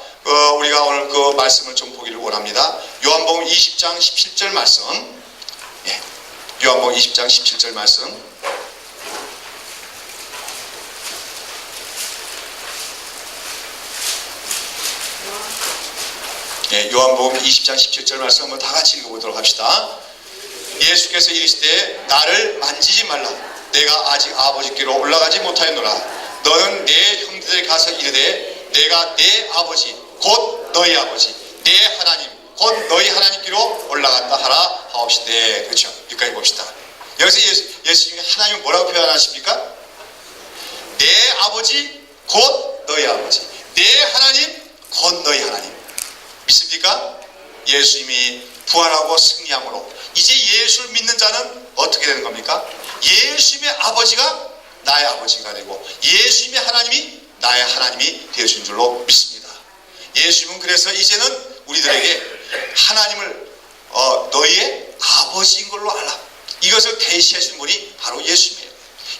우리가 오늘 그 말씀을 좀 보기를 원합니다. 요한복음 20장 17절 말씀. 예, 요한복음 20장 17절 말씀. 예, 요한복음 20장 17절 말씀 한번 다 같이 읽어보도록 합시다. 예수께서 이르시되 나를 만지지 말라. 내가 아직 아버지께로 올라가지 못하였노라. 너는 내 형제들에게 가서 이르되 내가 내 아버지 곧 너희 아버지 내 하나님 곧 너희 하나님께로 올라간다 하라 하옵시되. 그렇죠? 여기까지 봅시다. 여기서 예수님이 하나님을 뭐라고 표현하십니까? 내 아버지 곧 너희 아버지 내 하나님 곧 너희 하나님. 믿습니까? 예수님이 부활하고 승리함으로 이제 예수를 믿는 자는 어떻게 되는 겁니까? 예수님의 아버지가 나의 아버지가 되고 예수님의 하나님이 나의 하나님이 되어준 줄로 믿습니다. 예수님은 그래서 이제는 우리들에게 하나님을 너희의 아버지인 걸로 알라. 이것을 계시하신 분이 바로 예수님이에요.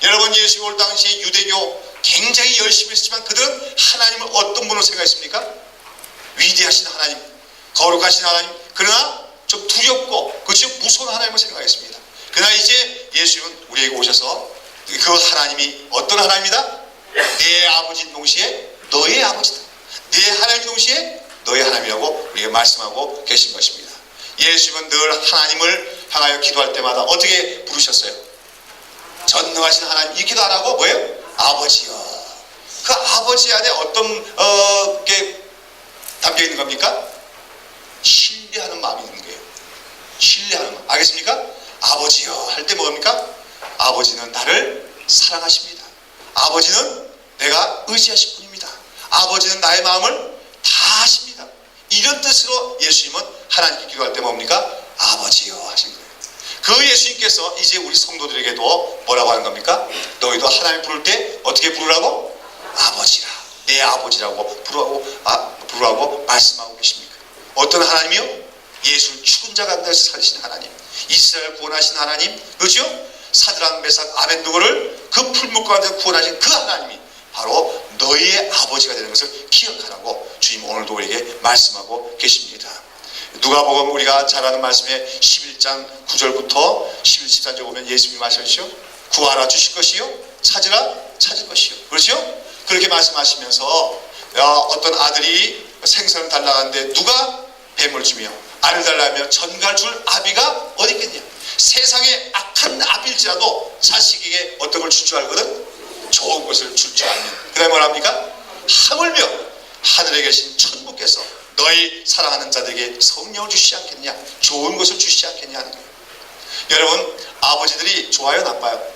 여러분, 예수님 올 당시에 유대교 굉장히 열심히 했지만 그들은 하나님을 어떤 분으로 생각했습니까? 위대하신 하나님, 거룩하신 하나님, 그러나 좀 두렵고 그렇죠? 무서운 하나님을 생각했습니다. 그러나 이제 예수님은 우리에게 오셔서 그 하나님이 어떤 하나님이다? 내 아버지인 동시에 너의 아버지다. 내 하나님 동시에 너의 하나님이라고 우리에게 말씀하고 계신 것입니다. 예수님은 늘 하나님을 향하여 기도할 때마다 어떻게 부르셨어요? 전능하신 하나님, 이 기도 안 하고 뭐예요? 아버지여. 그 아버지 안에 어떤 게 담겨 있는 겁니까? 신뢰하는 마음이 있는 거예요. 신뢰하는 마음. 알겠습니까? 아버지여 할 때 뭡니까? 아버지는 나를 사랑하십니다. 아버지는 내가 의지하실 분입니다. 아버지는 나의 마음을 다 아십니다. 이런 뜻으로 예수님은 하나님께 기도할 때 뭡니까? 아버지여 하신 거예요. 그 예수님께서 이제 우리 성도들에게도 뭐라고 하는 겁니까? 너희도 하나님 부를 때 어떻게 부르라고? 아버지라. 내 아버지라고 부르라고 말씀하고 계십니까? 어떤 하나님이요? 예수를 죽은 자 가운데서 살리신 하나님, 이스라엘 구원하신 하나님, 그렇죠? 사드락 메삭 아벤누고를 그 풀목 가운데 구원하신 그 하나님이 바로 너희의 아버지가 되는 것을 기억하라고 주님 오늘도 우리에게 말씀하고 계십니다. 누가복음 우리가 잘 아는 말씀에 11장 9절부터 11, 13절 보면 예수님이 말씀하시죠. 구하라 주실 것이요, 찾으라 찾을 것이요. 그렇죠? 그렇게 말씀하시면서 어떤 아들이 생선을 달라가는데 누가 뱀을 주며 알을 달라하며 전갈 줄 아비가 어디 있겠냐. 세상에 악한 아비일지라도 자식에게 어떤 걸 줄 줄 알거든? 좋은 것을 줄 줄 아는. 그 다음에 뭐랍니까? 하물며 하늘에 계신 천부께서 너희 사랑하는 자들에게 성령을 주시지 않겠냐, 좋은 것을 주시지 않겠냐 하는 거예요. 여러분, 아버지들이 좋아요, 나빠요?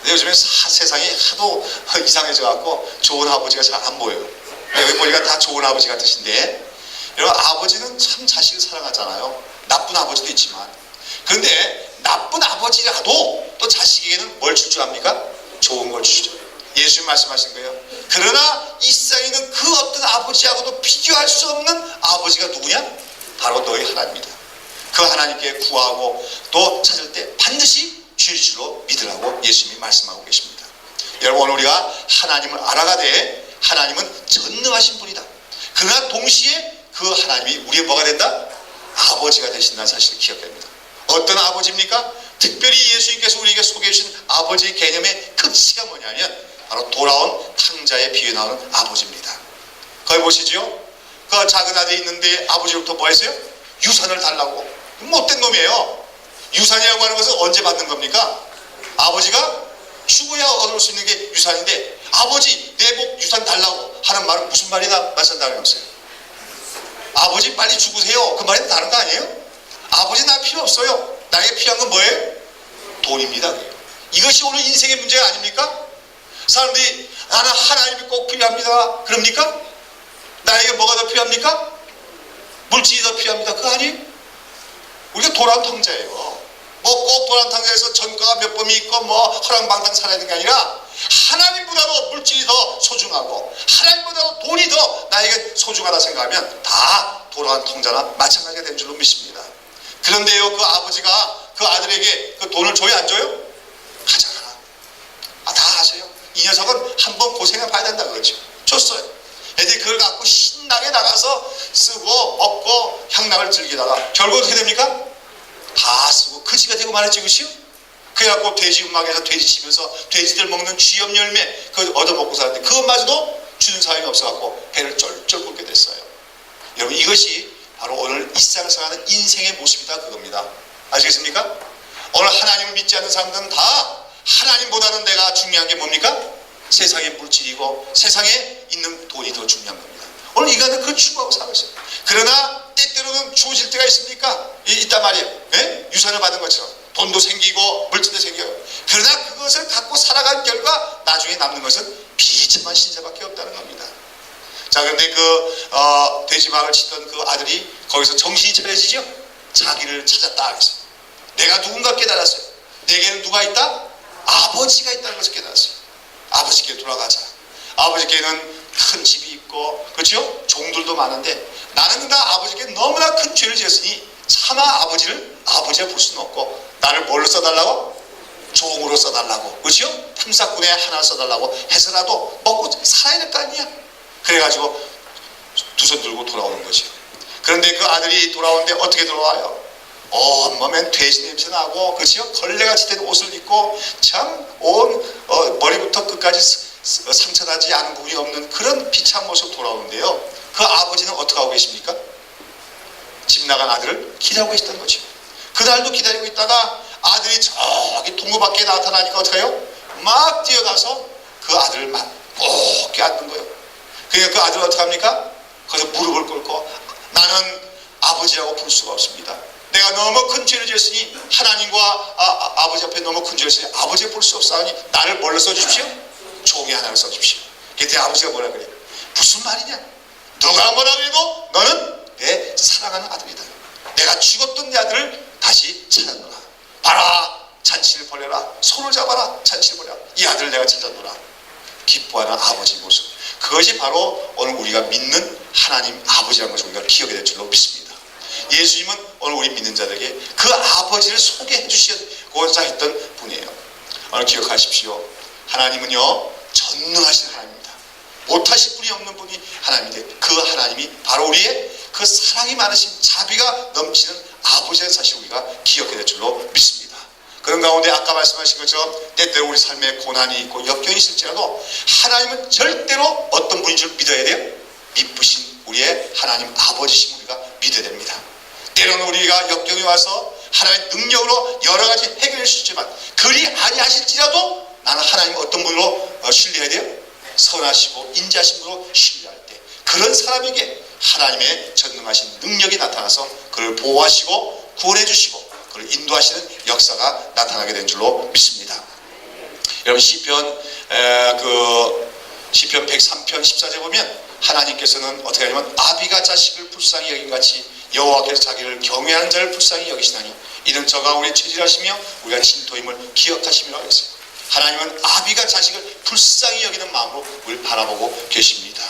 근데 요즘에 세상이 하도 이상해져 갖고 좋은 아버지가 잘 안 보여요. 여기 보니까 다 좋은 아버지 같으신데, 여러분, 아버지는 참 자식을 사랑하잖아요. 나쁜 아버지도 있지만. 그런데 나쁜 아버지라도 또 자식에게는 뭘 줄 줄 압니까? 좋은 걸 주죠. 예수님 말씀하신 거예요. 그러나 이 세상에 있는 그 어떤 아버지하고도 비교할 수 없는 아버지가 누구냐? 바로 너희 하나님이다. 그 하나님께 구하고 또 찾을 때 반드시 주실 줄로 믿으라고 예수님이 말씀하고 계십니다. 여러분, 오늘 우리가 하나님을 알아가되 하나님은 전능하신 분이다. 그러나 동시에 그 하나님이 우리의 뭐가 된다? 아버지가 되신다는 사실을 기억해야 합니다. 어떤 아버지입니까? 특별히 예수님께서 우리에게 소개해 주신 아버지의 개념의 극치가 뭐냐면 바로 돌아온 탕자에 비유 나오는 아버지입니다. 거기 보시죠. 그 작은 아들이 있는데 아버지로부터 뭐 했어요? 유산을 달라고. 못된 놈이에요. 유산이라고 하는 것은 언제 받는 겁니까? 아버지가 죽어야 얻을 수 있는 게 유산인데, 아버지 내 복 유산 달라고 하는 말은 무슨 말이나 말씀다름이 없어요. 아버지 빨리 죽으세요, 그 말은 다른 거 아니에요? 아버지 나 필요 없어요. 나에게 필요한 건 뭐예요? 돈입니다. 이것이 오늘 인생의 문제가 아닙니까? 사람들이 나는 하나님이 꼭 필요합니다, 그럽니까? 나에게 뭐가 더 필요합니까? 물질이 더 필요합니다, 그거 아니에요? 우리가 돌아온 탕자예요. 뭐 꼭 돌아온 탕자에서 전과가 몇 범이 있고 뭐 허랑방탕 살아야 되는 게 아니라 하나님보다도 물질이 더 소중하고 하나님보다도 돈이 더 나에게 소중하다 생각하면 다 돌아온 탕자나 마찬가지가 된 줄로 믿습니다. 그런데요, 그 아버지가 그 아들에게 그 돈을 줘요, 안 줘요? 가져가라. 다 하세요. 이 녀석은 한번 고생해 봐야 된다 그러죠. 줬어요. 애들이 그걸 갖고 신나게 나가서 쓰고 먹고 향락을 즐기다가 결국 어떻게 됩니까? 다 쓰고 거지가 되고 말았지, 그것이요? 그래갖고 돼지 음악에서 돼지 치면서 돼지들 먹는 쥐염 열매 그거 얻어먹고 살았는데 그것마저도 주는 사람이 없어갖고 배를 쫄쫄 굴게 됐어요. 여러분, 이것이 바로 오늘 이 세상을 살아가는 인생의 모습이다 그겁니다. 아시겠습니까? 오늘 하나님을 믿지 않는 사람들은 다 하나님보다는 내가 중요한 게 뭡니까? 세상의 물질이고 세상에 있는 돈이 더 중요한 겁니다. 오늘 인간은 그걸 추구하고 살고 있어요. 그러나 때때로는 주어질 때가 있습니까? 있단 말이에요. 네? 유산을 받은 것처럼 돈도 생기고 물질도 생겨요. 그러나 그것을 갖고 살아간 결과 나중에 남는 것은 비참한 신세밖에 없다는 겁니다. 자, 그런데 돼지막을 치던 그 아들이 거기서 정신이 차려지죠? 자기를 찾았다 그랬어요. 내가 누군가 깨달았어요. 내게는 누가 있다? 아버지가 있다는 것을 깨달았어요. 아버지께 돌아가자. 아버지께는 큰 집이 있고, 그렇죠? 종들도 많은데 나는 나 아버지께 너무나 큰 죄를 지었으니 차마 아버지를 아버지라 볼 수는 없고 나를 뭘로 써달라고? 종으로 써달라고, 그렇죠? 탐사꾼에 하나 써달라고 해서라도 먹고 살아야 될 거 아니야. 그래가지고 두 손 들고 돌아오는 거죠. 그런데 그 아들이 돌아오는데 어떻게 돌아와요? 온몸엔 돼지 냄새 나고, 그렇죠? 걸레같이 된 옷을 입고 참 온 머리부터 끝까지 상처나지 않은 부분이 없는 그런 비참한 모습 돌아오는데요. 그 아버지는 어떻게 하고 계십니까? 집 나간 아들을 기다리고 계시던 거죠. 그날도 기다리고 있다가 아들이 저기 동구 밖에 나타나니까 어떻게 해요? 막 뛰어가서 그 아들을 막 꼭 껴안는 거예요. 그러니까 그 아들은 어떻게 합니까? 거기서 무릎을 꿇고 나는 아버지라고 부를 수가 없습니다. 내가 너무 큰 죄를 지었으니 하나님과 아버지 앞에 너무 큰 죄를 지었으니 아버지를 볼 수 없사오니 나를 뭘로 써주십시오? 종이 하나를 써주십시오. 그때 아버지가 뭐라 그래요? 무슨 말이냐? 누가 뭐라 그래도 너는 내 사랑하는 아들이다. 내가 죽었던 내 아들을 다시 찾았노라. 봐라, 잔치를 벌여라. 손을 잡아라, 잔치를 벌여라. 이 아들을 내가 찾았노라. 기뻐하는 아버지의 모습. 그것이 바로 오늘 우리가 믿는 하나님 아버지라는 것을 우리가 기억해야 될 줄로 믿습니다. 예수님은 오늘 우리 믿는 자들에게 그 아버지를 소개해 주시고자 했던 분이에요. 오늘 기억하십시오. 하나님은요, 전능하신 하나님입니다. 못하실 분이 없는 분이 하나님인데 그 하나님이 바로 우리의 그 사랑이 많으신 자비가 넘치는 아버지라는 사실을 우리가 기억해야 될 줄로 믿습니다. 그런 가운데 아까 말씀하신 것처럼 때때로 우리 삶에 고난이 있고 역경이 있을지라도 하나님은 절대로 어떤 분인 줄 믿어야 돼요? 미쁘신 우리의 하나님 아버지신 우리가 믿어야 됩니다. 때로는 우리가 역경이 와서 하나님의 능력으로 여러 가지 해결할 수 있지만 그리 아니하실지라도 나는 하나님 어떤 분으로 신뢰해야 돼요? 선하시고 인자심으로 신뢰할 때 그런 사람에게 하나님의 전능하신 능력이 나타나서 그를 보호하시고 구원해 주시고 그를 인도하시는 역사가 나타나게 된 줄로 믿습니다. 여러분 시편 103편 14절 보면 하나님께서는 어떻게 하냐면 아비가 자식을 불쌍히 여긴 같이 여호와께서 자기를 경외하는 자를 불쌍히 여기시나니 이는 저가 우리 체질하시며 우리가 진토임을 기억하심이라고 했어요. 하나님은 아비가 자식을 불쌍히 여기는 마음으로 우리를 바라보고 계십니다.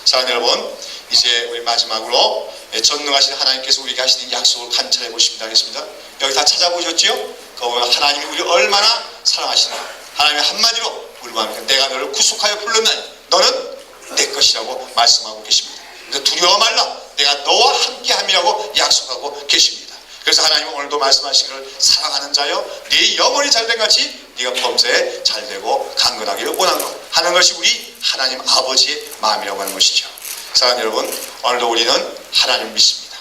사랑하는 여러분, 이제 우리 마지막으로 전능하신 하나님께서 우리에게 하시는 약속을 관찰해 보십니다. 하겠습니다. 여기 다 찾아보셨죠? 거기 보면 하나님이 우리를 얼마나 사랑하시나. 하나님의 한마디로 우리를 말합니다. 내가 너를 구속하여 불렀나니 너는 내 것이라고 말씀하고 계십니다. 그래서 두려워 말라. 내가 너와 함께함이라고 약속하고 계십니다. 그래서 하나님은 오늘도 말씀하시기를 사랑하는 자여 네 영혼이 잘된 같이 네가 범사에 잘되고 강건하기를 하는 것이 우리 하나님 아버지의 마음이라고 하는 것이죠. 사랑하는 여러분, 오늘도 우리는 하나님을 믿습니다.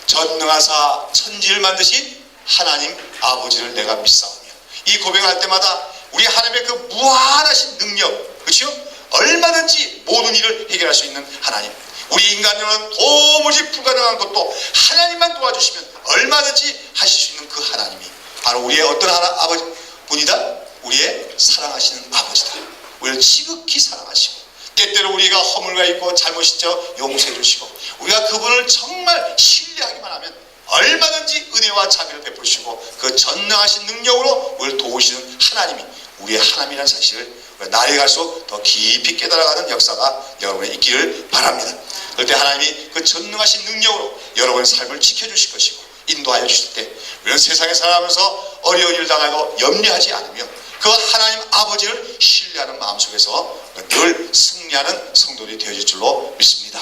전능하사 천지를 만드신 하나님 아버지를 내가 믿사오며 이 고백할 때마다 우리 하나님의 그 무한하신 능력, 그렇죠? 얼마든지 모든 일을 해결할 수 있는 하나님, 우리 인간으로는 도무지 불가능한 것도 하나님만 도와주시면 얼마든지 하실 수 있는 그 하나님이 바로 우리의 어떤 아버지 분이다? 우리의 사랑하시는 아버지다. 우리를 지극히 사랑하시고 때때로 우리가 허물과 있고 잘못이죠 용서해 주시고 우리가 그분을 정말 신뢰하기만 하면 얼마든지 은혜와 자비를 베푸시고 그 전능하신 능력으로 우리를 도우시는 하나님이 우리의 하나님이라는 사실을 날이 갈수록 더 깊이 깨달아가는 역사가 여러분의 있기를 바랍니다. 그럴 때 하나님이 그 전능하신 능력으로 여러분의 삶을 지켜주실 것이고 인도하여 주실 때 우리는 세상에 살아가면서 어려운 일을 당하고 염려하지 않으며 그 하나님 아버지를 신뢰하는 마음속에서 늘 승리하는 성도들이 되어질 줄로 믿습니다.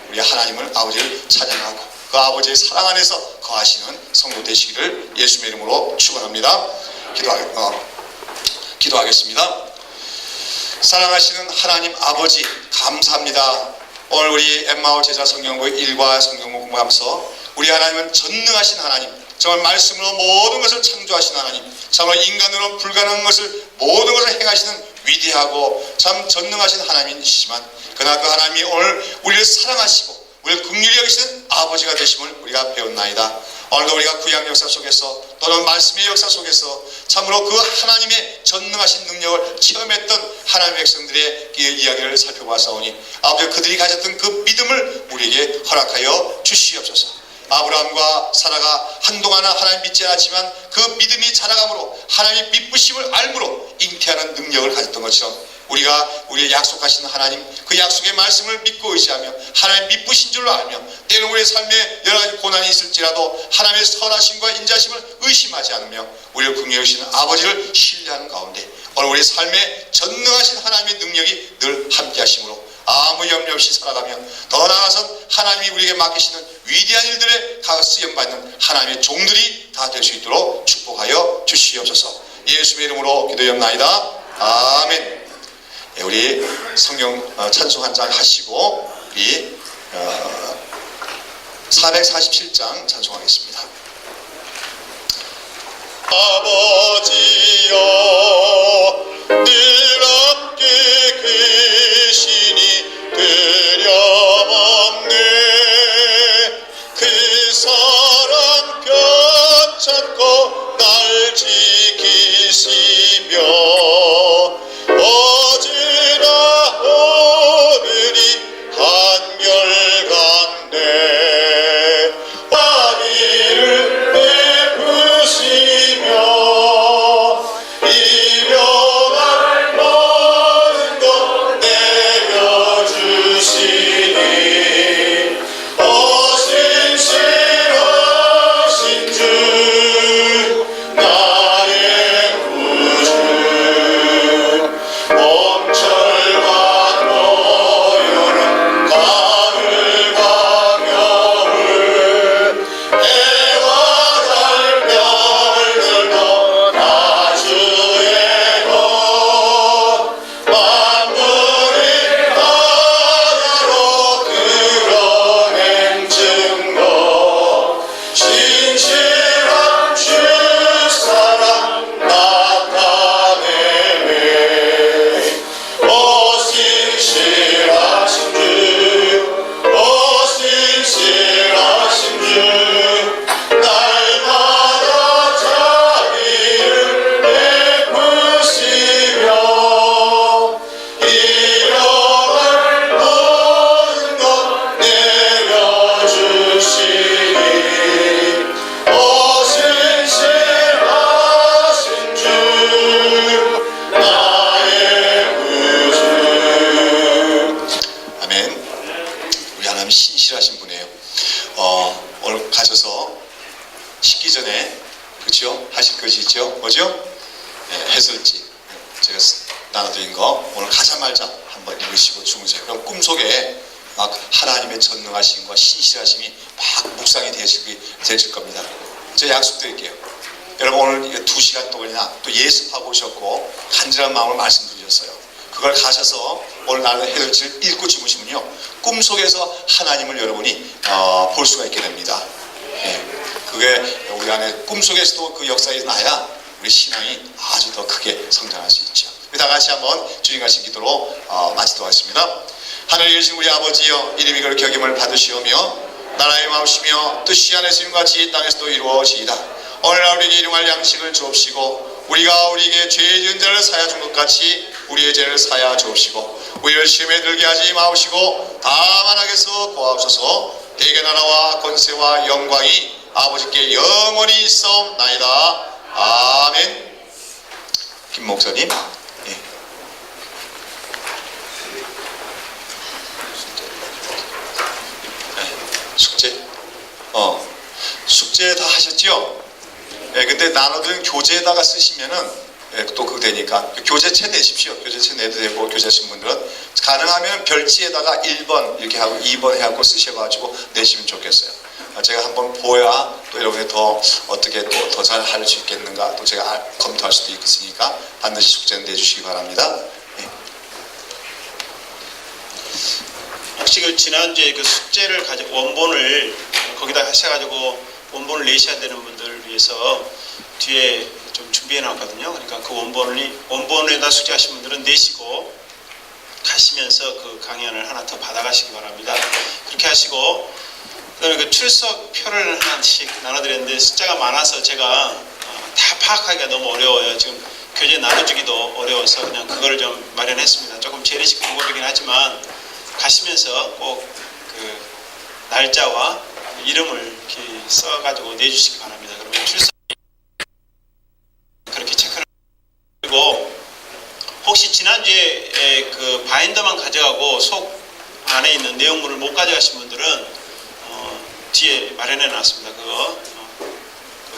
우리 하나님을 아버지를 찬양하고 그 아버지의 사랑 안에서 거하시는 성도 되시기를 예수님의 이름으로 축원합니다. 기도하겠습니다. 사랑하시는 하나님 아버지 감사합니다. 오늘 우리 엠마오 제자 성경부 1과 성경부 공부하면서 우리 하나님은 전능하신 하나님, 정말 말씀으로 모든 것을 창조하신 하나님, 정말 인간으로는 불가능한 것을 모든 것을 행하시는 위대하고 참 전능하신 하나님이시지만 그러나 그 하나님이 오늘 우리를 사랑하시고 우리를 긍휼히 여기시는 아버지가 되심을 우리가 배웠나이다. 오늘도 우리가 구약 역사 속에서 또는 말씀의 역사 속에서 참으로 그 하나님의 전능하신 능력을 체험했던 하나님의 백성들의 이야기를 살펴보았사오니 아버지 그들이 가졌던 그 믿음을 우리에게 허락하여 주시옵소서. 아브라함과 사라가 한동안은 하나님 믿지 않았지만 그 믿음이 자라감으로 하나님의 믿으심을 알므로 잉태하는 능력을 가졌던 것처럼 우리가 우리의 약속하신 하나님 그 약속의 말씀을 믿고 의지하며 하나님 믿으신 줄로 알며 때로 우리의 삶에 여러 가지 고난이 있을지라도 하나님의 선하심과 인자심을 의심하지 않으며 우리를 긍휼히 여기시는 아버지를 신뢰하는 가운데 오늘 우리의 삶에 전능하신 하나님의 능력이 늘 함께 하심으로 아무 염려 없이 살아가며 더 나아가선 하나님이 우리에게 맡기시는 위대한 일들에 쓰임받는 하나님의 종들이 다 될 수 있도록 축복하여 주시옵소서. 예수의 이름으로 기도하옵나이다. 아멘. 우리 성경 찬송 한 장 하시고 우리 447장 찬송하겠습니다. 아버지여 늘 함께 계시니 두려움없네 그 사랑 편찮고 날 지키시며 어제나 오늘이 한결같네 아비를 베푸시며 이별할 것 신실하신 분이에요. 오늘 가셔서 식기 전에 그렇죠? 하실 것이 있죠? 뭐죠? 해설지 제가 나눠드린 거 오늘 가자마자 한번 읽으시고 주무세요. 그럼 꿈속에 막 하나님의 전능하심과 신실하심이 막 묵상이 되실 겁니다. 제가 약속드릴게요. 여러분 오늘 2시간 동안이나 또 예습하고 오셨고 간절한 마음을 말씀드리셨어요. 그걸 가셔서 오늘 나는 해설지를 읽고 주무시면요 꿈속에서 하나님을 여러분이 볼 수가 있게 됩니다. 그게 우리 안에 꿈속에서도 그 역사가 나야 우리 신앙이 아주 더 크게 성장할 수 있죠. 다 같이 한번 주님 가신 기도로 마치도록 하겠습니다. 하늘에 계신 우리 아버지여, 이름이 그렇게 여김을 받으시오며 나라의 마음이시며 뜻이 하늘에서 이룬같이 이 땅에서도 이루어지이다. 오늘날 우리에게 일용할 양식을 주옵시고 우리가 우리에게 죄 지은 자를 사하여 준 것 같이 우리의 죄를 사하여 주옵시고 우리를 시험에 들게 하지 마옵시고 다만 악에서 구하옵소서. 대개 나라와 권세와 영광이 아버지께 영원히 있사옵나이다. 아멘. 김 목사님. 숙제? 숙제 다 하셨죠? 근데 나눠드린 교재에다가 쓰시면은 또 그거 되니까 교재채 내십시오. 교재채 내도 되고 교재하신 분들은 가능하면 별지에다가 1번 이렇게 하고 2번 해갖고 쓰셔가지고 내시면 좋겠어요. 제가 한번 보야 또 여러분이 더 어떻게 또 더 잘 할 수 있겠는가 또 제가 검토할 수도 있으니까 반드시 숙제는 내주시기 바랍니다. 혹시 그 지난주에 그 숙제를 가지고 원본을 거기다 하셔가지고 원본을 내셔야 되는 분들을 위해서 뒤에 좀 준비해 놨거든요. 그러니까 그 원본에다 숙제하신 분들은 내시고 가시면서 그 강연을 하나 더 받아가시기 바랍니다. 그렇게 하시고 그다음에 그 출석표를 하나씩 나눠드렸는데 숫자가 많아서 제가 다 파악하기가 너무 어려워요. 지금 교재 나눠주기도 어려워서 그냥 그거를 좀 마련했습니다. 조금 재래식 방법이긴 하지만 가시면서 꼭 그 날짜와 이름을 이렇게 써가지고 내주시기 바랍니다. 그러면 출석 그렇게 체크를 그리고 혹시 지난주에 그 바인더만 가져가고 속 안에 있는 내용물을 못 가져가신 분들은 뒤에 마련해 놨습니다. 그거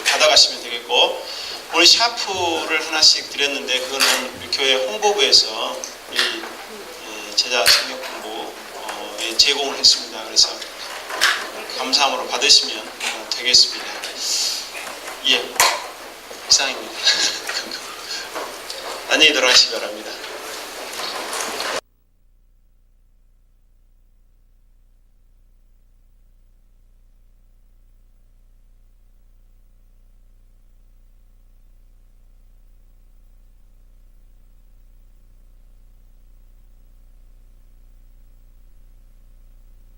받아가시면 되겠고 오늘 샤프를 하나씩 드렸는데 그거는 교회 홍보부에서 이 제자 성경 공부에 제공을 했습니다. 그래서 감사함으로 받으시면 되겠습니다. 예, 이상입니다. 안녕히 들어가시기 바랍니다.